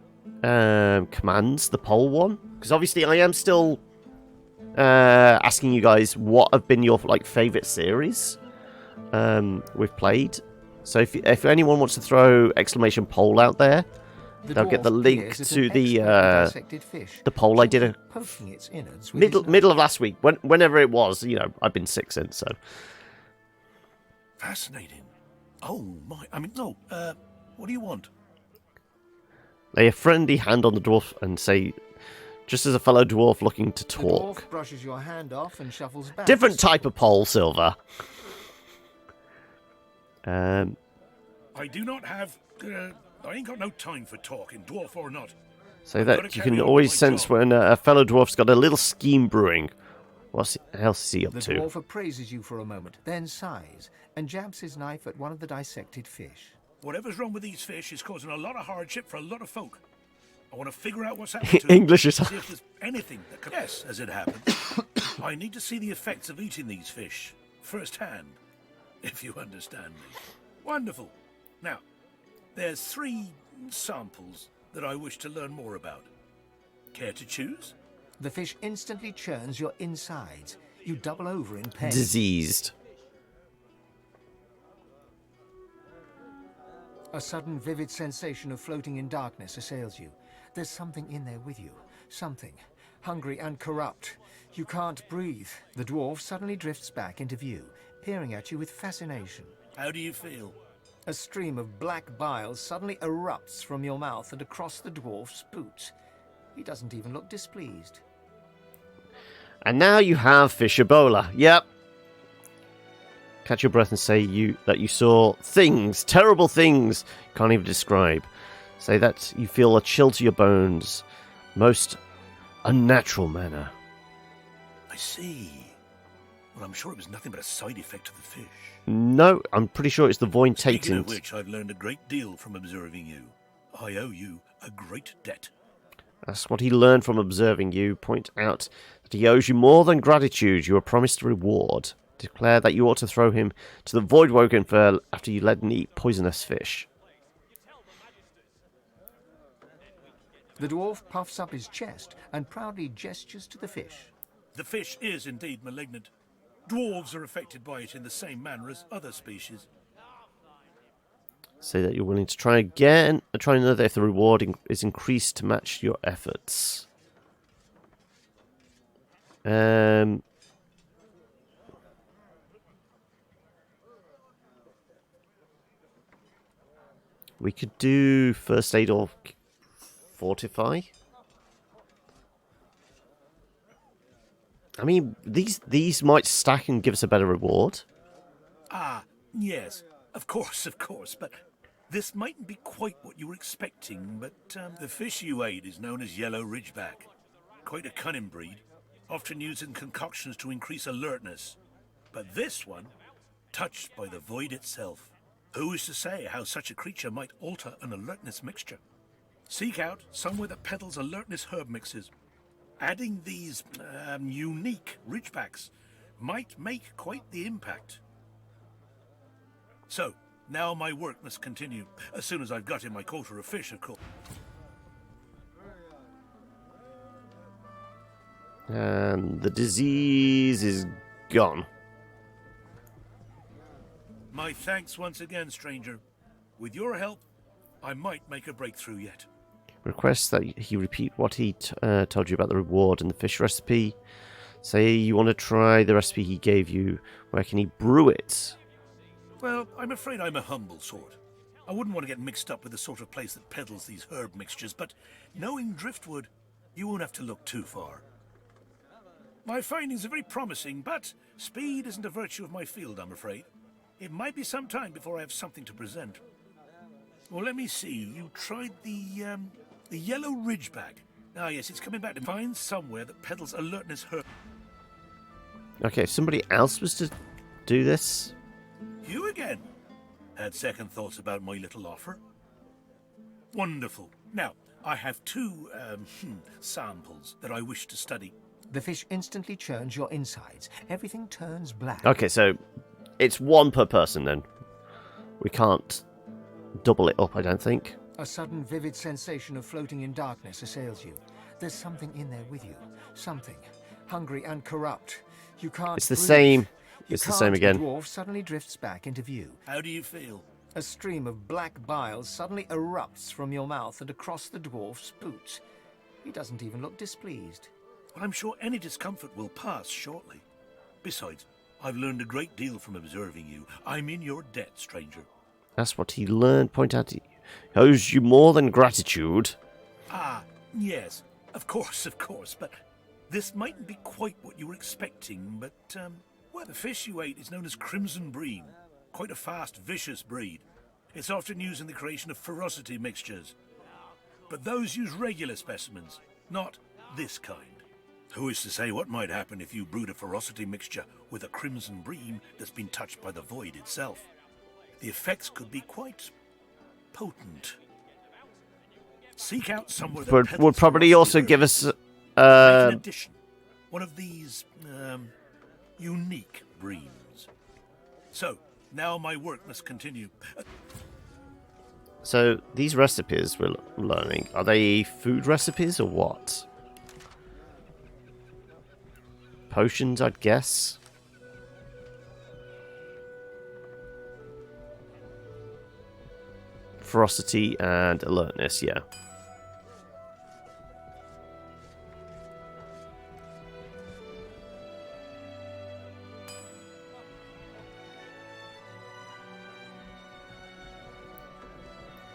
commands, the poll one, because obviously I am still asking you guys what have been your favorite series we've played. So if anyone wants to throw exclamation poll out there, they'll get the link to the poll I did middle of last week, whenever it was. You know, I've been sick since, so. Fascinating. Oh my! I mean, no. What do you want? Lay a friendly hand on the dwarf and say, "Just as a fellow dwarf looking to talk." The dwarf brushes your hand off and shuffles back. Different type of poll, Silver. I do not have. I ain't got no time for talking, dwarf or not. So that you can always sense when a fellow dwarf's got a little scheme brewing. What else is he up to? The dwarf appraises you for a moment, then sighs, and jabs his knife at one of the dissected fish. Whatever's wrong with these fish is causing a lot of hardship for a lot of folk. I want to figure out what's happening to English is see if there's anything that can... Yes, as it happens. I need to see the effects of eating these fish firsthand, if you understand me. Wonderful. Now, there's 3 samples that I wish to learn more about. Care to choose? The fish instantly churns your insides. You double over in pain. Diseased. A sudden vivid sensation of floating in darkness assails you. There's something in there with you. Something. Hungry and corrupt. You can't breathe. The dwarf suddenly drifts back into view, peering at you with fascination. How do you feel? A stream of black bile suddenly erupts from your mouth and across the dwarf's boots. He doesn't even look displeased. And now you have fish Ebola. Yep. Catch your breath and say that you saw things, terrible things, can't even describe. Say that you feel a chill to your bones, most unnatural manner. I see. Well, I'm sure it was nothing but a side effect of the fish. No, I'm pretty sure it's the void Speaking tainted. of which, I've learned a great deal from observing you. I owe you a great debt. That's what he learned from observing you. Point out that he owes you more than gratitude. You are promised a reward. Declare that you ought to throw him to the void woken for after you let him eat poisonous fish. The dwarf puffs up his chest and proudly gestures to the fish. The fish is indeed malignant. Dwarves are affected by it in the same manner as other species. Say that you're willing to try again, and try another if the reward is increased to match your efforts. We could do first aid or fortify. I mean, these might stack and give us a better reward. Ah, yes, of course, but This mightn't be quite what you were expecting, but the fish you ate is known as yellow ridgeback. Quite a cunning breed, often used in concoctions to increase alertness. But this one, touched by the void itself. Who is to say how such a creature might alter an alertness mixture? Seek out somewhere that peddles alertness herb mixes. Adding these unique ridgebacks might make quite the impact. So, now my work must continue, as soon as I've got in my quota of fish, of course. And the disease is gone. My thanks once again, stranger. With your help, I might make a breakthrough yet. Request that he repeat what he told you about the reward and the fish recipe. Say you want to try the recipe he gave you. Where can he brew it? Well, I'm afraid I'm a humble sort. I wouldn't want to get mixed up with the sort of place that peddles these herb mixtures, but knowing Driftwood, you won't have to look too far. My findings are very promising, but speed isn't a virtue of my field, I'm afraid. It might be some time before I have something to present. Well, let me see. You tried the yellow ridgeback. Ah, yes, it's coming back to find somewhere that peddles alertness herb. Okay, if somebody else was to do this. You again? Had second thoughts about my little offer? Wonderful. Now, I have two samples that I wish to study. The fish instantly churns your insides. Everything turns black. Okay, so it's one per person then. We can't double it up, I don't think. A sudden vivid sensation of floating in darkness assails you. There's something in there with you. Something. Hungry and corrupt. You can't It's the breathe. same. You It's the same again. The dwarf suddenly drifts back into view. How do you feel? A stream of black bile suddenly erupts from your mouth and across the dwarf's boots. He doesn't even look displeased. Well, I'm sure any discomfort will pass shortly. Besides, I've learned a great deal from observing you. I'm in your debt, stranger. That's what he learned. Point out he owes you more than gratitude. Ah, yes, of course, but this mightn't be quite what you were expecting, but, well, the fish you ate is known as crimson bream. Quite a fast, vicious breed. It's often used in the creation of ferocity mixtures. But those use regular specimens, not this kind. Who is to say what might happen if you brewed a ferocity mixture with a crimson bream that's been touched by the void itself? The effects could be quite potent. Seek out somewhere that But would probably also give us an addition. One of these unique breams. So, now my work must continue. So these recipes we're learning, are they food recipes or what? Potions, I'd guess. Ferocity and alertness, yeah.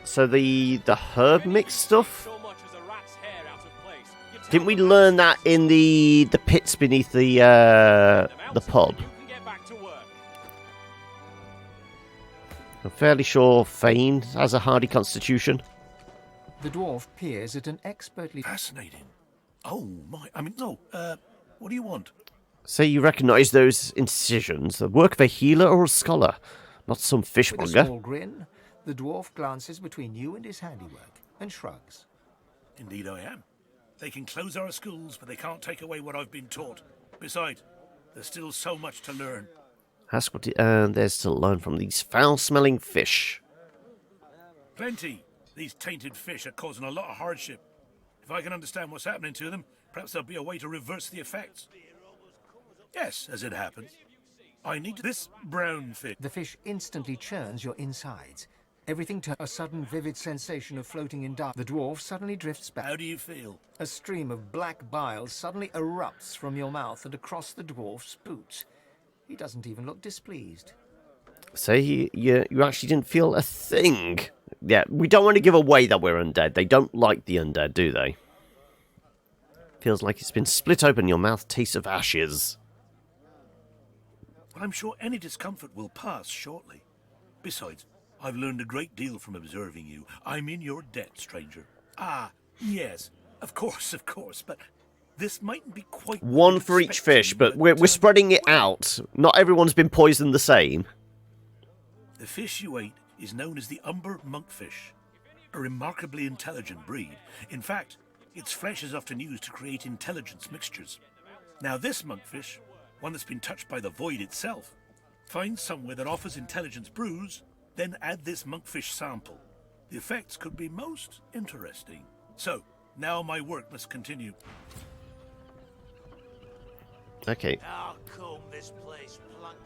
So the herb mix stuff? Didn't we learn that in the pits beneath the pub? I'm fairly sure Fane has a hardy constitution. The dwarf peers at an expertly... Fascinating. Oh, my... I mean, no, what do you want? Say you recognise those incisions, the work of a healer or a scholar, not some With a fishmonger. small grin, the dwarf glances between you and his handiwork and shrugs. Indeed I am. They can close our schools, but they can't take away what I've been taught. Besides, there's still so much to learn. Ask what there's to learn from these foul-smelling fish. Plenty. These tainted fish are causing a lot of hardship. If I can understand what's happening to them, perhaps there'll be a way to reverse the effects. Yes, as it happens. I need this brown fish. The fish instantly churns your insides. Everything to a sudden vivid sensation of floating in dark. The dwarf suddenly drifts back. How do you feel? A stream of black bile suddenly erupts from your mouth and across the dwarf's boots. He doesn't even look displeased. Say you actually didn't feel a thing. Yeah, we don't want to give away that we're undead. They don't like the undead, do they? Feels like it's been split open. Your mouth tastes of ashes. Well, I'm sure any discomfort will pass shortly. Besides, I've learned a great deal from observing you. I'm in your debt, stranger. Ah, yes, of course, but this mightn't be quite... One for each fish, but we're spreading it out. Not everyone's been poisoned the same. The fish you ate is known as the umber monkfish, a remarkably intelligent breed. In fact, its flesh is often used to create intelligence mixtures. Now this monkfish, one that's been touched by the void itself, find somewhere that offers intelligence brews, then add this monkfish sample. The effects could be most interesting. So, now my work must continue. Okay.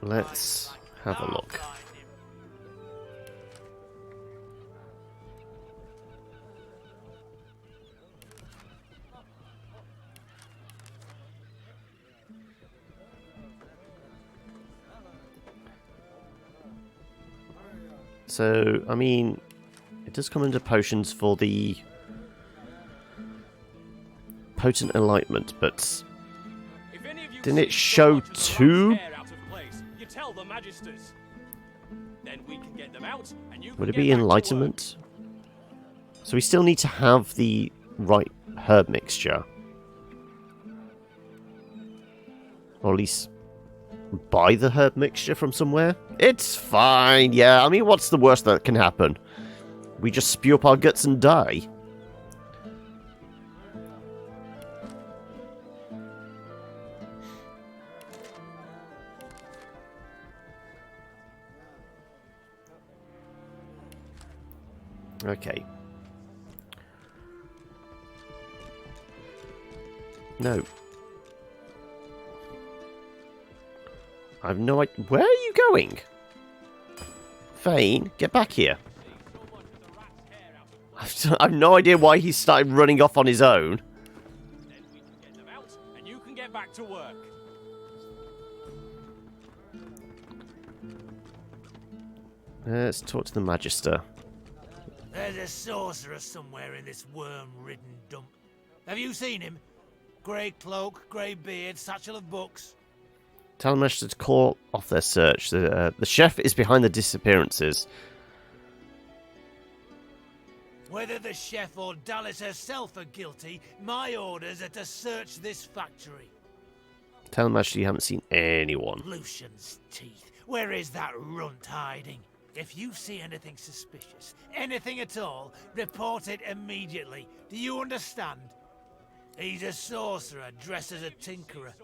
Let's have a look. So, I mean, it does come under potions for the potent enlightenment, but didn't it show two? You tell the magisters. Then we can get them out, and you can Would it get be back to enlightenment? So we still need to have the right herb mixture. Or at least buy the herb mixture from somewhere. It's fine, yeah. I mean, what's the worst that can happen? We just spew up our guts and die. Okay. No. I have no idea. Where are you going? Fane, get back here. I've no idea why he started running off on his own. Then we can get them out, and you can get back to work. Let's talk to the Magister. There's a sorcerer somewhere in this worm-ridden dump. Have you seen him? Grey cloak, grey beard, satchel of books. Tell the Magister to call off their search. The chef is behind the disappearances. Whether the chef or Dallas herself are guilty, my orders are to search this factory. Tell the Magister you haven't seen anyone. Lucian's teeth. Where is that runt hiding? If you see anything suspicious, anything at all, report it immediately. Do you understand? He's a sorcerer dressed as a tinkerer.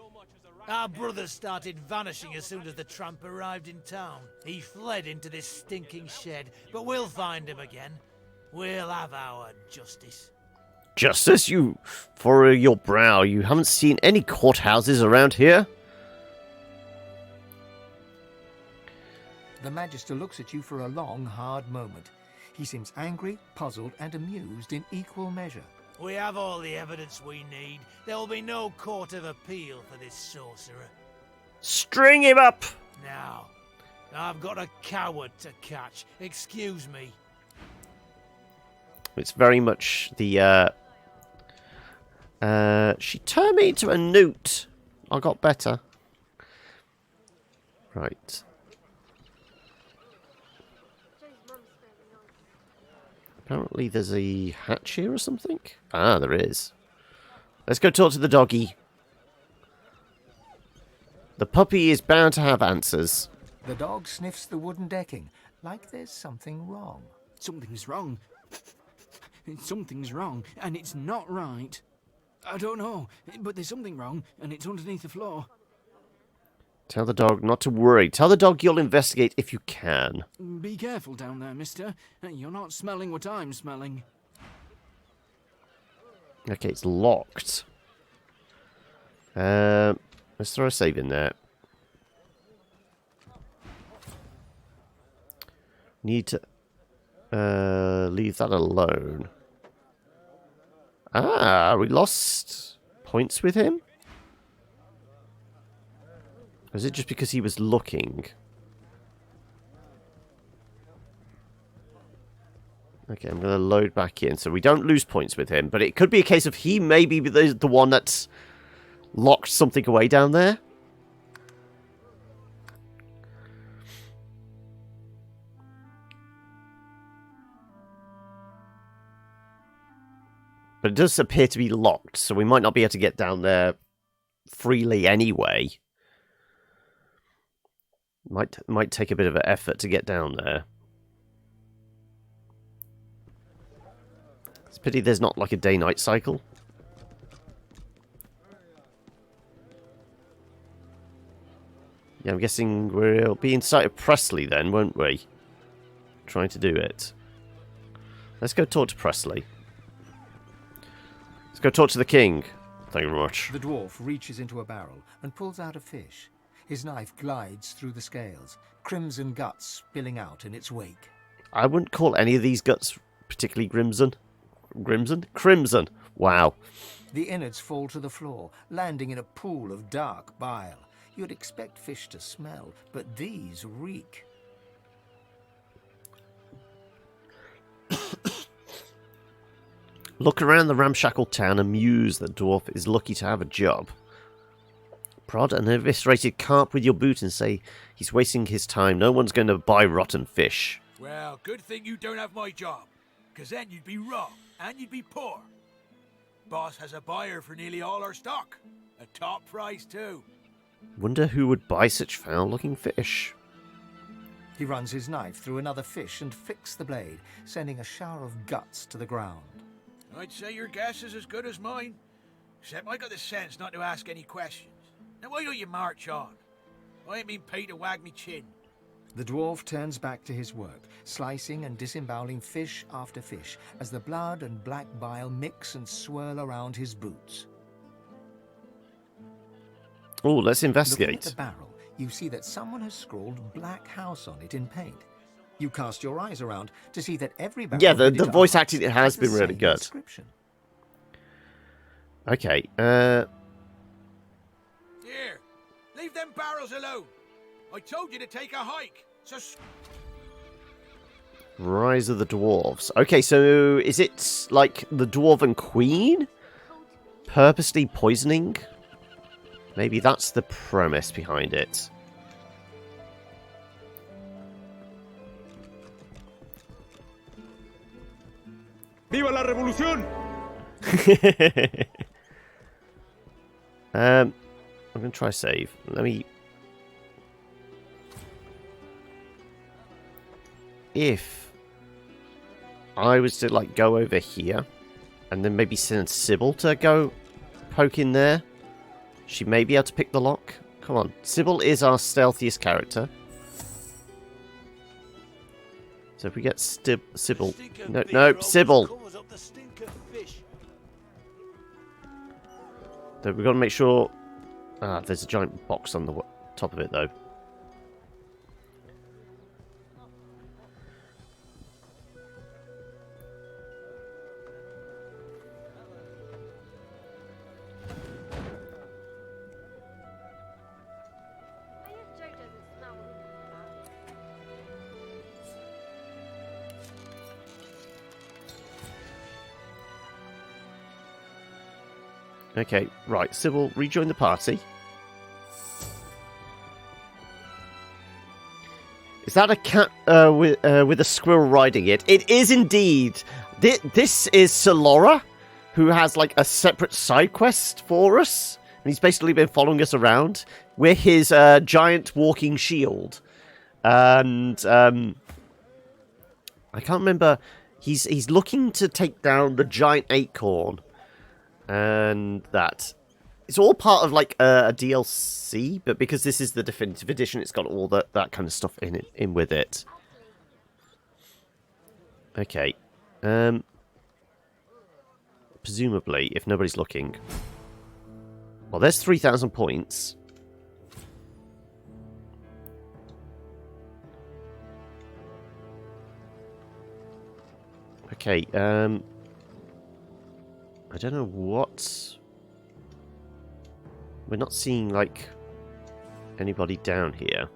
Our brother started vanishing as soon as the tramp arrived in town. He fled into this stinking shed, but we'll find him again. We'll have our justice. Justice? You furrow your brow. You haven't seen any courthouses around here? The Magister looks at you for a long, hard moment. He seems angry, puzzled, and amused in equal measure. We have all the evidence we need. There will be no court of appeal for this sorcerer. String him up! Now, I've got a coward to catch. Excuse me. It's very much the, she turned me into a newt. I got better. Right. Apparently there's a hatch here or something. Ah, there is. Let's go talk to the doggy. The puppy is bound to have answers. The dog sniffs the wooden decking, like there's something wrong. Something's wrong. Something's wrong, and it's not right. I don't know, but there's something wrong, and it's underneath the floor. Tell the dog not to worry. Tell the dog you'll investigate if you can. Be careful down there, mister. You're not smelling what I'm smelling. Okay, it's locked. Let's throw a save in there. Need to leave that alone. Ah, we lost points with him? Or is it just because he was looking? Okay, I'm going to load back in so we don't lose points with him. But it could be a case of he may be the one that's locked something away down there. But it does appear to be locked, so we might not be able to get down there freely anyway. Might take a bit of an effort to get down there. It's a pity there's not like a day-night cycle. Yeah, I'm guessing we'll be inside of Presley then, won't we? Trying to do it. Let's go talk to Presley. Let's go talk to the king. Thank you very much. The dwarf reaches into a barrel and pulls out a fish. His knife glides through the scales, crimson guts spilling out in its wake. I wouldn't call any of these guts particularly crimson. Crimson. Wow. The innards fall to the floor, landing in a pool of dark bile. You'd expect fish to smell, but these reek. Look around the ramshackle town and muse that dwarf is lucky to have a job. Prod an eviscerated carp with your boot and say he's wasting his time. No one's going to buy rotten fish. Well, good thing you don't have my job, because then you'd be raw and you'd be poor. Boss has a buyer for nearly all our stock. A top price, too. Wonder who would buy such foul-looking fish. He runs his knife through another fish and flicks the blade, sending a shower of guts to the ground. I'd say your guess is as good as mine, except I got the sense not to ask any questions. Now why don't you march on? I ain't been paid to wag me chin. The dwarf turns back to his work, slicing and disemboweling fish after fish, as the blood and black bile mix and swirl around his boots. Oh, let's investigate. Looking at the barrel, you see that someone has scrawled Black House on it in paint. You cast your eyes around to see that every barrel... Yeah, the voice acting has been really good. Okay, Here, leave them barrels alone. I told you to take a hike, so... Rise of the Dwarves. Okay, so is it like the Dwarven Queen? Purposely poisoning? Maybe that's the premise behind it. ¡Viva la revolución! I'm going to try save. Let me... If I was to, like, go over here and then maybe send Sybil to go poke in there, she may be able to pick the lock. Come on. Sybil is our stealthiest character. So if we get Sybil... No, Sybil! So we've got to make sure... Ah, there's a giant box on the top of it, though. Okay, right. Sybil, rejoin the party. Is that a cat with a squirrel riding it? It is indeed. This is Solora, who has like a separate side quest for us, and he's basically been following us around. We're his giant walking shield, and I can't remember. He's looking to take down the giant acorn. And that. It's all part of, like, a DLC, but because this is the definitive edition, it's got all that kind of stuff in with it. Okay. Presumably, if nobody's looking... Well, there's 3,000 points. Okay, I don't know what... We're not seeing, like, anybody down here.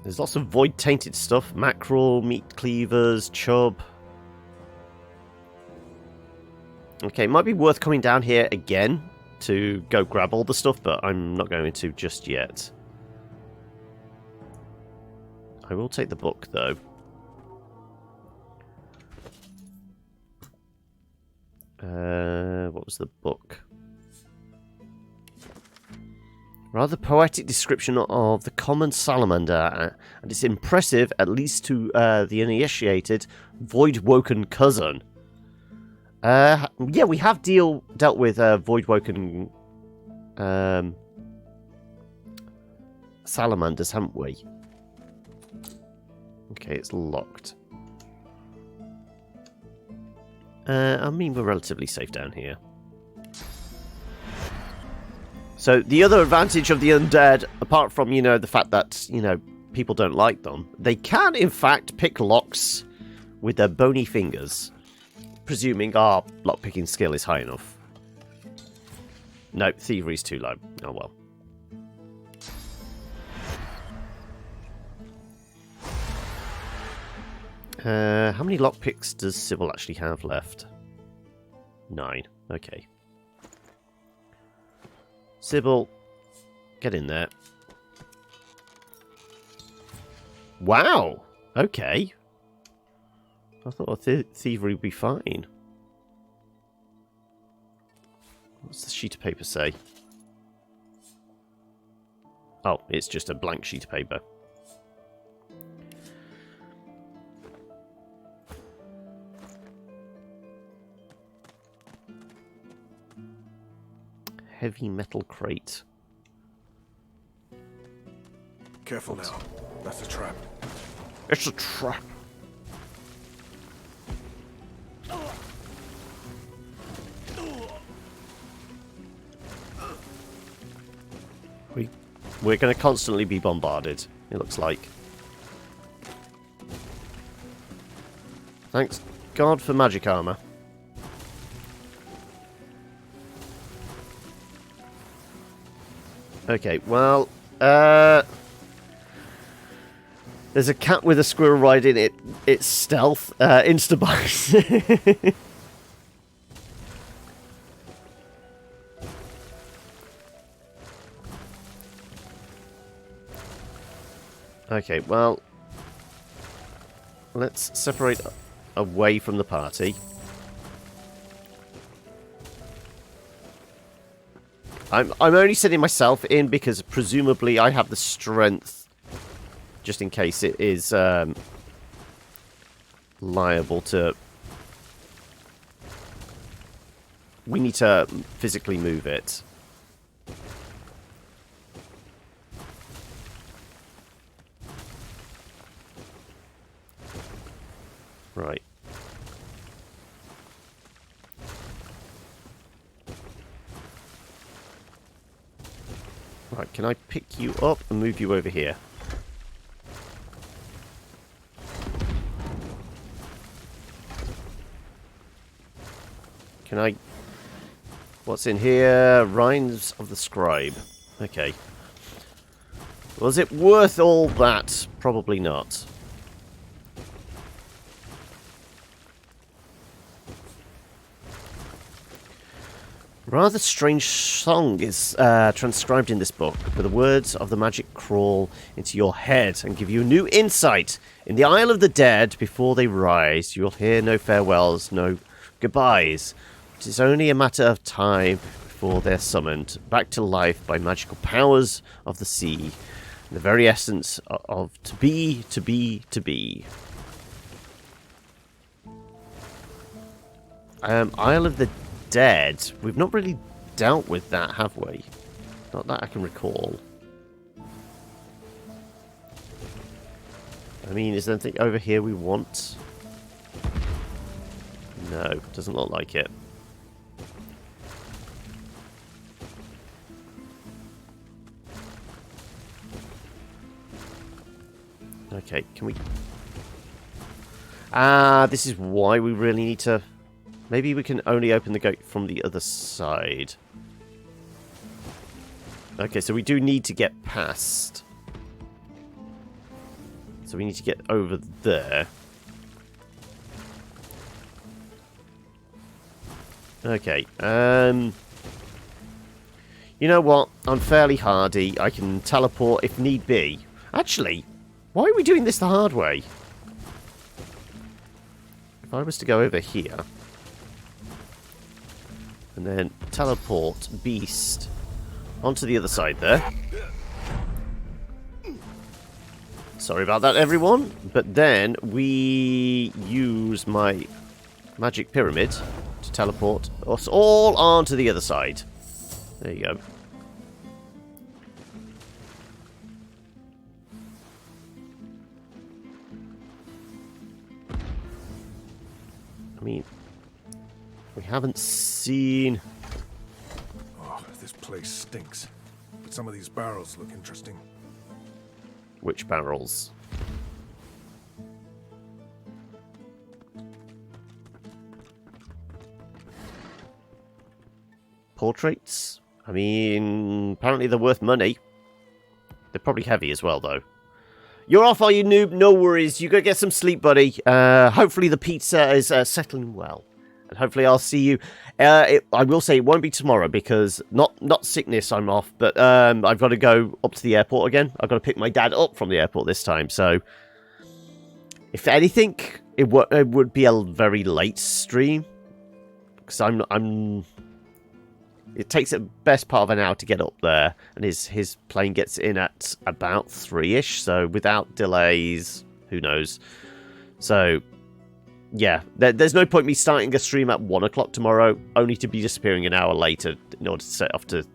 There's lots of void-tainted stuff. Mackerel, meat cleavers, chub. Okay, it might be worth coming down here again to go grab all the stuff, but I'm not going to just yet. I will take the book, though. What was the book? Rather poetic description of the common salamander, and it's impressive, at least to the uninitiated, void-woken cousin. Yeah, we have dealt with void-woken salamanders, haven't we? Okay, it's locked. I mean, we're relatively safe down here. So the other advantage of the undead, apart from, the fact that, people don't like them, they can, in fact, pick locks with their bony fingers, presuming our lockpicking skill is high enough. No, thievery's too low. Oh well. How many lockpicks does Sybil actually have left? 9. Okay. Sybil, get in there. Wow! Okay. I thought thievery would be fine. What's the sheet of paper say? Oh, it's just a blank sheet of paper. Heavy metal crate. Careful now. That's a trap. It's a trap. We're going to constantly be bombarded, it looks like. Thanks God for magic armor. Okay, well, there's a cat with a squirrel riding it. It's stealth, insta-buys. Okay, well, let's separate away from the party. I'm only sending myself in because presumably I have the strength, just in case it is liable to... We need to physically move it. Right. Right, can I pick you up and move you over here? Can I... What's in here? Rhymes of the Scribe. Okay. Was it worth all that? Probably not. Rather strange song is transcribed in this book, where the words of the magic crawl into your head and give you new insight. In the Isle of the Dead, before they rise, you'll hear no farewells, no goodbyes. It is only a matter of time before they're summoned back to life by magical powers of the sea, the very essence of to be, to be, to be. Isle of the Dead. We've not really dealt with that, have we? Not that I can recall. I mean, is there anything over here we want? No, doesn't look like it. Okay, can we... this is why we really need to... Maybe we can only open the gate from the other side. Okay, so we do need to get past. So we need to get over there. Okay, you know what? I'm fairly hardy. I can teleport if need be. Actually, why are we doing this the hard way? If I was to go over here... And then teleport beast onto the other side there. Sorry about that, everyone. But then we use my magic pyramid to teleport us all onto the other side. There you go. I mean, we haven't seen... Oh, this place stinks. But some of these barrels look interesting. Which barrels? Portraits? I mean, apparently they're worth money. They're probably heavy as well, though. You're off, are you, noob? No worries. You go get some sleep, buddy. Hopefully the pizza is settling well. And hopefully I'll see you. I will say it won't be tomorrow because not sickness I'm off, but I've got to go up to the airport again. I've got to pick my dad up from the airport this time. So if anything, it would be a very late stream because it takes the best part of an hour to get up there, and his plane gets in at about 3-ish, so without delays, who knows. So, yeah, there's no point me starting a stream at 1 o'clock tomorrow, only to be disappearing an hour later in order to set off to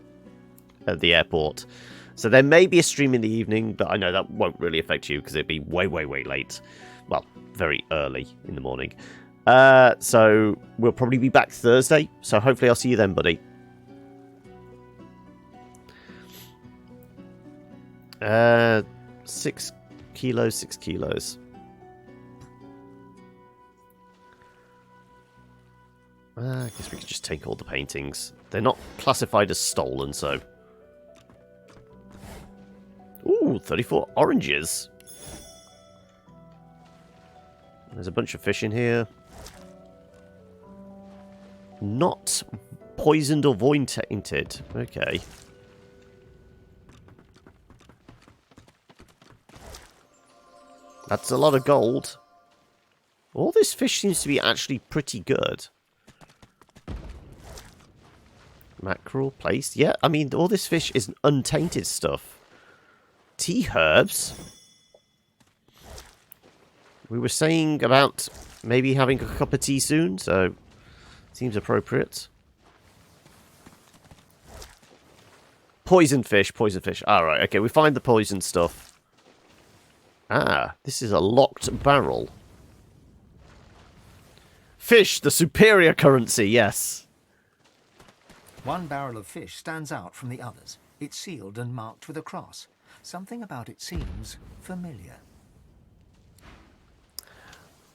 the airport. So there may be a stream in the evening, but I know that won't really affect you, because it'd be way, way, way late. Well, very early in the morning. So we'll probably be back Thursday, so hopefully I'll see you then, buddy. 6 kilos, 6 kilos. I guess we could just take all the paintings. They're not classified as stolen, so... Ooh, 34 oranges. There's a bunch of fish in here. Not poisoned or void tainted. Okay. That's a lot of gold. All this fish seems to be actually pretty good. Mackerel placed. Yeah, I mean, all this fish is untainted stuff. Tea herbs. We were saying about maybe having a cup of tea soon, so seems appropriate. Poison fish, poison fish. Alright, okay, we find the poison stuff. Ah, this is a locked barrel. Fish, the superior currency, yes. One barrel of fish stands out from the others. It's sealed and marked with a cross. Something about it seems familiar.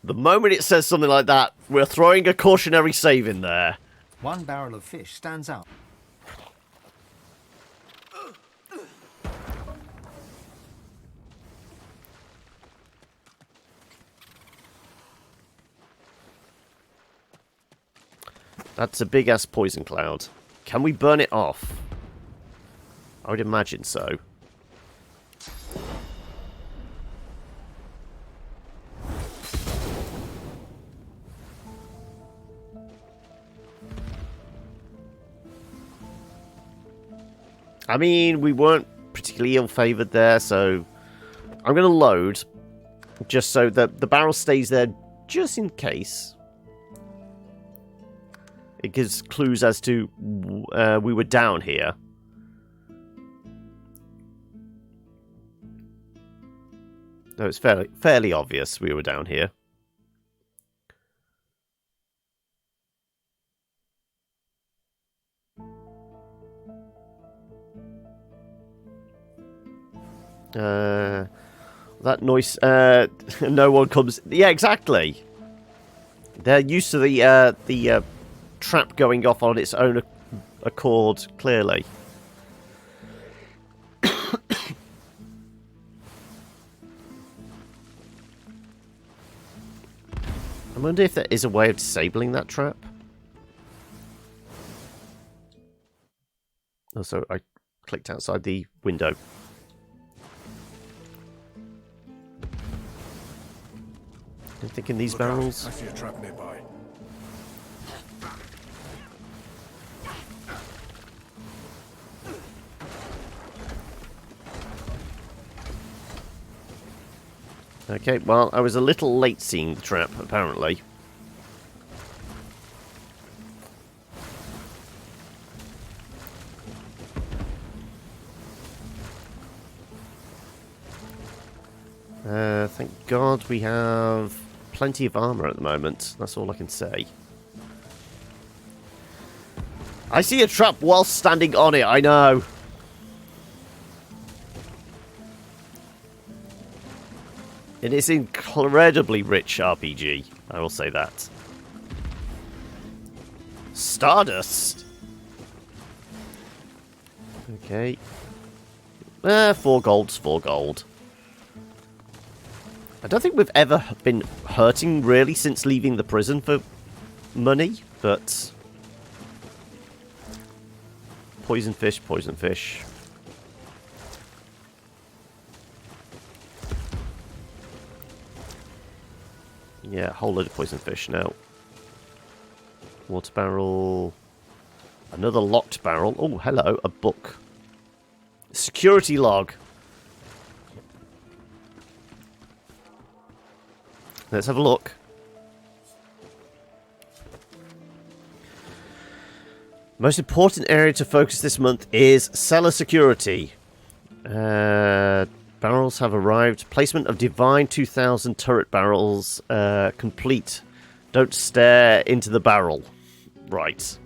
The moment it says something like that, we're throwing a cautionary save in there. One barrel of fish stands out. That's a big-ass poison cloud. Can we burn it off? I would imagine so. I mean, we weren't particularly ill-favoured there, so I'm going to load just so that the barrel stays there just in case. It gives clues as to we were down here. No, it's fairly obvious we were down here. That noise. No one comes. Yeah, exactly. They're used to the trap going off on its own accord, clearly. I wonder if there is a way of disabling that trap. Also, I clicked outside the window. I'm thinking these barrels. I see a trap nearby. Okay, well, I was a little late seeing the trap, apparently. Thank God we have plenty of armor at the moment. That's all I can say. I see a trap while standing on it, I know. It is incredibly rich RPG, I will say that. Stardust! Okay. 4 gold's 4 gold. I don't think we've ever been hurting, really, since leaving the prison for money, but... Poison fish, poison fish. Yeah, a whole load of poison fish now. Water barrel. Another locked barrel. Oh, hello, a book. Security log. Let's have a look. Most important area to focus this month is cellar security. Barrels have arrived. Placement of Divine 2000 turret barrels complete. Don't stare into the barrel. Right.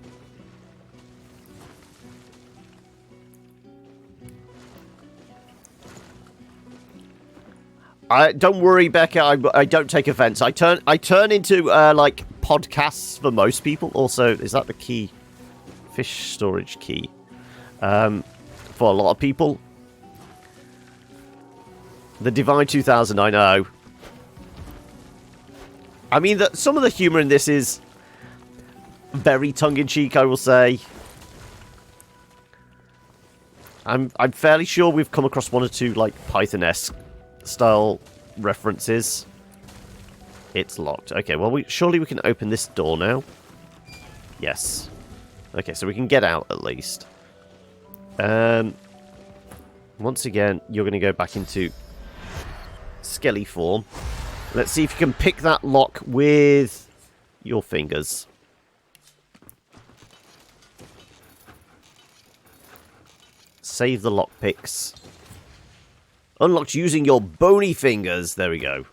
Don't worry, Becca. I don't take offense. I turn into like podcasts for most people. Also, is that the key? Fish storage key. For a lot of people. The Divine 2000, I know. I mean, some of the humor in this is very tongue-in-cheek, I will say. I'm fairly sure we've come across one or two, like, Python-esque style references. It's locked. Okay, well, surely we can open this door now. Yes. Okay, so we can get out, at least. Once again, you're going to go back into skelly form. Let's see if you can pick that lock with your fingers. Save the lockpicks. Unlocked using your bony fingers. There we go.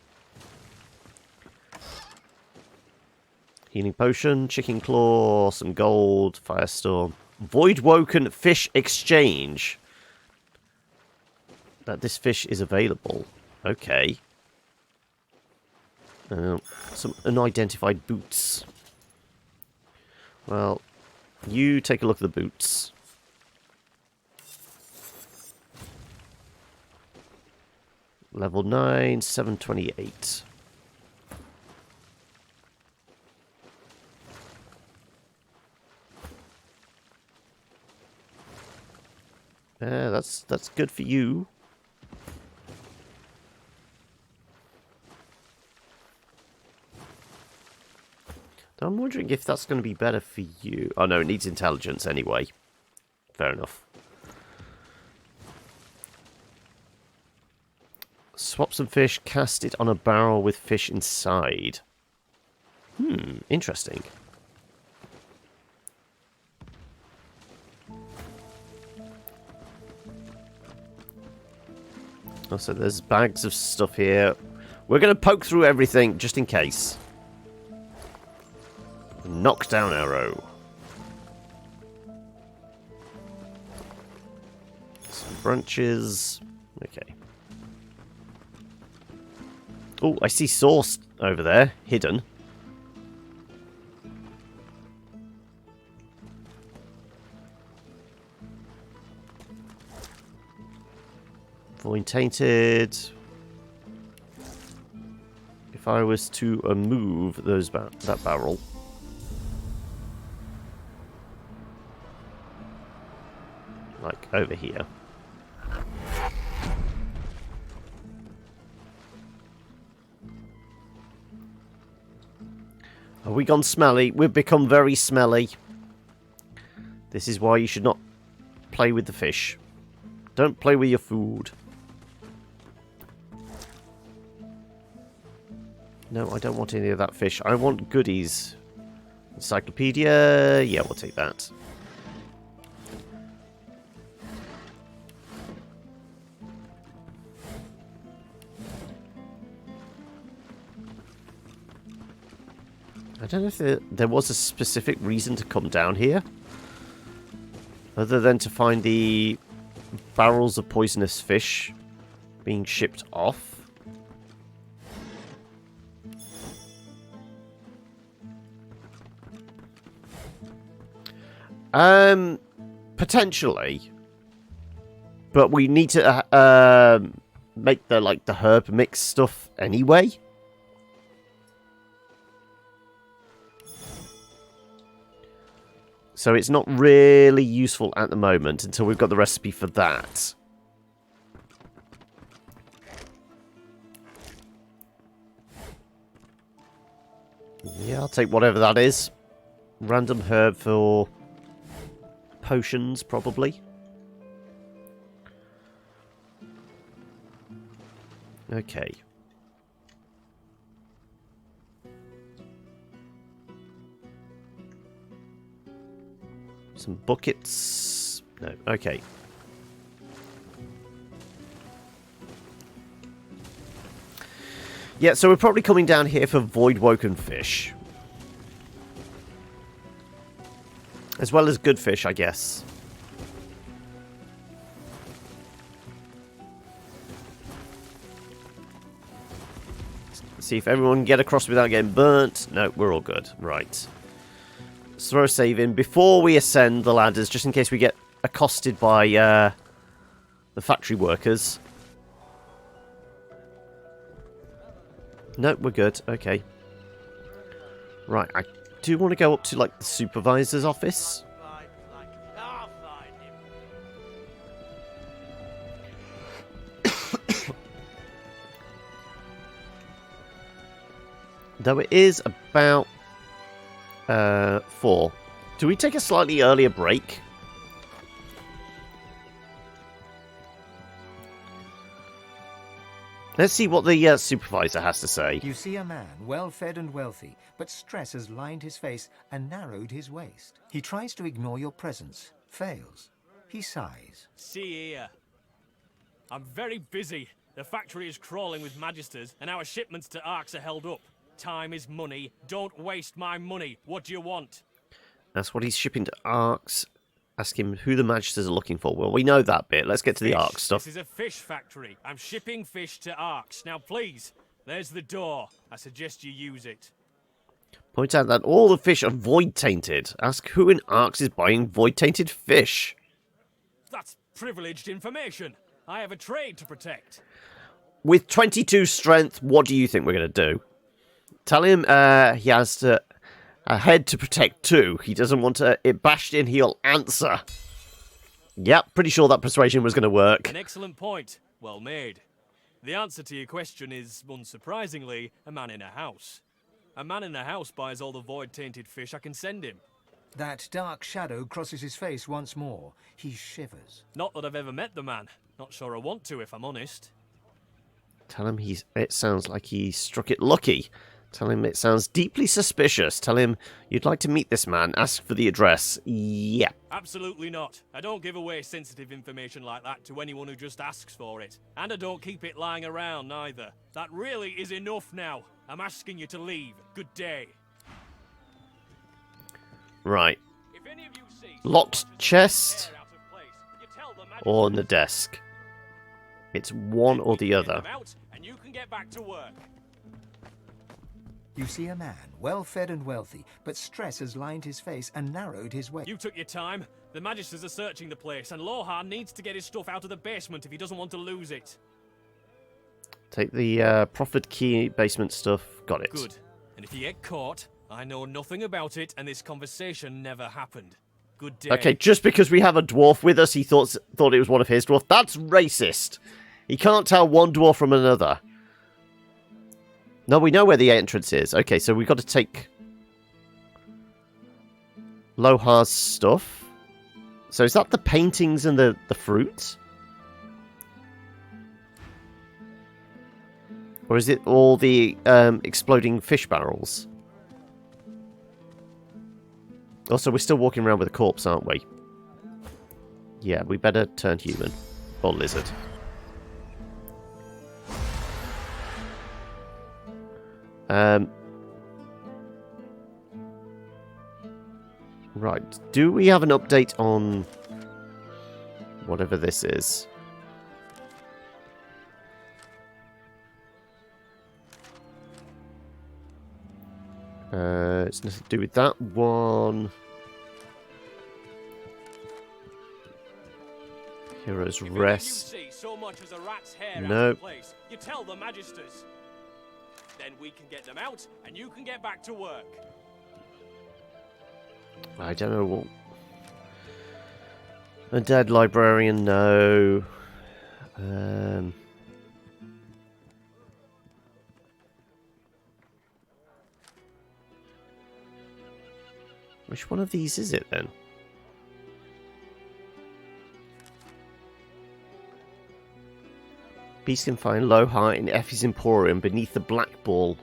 Healing potion, chicken claw, some gold, firestorm. Void-woken fish exchange. That this fish is available. Okay. Some unidentified boots. Well, you take a look at the boots. Level 9, 728. That's good for you. I'm wondering if that's going to be better for you. Oh no, it needs intelligence anyway. Fair enough. Swap some fish, cast it on a barrel with fish inside. Interesting. Oh, so there's bags of stuff here. We're going to poke through everything just in case. Knockdown arrow. Some branches. Okay. Oh, I see source over there, hidden. Void tainted. If I was to move those that barrel. Like over here. Have we gone smelly? We've become very smelly. This is why you should not play with the fish. Don't play with your food. No, I don't want any of that fish. I want goodies. Encyclopedia. Yeah, we'll take that. I don't know if there was a specific reason to come down here. Other than to find the barrels of poisonous fish being shipped off. Potentially. But we need to make the herb mix stuff anyway. So it's not really useful at the moment until we've got the recipe for that. Yeah, I'll take whatever that is. Random herb for potions, probably. Okay. Some buckets. No, okay. Yeah, so we're probably coming down here for void-woken fish. As well as good fish, I guess. See if everyone can get across without getting burnt. No, we're all good. Right. Let's throw a save in before we ascend the ladders, just in case we get accosted by the factory workers. No, we're good. Okay. Right, I do want to go up to, like, the supervisor's office. Though it is about 4. Do we take a slightly earlier break? Let's see what the supervisor has to say. You see a man, well-fed and wealthy, but stress has lined his face and narrowed his waist. He tries to ignore your presence, fails. He sighs. See here. I'm very busy. The factory is crawling with magisters, and our shipments to Arks are held up. Time is money. Don't waste my money. What do you want? That's what he's shipping to Arks. Ask him who the magisters are looking for. Well, we know that bit. Let's get to the Arks stuff. This is a fish factory. I'm shipping fish to Arks. Now, please, there's the door. I suggest you use it. Point out that all the fish are void-tainted. Ask who in Arks is buying void-tainted fish. That's privileged information. I have a trade to protect. With 22 strength, what do you think we're going to do? Tell him he has a head to protect too. He doesn't want it bashed in, he'll answer. Yep, pretty sure that persuasion was going to work. An excellent point. Well made. The answer to your question is, unsurprisingly, a man in a house. A man in a house buys all the void-tainted fish I can send him. That dark shadow crosses his face once more. He shivers. Not that I've ever met the man. Not sure I want to, if I'm honest. Tell him it sounds like he struck it lucky. Tell him it sounds deeply suspicious. Tell him you'd like to meet this man. Ask for the address. Yeah. Absolutely not. I don't give away sensitive information like that to anyone who just asks for it. And I don't keep it lying around, neither. That really is enough now. I'm asking you to leave. Good day. Right. Locked chest or on the desk? It's one or the other. And you can get back to work. You see a man, well-fed and wealthy, but stress has lined his face and narrowed his waist. You took your time. The magisters are searching the place, and Lohar needs to get his stuff out of the basement if he doesn't want to lose it. Take the proffered key basement stuff. Got it. Good. And if you get caught, I know nothing about it, and this conversation never happened. Good day. Okay, just because we have a dwarf with us, he thought it was one of his dwarf. That's racist. He can't tell one dwarf from another. No, we know where the entrance is. Okay, so we've got to take Lohar's stuff. So is that the paintings and the fruits? Or is it all the exploding fish barrels? Also, we're still walking around with a corpse, aren't we? Yeah, we better turn human. Or lizard. Right. Do we have an update on whatever this is? It's nothing to do with that one. Heroes Rest. If you see so much as a rat's hair No. out of place, you tell the magisters. Then we can get them out, and you can get back to work. I don't know what. Undead librarian, no. Which one of these is it then? Beast can find Lohar in Effie's Emporium beneath the Black Ball.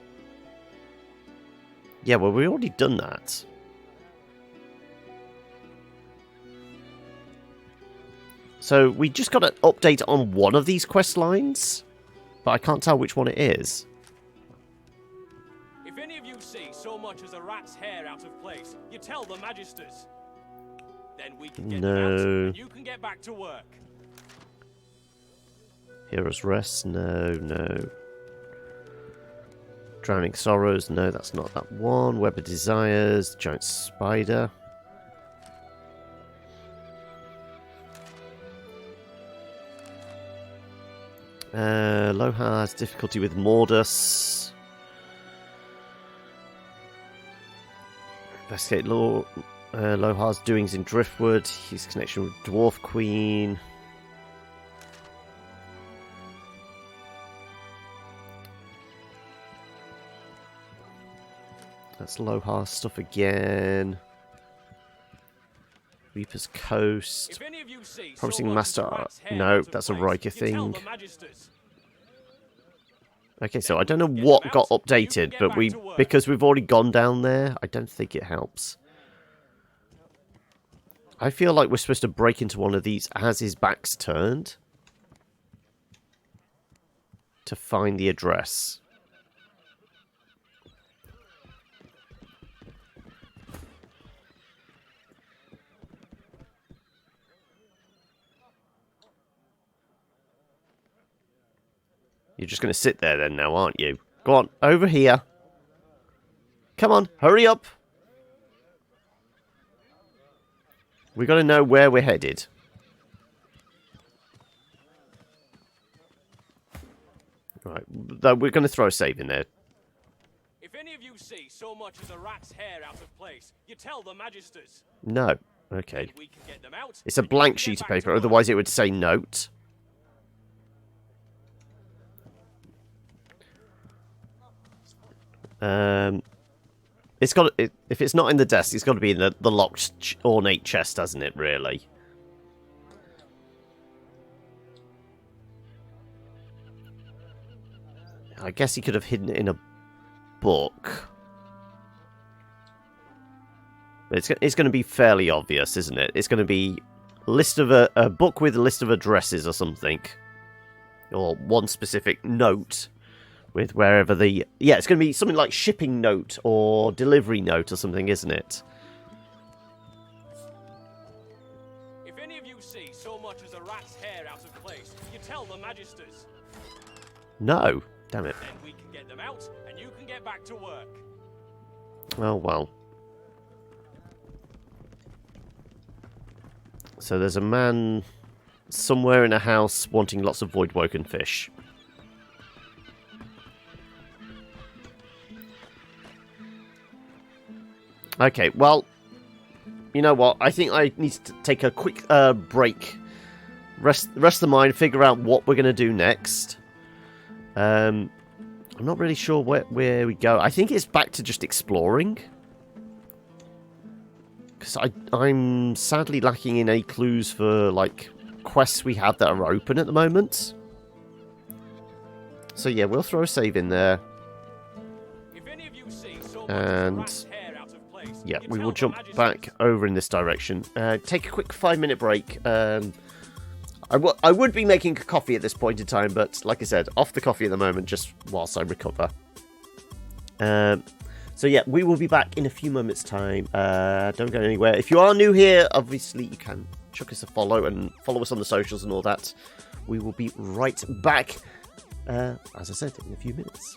Yeah, well, we already done that. So we just got an update on one of these quest lines, but I can't tell which one it is. If any of you see so much as a rat's hair out of place, you tell the magisters. Then we can get them out, and you can get back to work. Heroes Rest, no. Drowning Sorrows, no, that's not that one. Web of Desires, Giant Spider. Lohar's difficulty with Mordus. Investigate Lohar's doings in Driftwood. His connection with Dwarf Queen. That's Lohar stuff again. Reaper's Coast. Promising Master. No, that's a Riker thing. Okay, so I don't know what got updated, but because we've already gone down there, I don't think it helps. I feel like we're supposed to break into one of these as his back's turned to find the address. You're just going to sit there then now, aren't you? Go on, over here. Come on, hurry up. We got to know where we're headed. Right, we're going to throw a save in there. If any of you see so much as a rat's hair out of place, you tell the magisters. No, okay. We can get them out. It's a blank sheet of paper, otherwise it would say note. It's got. If it's not in the desk, it's got to be in the locked, ornate chest, hasn't it? Really. I guess he could have hidden it in a book. But it's going to be fairly obvious, isn't it? It's going to be list of a book with a list of addresses or something, or one specific note. With wherever the... Yeah, it's going to be something like shipping note or delivery note or something, isn't it? If any of you see so much as a rat's hair out of place, you tell the magisters. No. Damn it. Then we can get them out, and you can get back to work. Oh, well. So there's a man somewhere in a house wanting lots of void-woken fish. Okay, well, you know what? I think I need to take a quick break, rest the mind, figure out what we're going to do next. I'm not really sure where we go. I think it's back to just exploring. Because I'm sadly lacking in any clues for, like, quests we have that are open at the moment. So yeah, we'll throw a save in there. If any of you see so much And rat's hair out of place, yeah, you we tell will Her jump Majesty- back over in this direction. Take a quick 5-minute break. I would be making coffee at this point in time, but like I said, off the coffee at the moment, just whilst I recover. So yeah, we will be back in a few moments' time. Don't go anywhere. If you are new here, obviously you can chuck us a follow and follow us on the socials and all that. We will be right back, as I said, in a few minutes.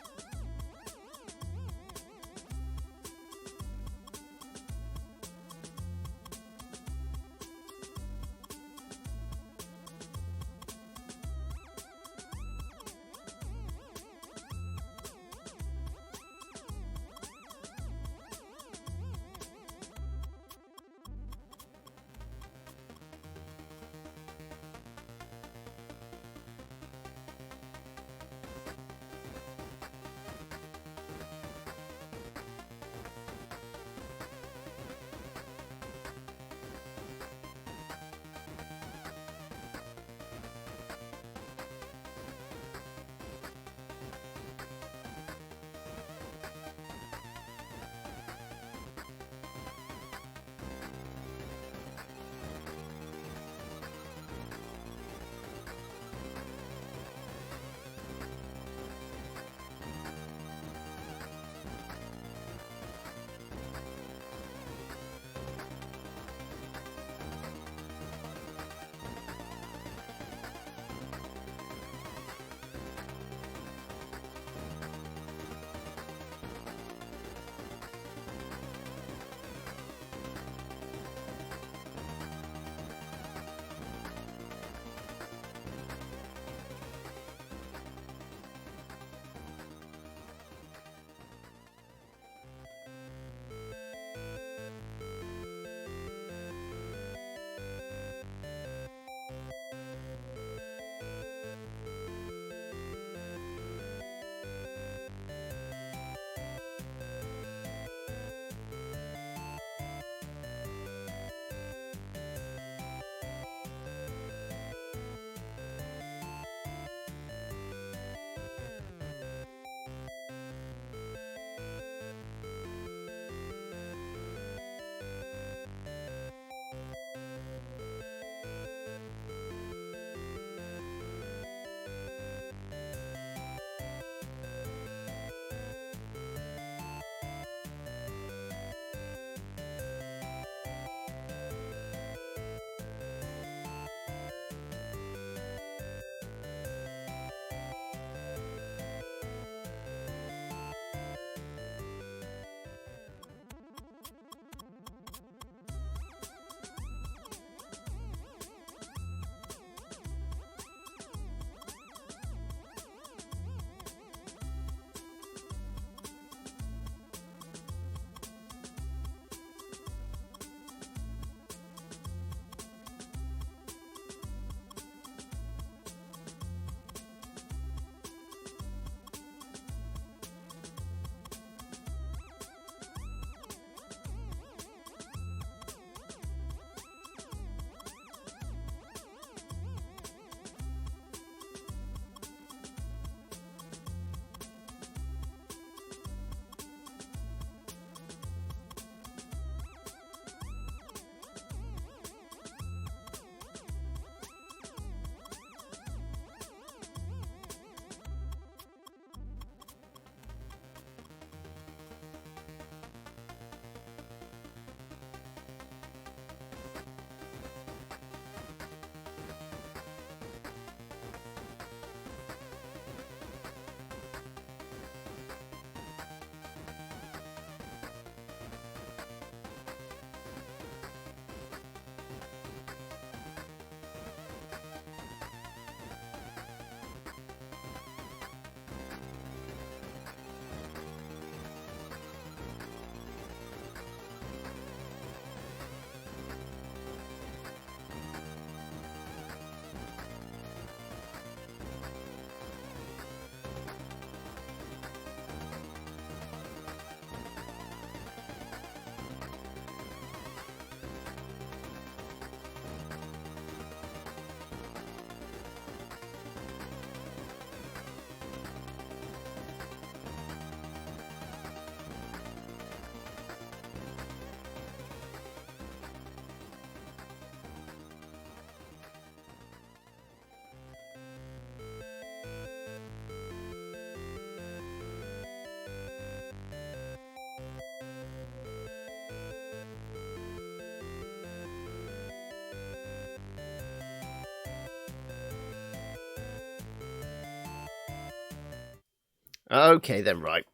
Okay then, right.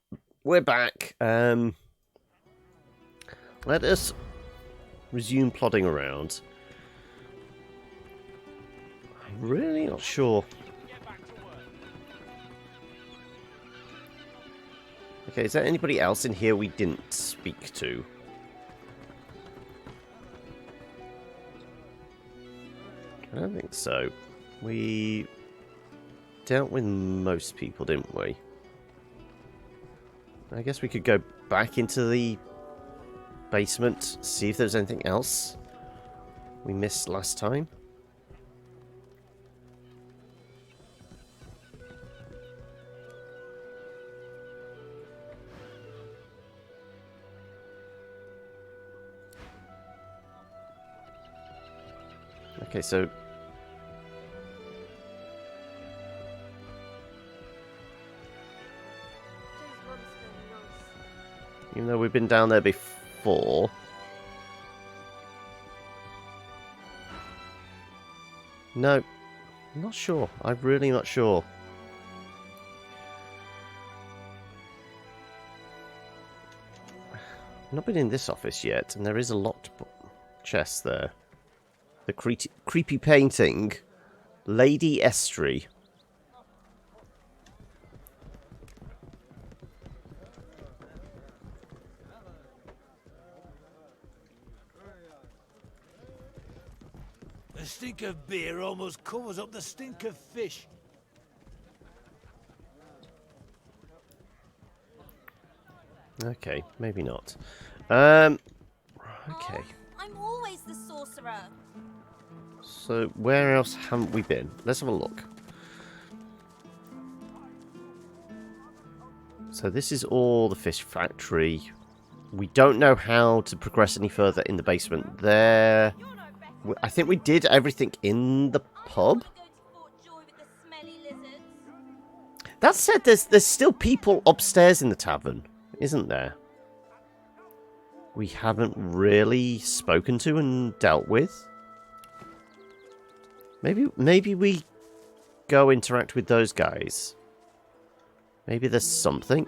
We're back. Let us resume plodding around. I'm really not sure. Okay, is there anybody else in here we didn't speak to? I don't think so. We dealt with most people, didn't we? I guess we could go back into the basement, see if there's anything else we missed last time. Okay, so even though we've been down there before, no, I'm not sure. I'm really not sure. I've not been in this office yet, and there is a locked chest there. The creepy painting, Lady Estrie. The stink of beer almost covers up the stink of fish. Okay, maybe not. Okay. I'm always the sorcerer. So, where else haven't we been? Let's have a look. So, this is all the fish factory. We don't know how to progress any further in the basement. There... I think we did everything in the pub. That said, there's still people upstairs in the tavern, isn't there? We haven't really spoken to and dealt with. Maybe we go interact with those guys. Maybe there's something.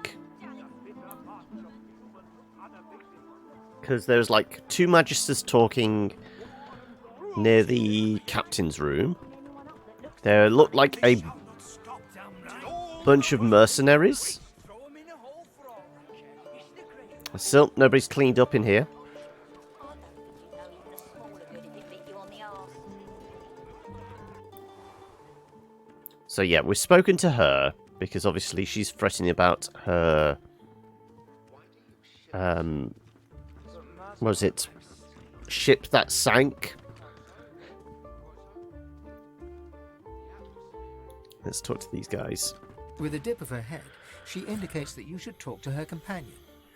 Because there's like two magisters talking near the captain's room. There looked like a bunch of mercenaries. Still, nobody's cleaned up in here. So yeah, we've spoken to her, because obviously she's fretting about her... was it ship that sank? Let's talk to these guys. With a dip of her head, she indicates that you should talk to her companion.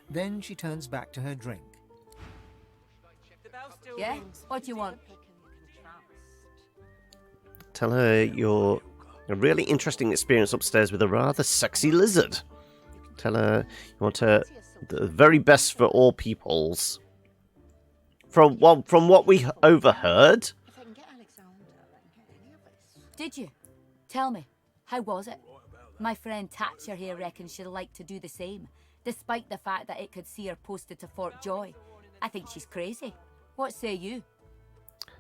Then she turns back to her drink. Yeah? What do you want? Tell her you're a really interesting experience upstairs with a rather sexy lizard. Tell her you want her the very best for all peoples. From what we overheard. Did you? Tell me, how was it? My friend Thatcher here reckons she'd like to do the same, despite the fact that it could see her posted to Fort Joy. I think she's crazy. What say you?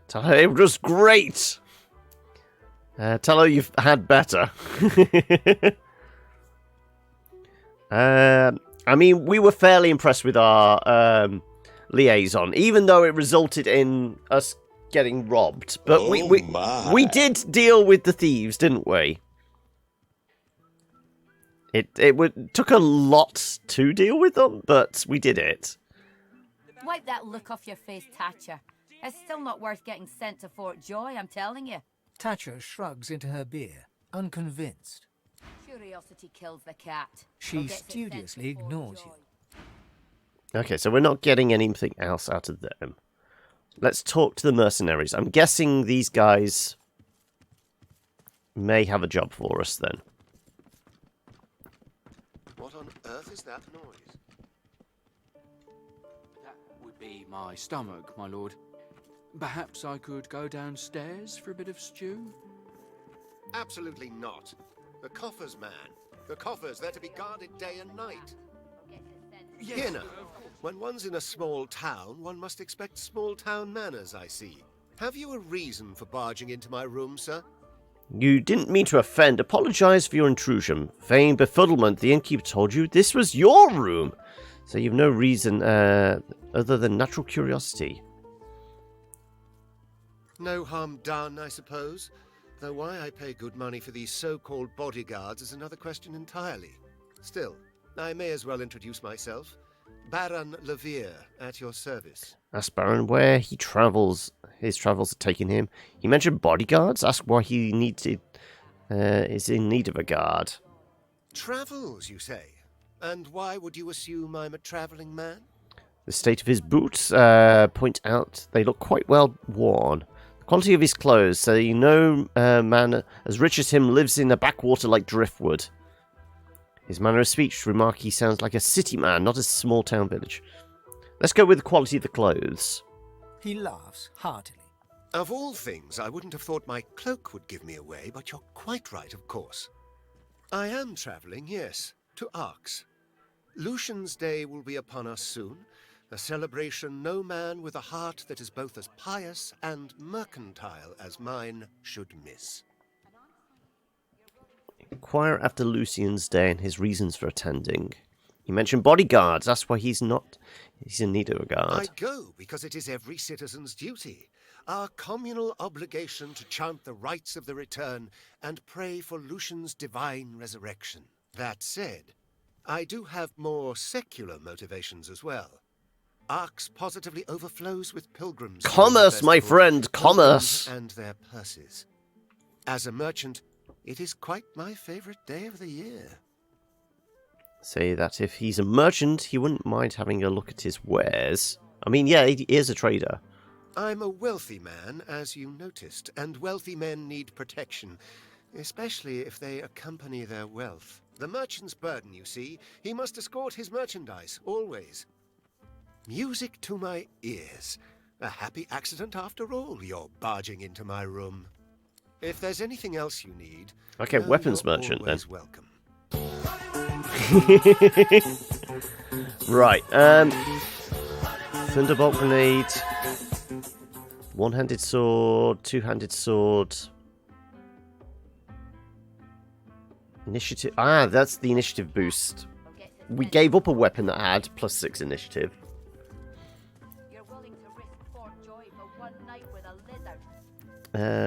Tell her it was great. Tell her you've had better. I mean, we were fairly impressed with our liaison, even though it resulted in us getting robbed. But we did deal with the thieves, didn't we? It took a lot to deal with them, but we did it. Wipe that look off your face, Thatcher. It's still not worth getting sent to Fort Joy, I'm telling you. Thatcher shrugs into her beer, unconvinced. Curiosity kills the cat. She studiously ignores you. Okay, so we're not getting anything else out of them. Let's talk to the mercenaries. I'm guessing these guys may have a job for us then. What on earth is that noise? That would be my stomach, my lord. Perhaps I could go downstairs for a bit of stew? Absolutely not. The coffer's man. The coffers, they're to be guarded day and night. Yes. Here now, when one's in a small town, one must expect small town manners, I see. Have you a reason for barging into my room, sir? You didn't mean to offend. Apologize for your intrusion. Vain befuddlement, the innkeeper told you this was your room. So you've no reason other than natural curiosity. No harm done, I suppose. Though why I pay good money for these so-called bodyguards is another question entirely. Still, I may as well introduce myself. Baron Levere, at your service. Ask Baron where he travels. His travels are taking him. He mentioned bodyguards. Ask why he is in need of a guard. Travels, you say? And why would you assume I'm a travelling man? The state of his boots point out they look quite well worn. The quality of his clothes say no man as rich as him lives in a backwater like Driftwood. His manner of speech remark he sounds like a city man, not a small town village. Let's go with the quality of the clothes. He laughs heartily. Of all things, I wouldn't have thought my cloak would give me away, but you're quite right, of course. I am travelling, yes, to Arx. Lucian's Day will be upon us soon, a celebration no man with a heart that is both as pious and mercantile as mine should miss. Inquire after Lucian's Day and his reasons for attending. He mentioned bodyguards. That's why he's in need of a guard. I go because it is every citizen's duty, our communal obligation to chant the rites of the return and pray for Lucian's divine resurrection. That said, I do have more secular motivations as well. Arx positively overflows with pilgrims. Commerce, my friend, commerce. And their purses. As a merchant, it is quite my favorite day of the year. Say that if he's a merchant, he wouldn't mind having a look at his wares. I mean, yeah, he is a trader. I'm a wealthy man, as you noticed, and wealthy men need protection, especially if they accompany their wealth. The merchant's burden, you see. He must escort his merchandise, always. Music to my ears. A happy accident after all, you're barging into my room. If there's anything else you need... Okay, weapons merchant, then. Welcome. Right, Thunderbolt grenade, one-handed sword, two-handed sword, initiative. Ah, that's the initiative boost. We gave up a weapon that had +6 initiative.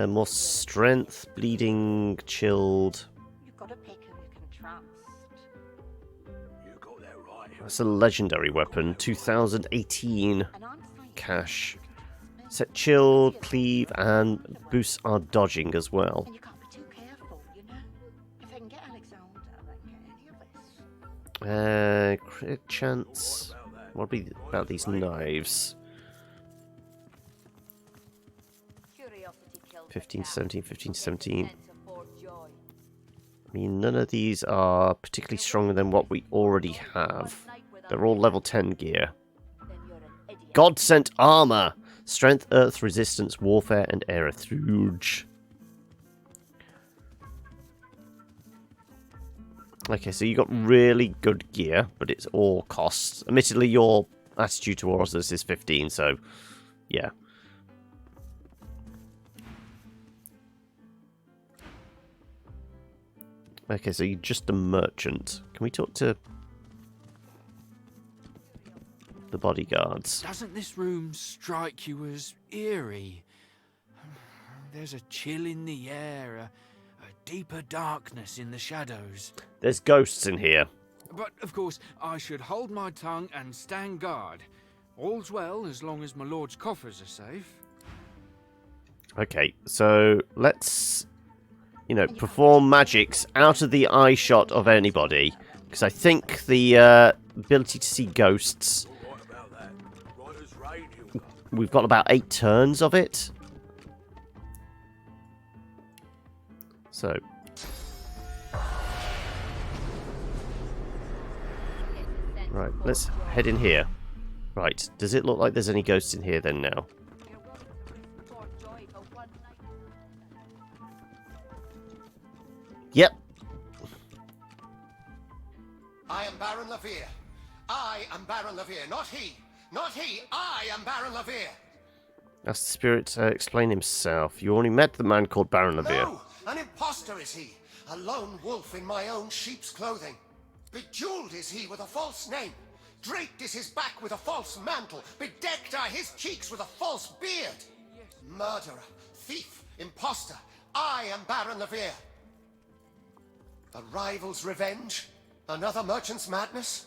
More strength, bleeding, chilled. That's a legendary weapon. 2018 cash. Set chill, cleave, and boosts our dodging as well. Crit chance. What about these knives? 15 to 17, 15 to 17. I mean, none of these are particularly stronger than what we already have. They're all level 10 gear. God sent armor. Strength, earth, resistance, warfare, and aerothruge. Okay, so you got really good gear, but it's all costs. Admittedly, your attitude towards us is 15, so yeah. Okay, so you're just a merchant. Can we talk to the bodyguards? Doesn't this room strike you as eerie? There's a chill in the air, a deeper darkness in the shadows. There's ghosts in here. But, of course, I should hold my tongue and stand guard. All's well as long as my lord's coffers are safe. Okay, so let's... perform magics out of the eye shot of anybody. Because I think the ability to see ghosts... We've got about 8 turns of it. So... Right, let's head in here. Right, does it look like there's any ghosts in here then now? Yep. I am Baron Levere. I am Baron Levere, not he. Not he. I am Baron Levere. Ask the spirit to explain himself. You only met the man called Baron Levere. No, an impostor is he. A lone wolf in my own sheep's clothing. Bejeweled is he with a false name. Draped is his back with a false mantle. Bedecked are his cheeks with a false beard. Murderer, thief, impostor. I am Baron Levere. A rival's revenge? Another merchant's madness?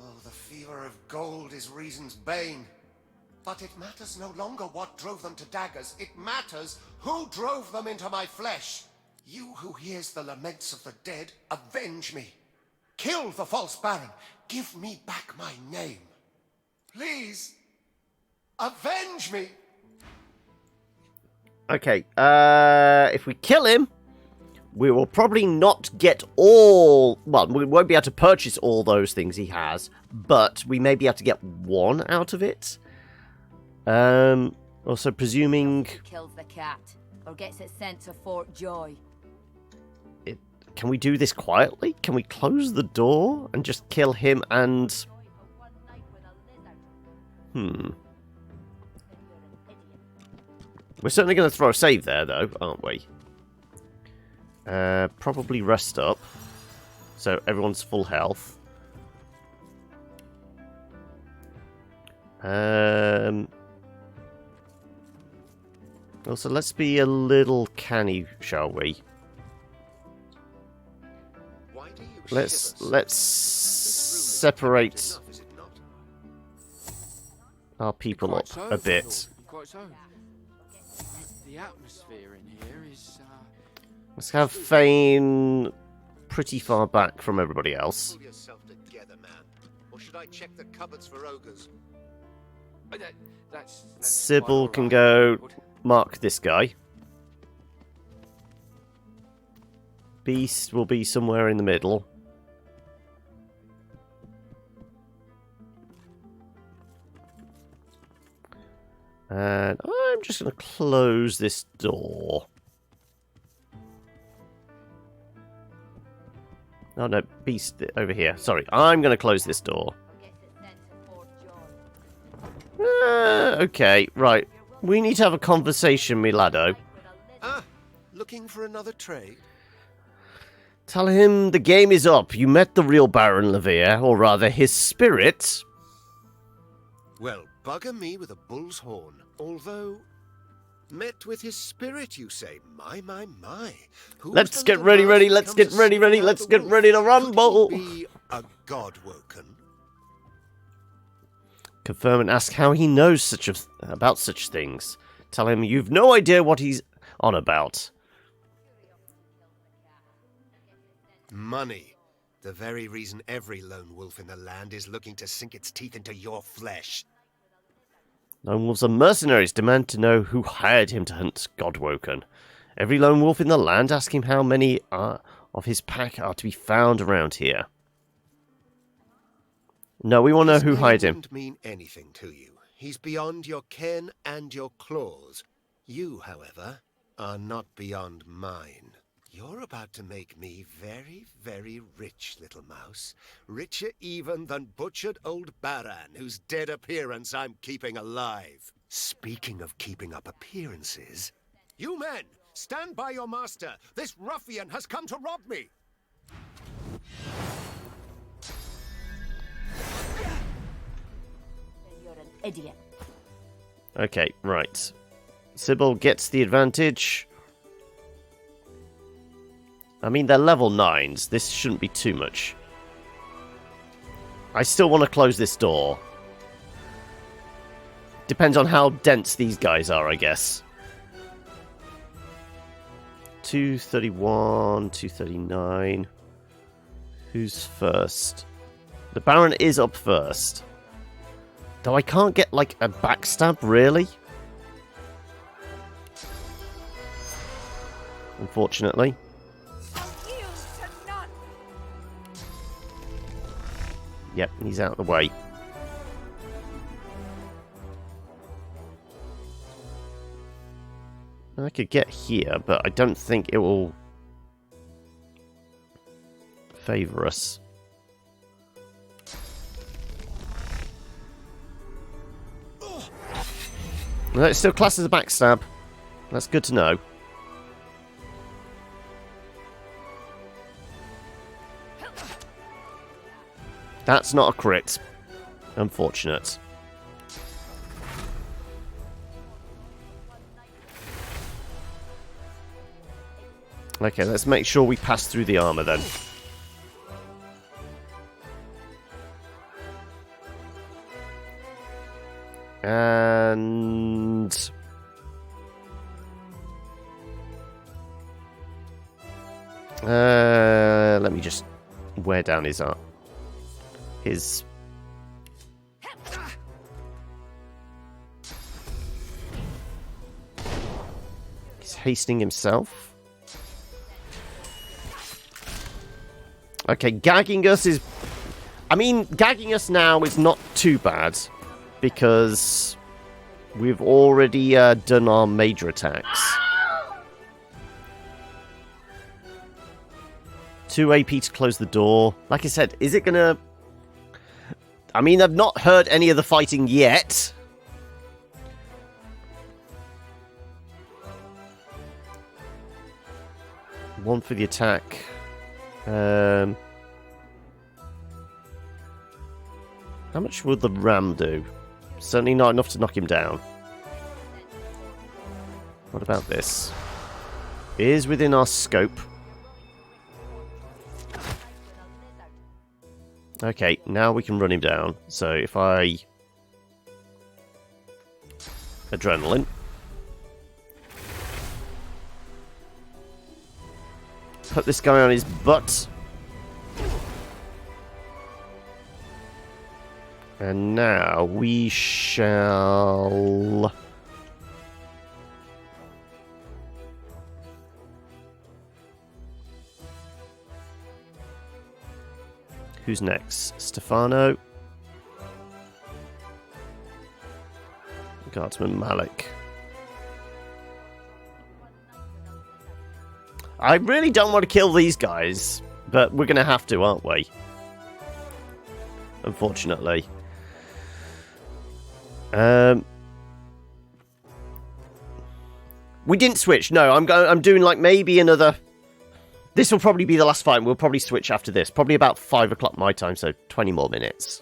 Oh, the fever of gold is reason's bane. But it matters no longer what drove them to daggers. It matters who drove them into my flesh. You who hears the laments of the dead, avenge me. Kill the false baron. Give me back my name. Please, avenge me. Okay, if we kill him, we will probably not get all... Well, we won't be able to purchase all those things he has, but we may be able to get one out of it. Also, presuming... Kills the cat, or gets it sent to Fort Joy. Can we do this quietly? Can we close the door and just kill him and... We're certainly going to throw a save there, though, aren't we? Probably rest up. So everyone's full health. Also, let's be a little canny, shall we? Let's separate our people up a bit. Quite so. The atmosphere in here is. Let's have Fane pretty far back from everybody else. Pull yourself together, man. Or should I check the cupboards for ogres? That's Sybil can go mark this guy. Beast will be somewhere in the middle. And I'm just going to close this door. Oh no, Beast over here. Sorry, I'm going to close this door. Okay, right. We need to have a conversation, Milado. Ah, looking for another trade? Tell him the game is up. You met the real Baron Levere, or rather his spirit. Well, bugger me with a bull's horn. Although, met with his spirit, you say? My. Let's get ready, let's get ready, let's get ready to rumble. Could he be a godwoken? Confirm and ask how he knows about such things. Tell him you've no idea what he's on about. Money. The very reason every lone wolf in the land is looking to sink its teeth into your flesh. Lone wolves are mercenaries, demand to know who hired him to hunt Godwoken. Every lone wolf in the land, ask him how many of his pack are to be found around here. No, we want to know who hired him. Doesn't mean anything to you. He's beyond your ken and your claws. You, however, are not beyond mine. You're about to make me very, very rich, little mouse. Richer even than butchered old Baran, whose dead appearance I'm keeping alive. Speaking of keeping up appearances... You men, stand by your master. This ruffian has come to rob me. You're an idiot. Okay, right. Sybil gets the advantage. I mean, they're level 9s. This shouldn't be too much. I still want to close this door. Depends on how dense these guys are, I guess. 231, 239. Who's first? The Baron is up first. Though I can't get, like, a backstab, really? Unfortunately. Yep, he's out of the way. I could get here, but I don't think it will favour us. No, it's still classed as a backstab. That's good to know. That's not a crit. Unfortunate. Okay, let's make sure we pass through the armor then. And... let me just wear down his arm. He's hastening himself. Okay, gagging us is... I mean, gagging us now is not too bad, because we've already done our major attacks. 2 AP to close the door. Like I said, is it gonna... I mean, I've not heard any of the fighting yet. One for the attack. How much would the ram do? Certainly not enough to knock him down. What about this? It is within our scope. Okay, now we can run him down. So if I... Adrenaline. Put this guy on his butt. And now we shall... Who's next? Stefano. Guardsman Malik. I really don't want to kill these guys, but we're going to have to, aren't we? Unfortunately. We didn't switch. No, I'm doing like maybe another... This will probably be the last fight. We'll probably switch after this. Probably about 5 o'clock my time, so 20 more minutes.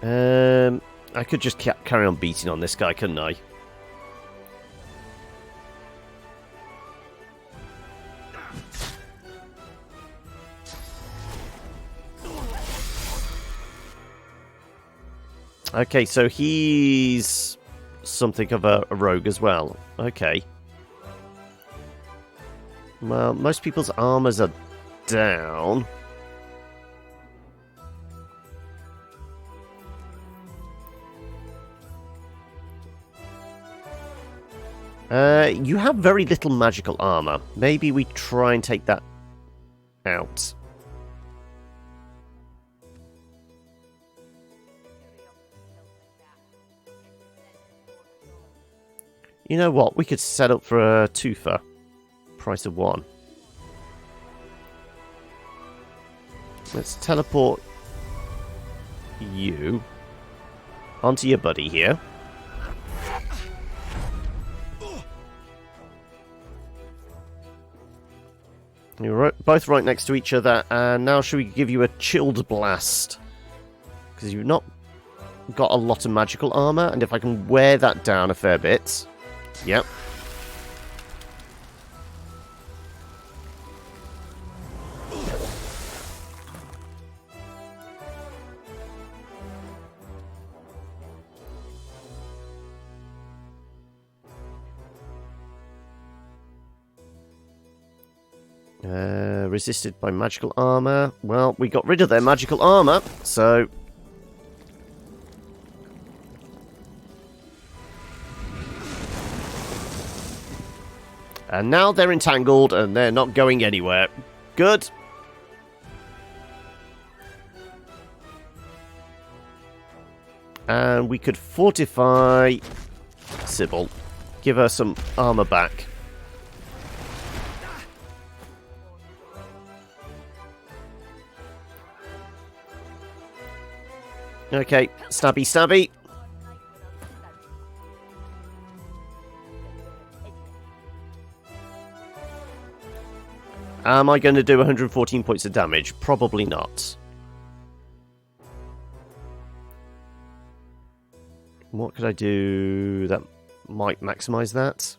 I could just carry on beating on this guy, couldn't I? Okay, so he's something of a rogue as well. Okay. Well, most people's armors are down. You have very little magical armor. Maybe we try and take that out. You know what? We could set up for a twofer. Price of 1. Let's teleport you onto your buddy here. You're both right next to each other, and now should we give you a chilled blast? Because you've not got a lot of magical armor, and if I can wear that down a fair bit... Yep. Resisted by magical armor. Well, we got rid of their magical armor, so... And now they're entangled and they're not going anywhere. Good. And we could fortify Sybil. Give her some armor back. Okay, stabby, stabby. Am I going to do 114 points of damage? Probably not. What could I do that might maximize that?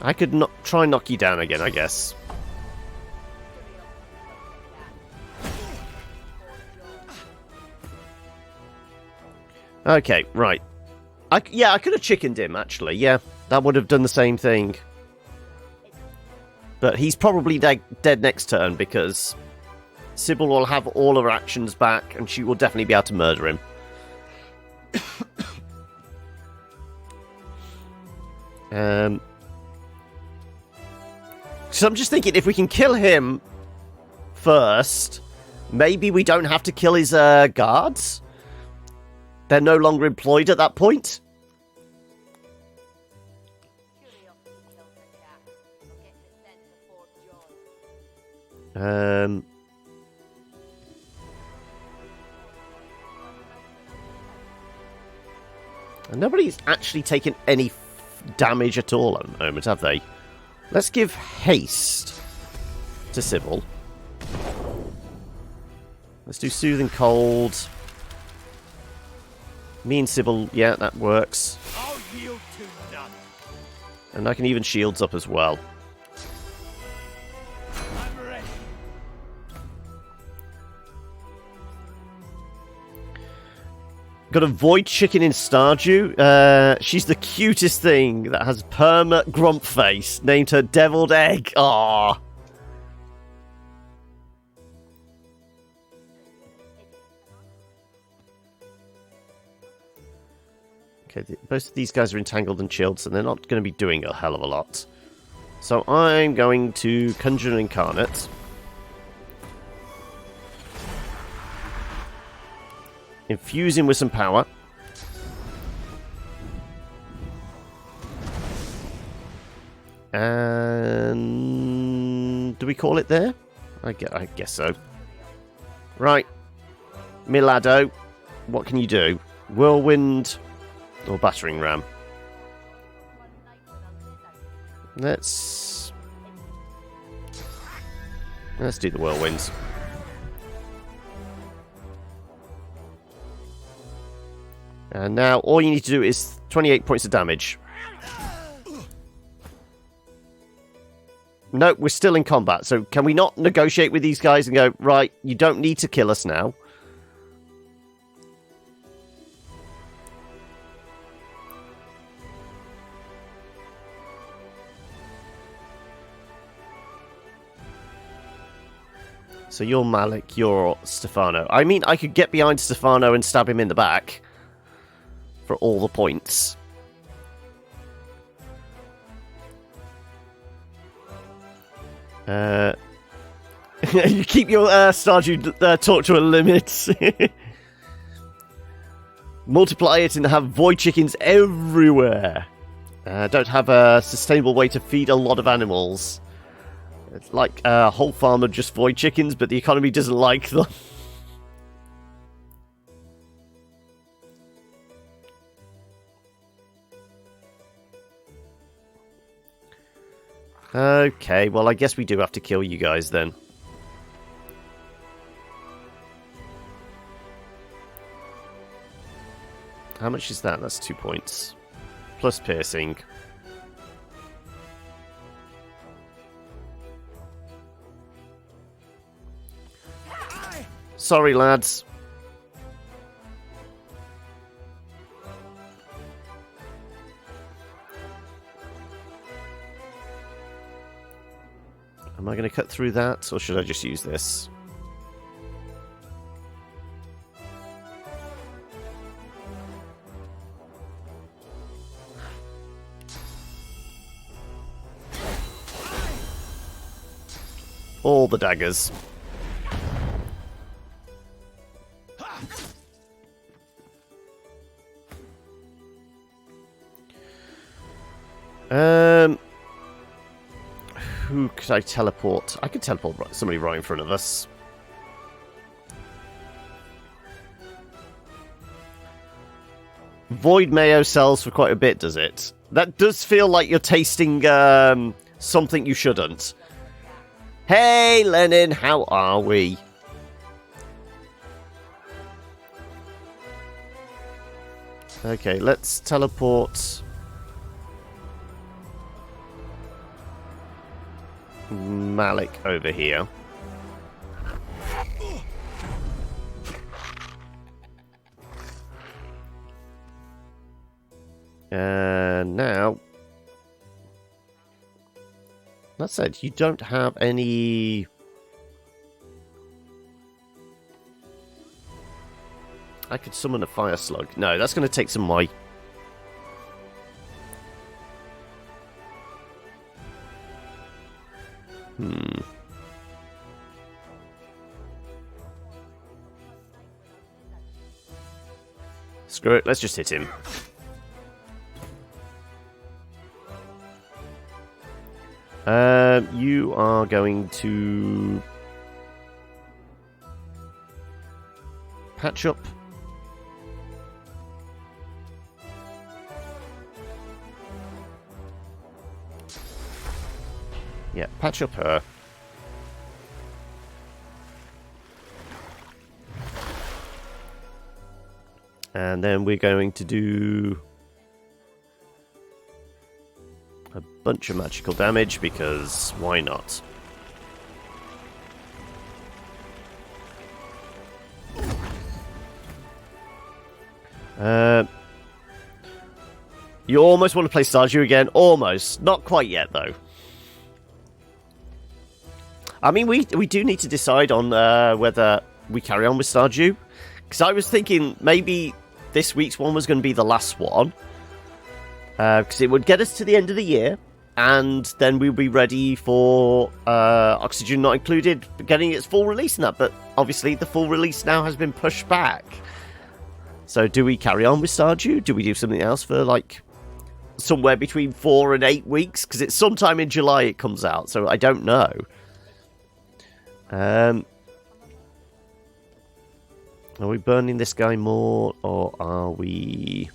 I could try and knock you down again, I guess. Okay, right. Yeah, I could have chickened him, actually. Yeah, that would have done the same thing. But he's probably dead next turn, because Sybil will have all her actions back, and she will definitely be able to murder him. So I'm just thinking, if we can kill him first, maybe we don't have to kill his guards? They're no longer employed at that point? And nobody's actually taken any damage at all at the moment, have they? Let's give haste to Sybil. Let's do Soothing Cold. Me and Sybil, yeah, that works. I'll yield to none. And I can even shields up as well. I'm ready. Got a Void Chicken in Stardew. She's the cutest thing that has perma grump face. Named her Deviled Egg. Aww. Okay, most of these guys are entangled and chilled, so they're not going to be doing a hell of a lot. So I'm going to Conjure an Incarnate. Infuse him with some power. And do we call it there? I guess so. Right. Milado, what can you do? Whirlwind or Battering Ram? Let's do the Whirlwinds. And now all you need to do is 28 points of damage. No, we're still in combat, so can we not negotiate with these guys and go, right, you don't need to kill us now? So you're Malik, you're Stefano. I mean, I could get behind Stefano and stab him in the back for all the points. You keep your Stardew talk to a limit. Multiply it and have void chickens everywhere. Don't have a sustainable way to feed a lot of animals. It's like a whole farm of just void chickens, but the economy doesn't like them. Okay, well, I guess we do have to kill you guys then. How much is that? That's 2 points. Plus piercing. Sorry, lads. Am I going to cut through that, or should I just use this? All the daggers. Who could I teleport? I could teleport somebody right in front of us. Void mayo sells for quite a bit, does it? That does feel like you're tasting something you shouldn't. Hey, Lenin, how are we? Okay, let's teleport Malik over here. And now, that said, you don't have any... I could summon a fire slug. No, that's going to take some white. Screw it, let's just hit him. You are going to patch up. Yeah, patch up her. And then we're going to do a bunch of magical damage, because why not? You almost want to play Stardew again. Almost. Not quite yet, though. I mean, we do need to decide on whether we carry on with Stardew. Because I was thinking maybe this week's one was going to be the last one. Because it would get us to the end of the year. And then we'll be ready for Oxygen Not Included getting its full release and that. But obviously the full release now has been pushed back. So do we carry on with Stardew? Do we do something else for like somewhere between 4 and 8 weeks? Because it's sometime in July it comes out. So I don't know. Are we burning this guy more, or are we...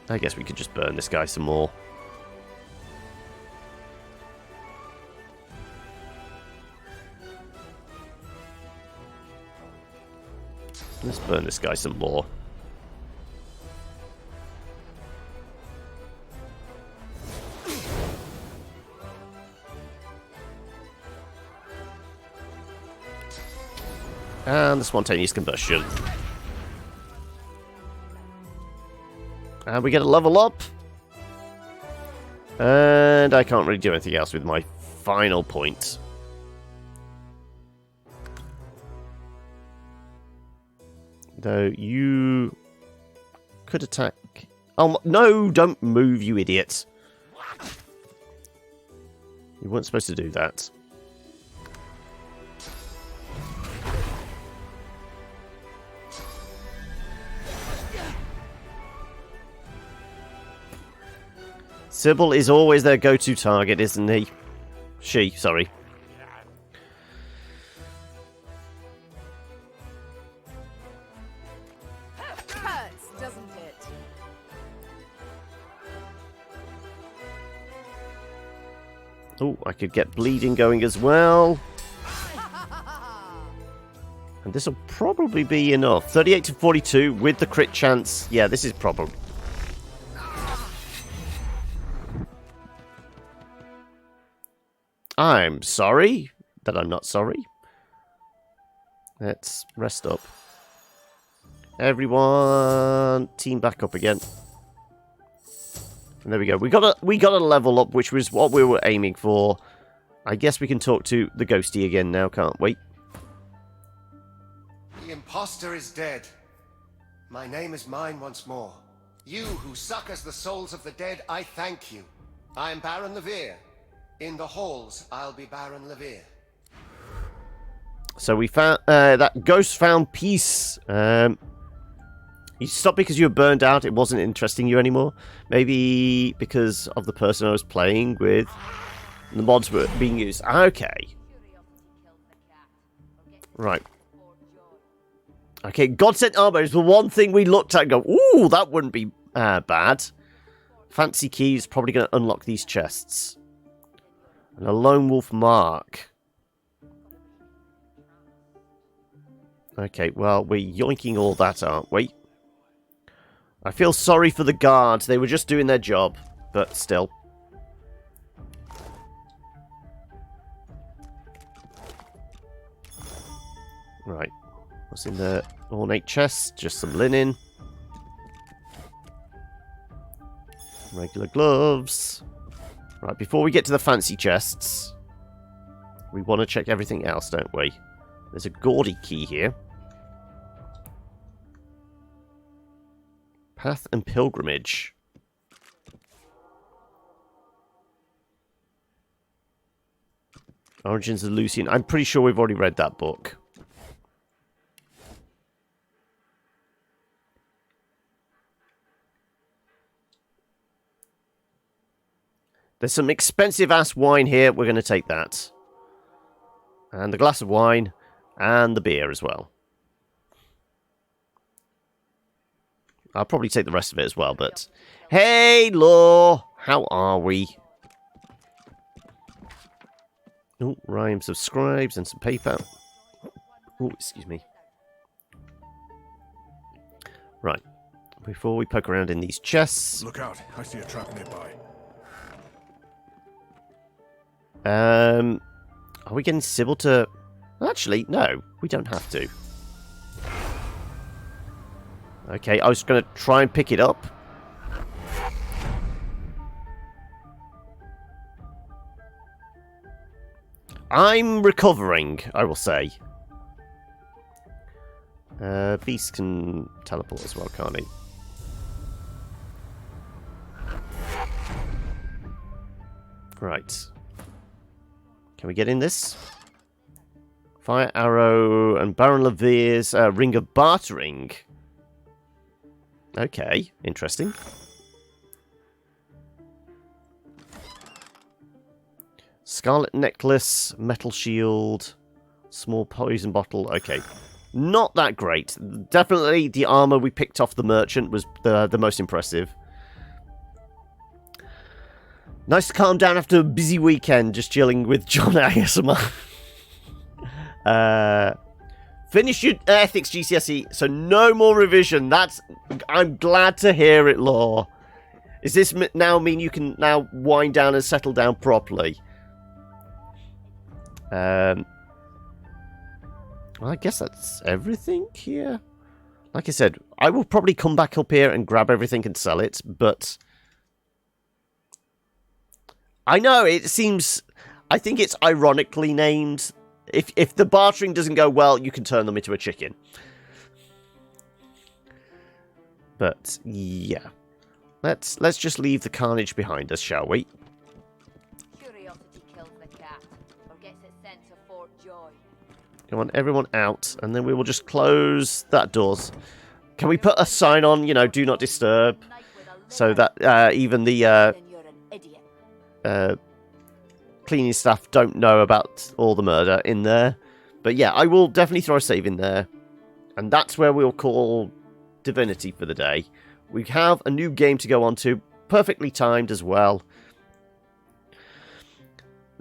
I guess we could just burn this guy some more. Let's burn this guy some more. And the spontaneous combustion. And we get a level up. And I can't really do anything else with my final point. Though you could attack... Oh, no, don't move, you idiots. You weren't supposed to do that. Sybil is always their go-to target, isn't he? She, sorry. Hurts, doesn't it? Oh, I could get bleeding going as well. And this will probably be enough. 38 to 42 with the crit chance. Yeah, this is probably... I'm sorry that I'm not sorry. Let's rest up. Everyone, team back up again. And there we go. We got a level up, which was what we were aiming for. I guess we can talk to the ghosty again now, can't we? The imposter is dead. My name is mine once more. You who succors the souls of the dead, I thank you. I am Baron Levere. In the halls, I'll be Baron Levere. So we found that ghost found peace. You stopped because you were burned out, it wasn't interesting you anymore? Maybe because of the person I was playing with? The mods were being used. Okay. Right. Okay, God Sent Armor is the one thing we looked at and go, ooh, that wouldn't be bad. Fancy keys, probably going to unlock these chests. And a Lone Wolf Mark. Okay, well, we're yoinking all that, aren't we? I feel sorry for the guards. They were just doing their job, but still. Right. What's in the ornate chest? Just some linen. Regular gloves. Right, before we get to the fancy chests, we want to check everything else, don't we? There's a gaudy key here. Path and Pilgrimage. Origins of Lucian. I'm pretty sure we've already read that book. There's some expensive-ass wine here. We're going to take that. And the glass of wine. And the beer as well. I'll probably take the rest of it as well, but... Hey, Law! How are we? Oh, rhymes of scribes and some paper. Oh, excuse me. Right. Before we poke around in these chests... Look out. I see a trap nearby. Are we getting Sybil to... Actually, no. We don't have to. Okay, I was going to try and pick it up. I'm recovering, I will say. Beast can teleport as well, can't he? Right. Can we get in this? Fire Arrow and Baron Levere's Ring of Bartering. Okay, interesting. Scarlet Necklace, Metal Shield, Small Poison Bottle. Okay, not that great. Definitely the armor we picked off the merchant was the most impressive. Nice to calm down after a busy weekend, just chilling with John ASMR. Finish your ethics GCSE, so no more revision. I'm glad to hear it, Law. Does this now mean you can now wind down and settle down properly? Well, I guess that's everything here. Like I said, I will probably come back up here and grab everything and sell it, but... I know, it seems... I think it's ironically named... If the bartering doesn't go well, you can turn them into a chicken. But, yeah. Let's just leave the carnage behind us, shall we? Curiosity kills the cat, or gets it sent to Fort Joy. Come on, everyone out, and then we will just close that doors. Can we put a sign on, do not disturb, so that even the cleaning staff don't know about all the murder in there. But yeah, I will definitely throw a save in there, and that's where we'll call Divinity for the day. We have a new game to go on to, perfectly timed as well.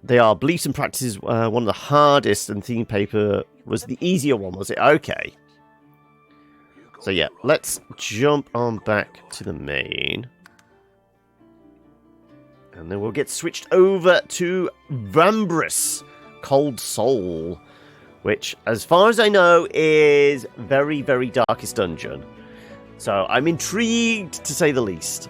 They are Beliefs and Practices, one of the hardest, and Theme Paper was the easier one, was it? Okay. So yeah, let's jump on back to the main. And then we'll get switched over to Vambrus, Cold Soul, which, as far as I know, is very, very darkest dungeon. So I'm intrigued, to say the least.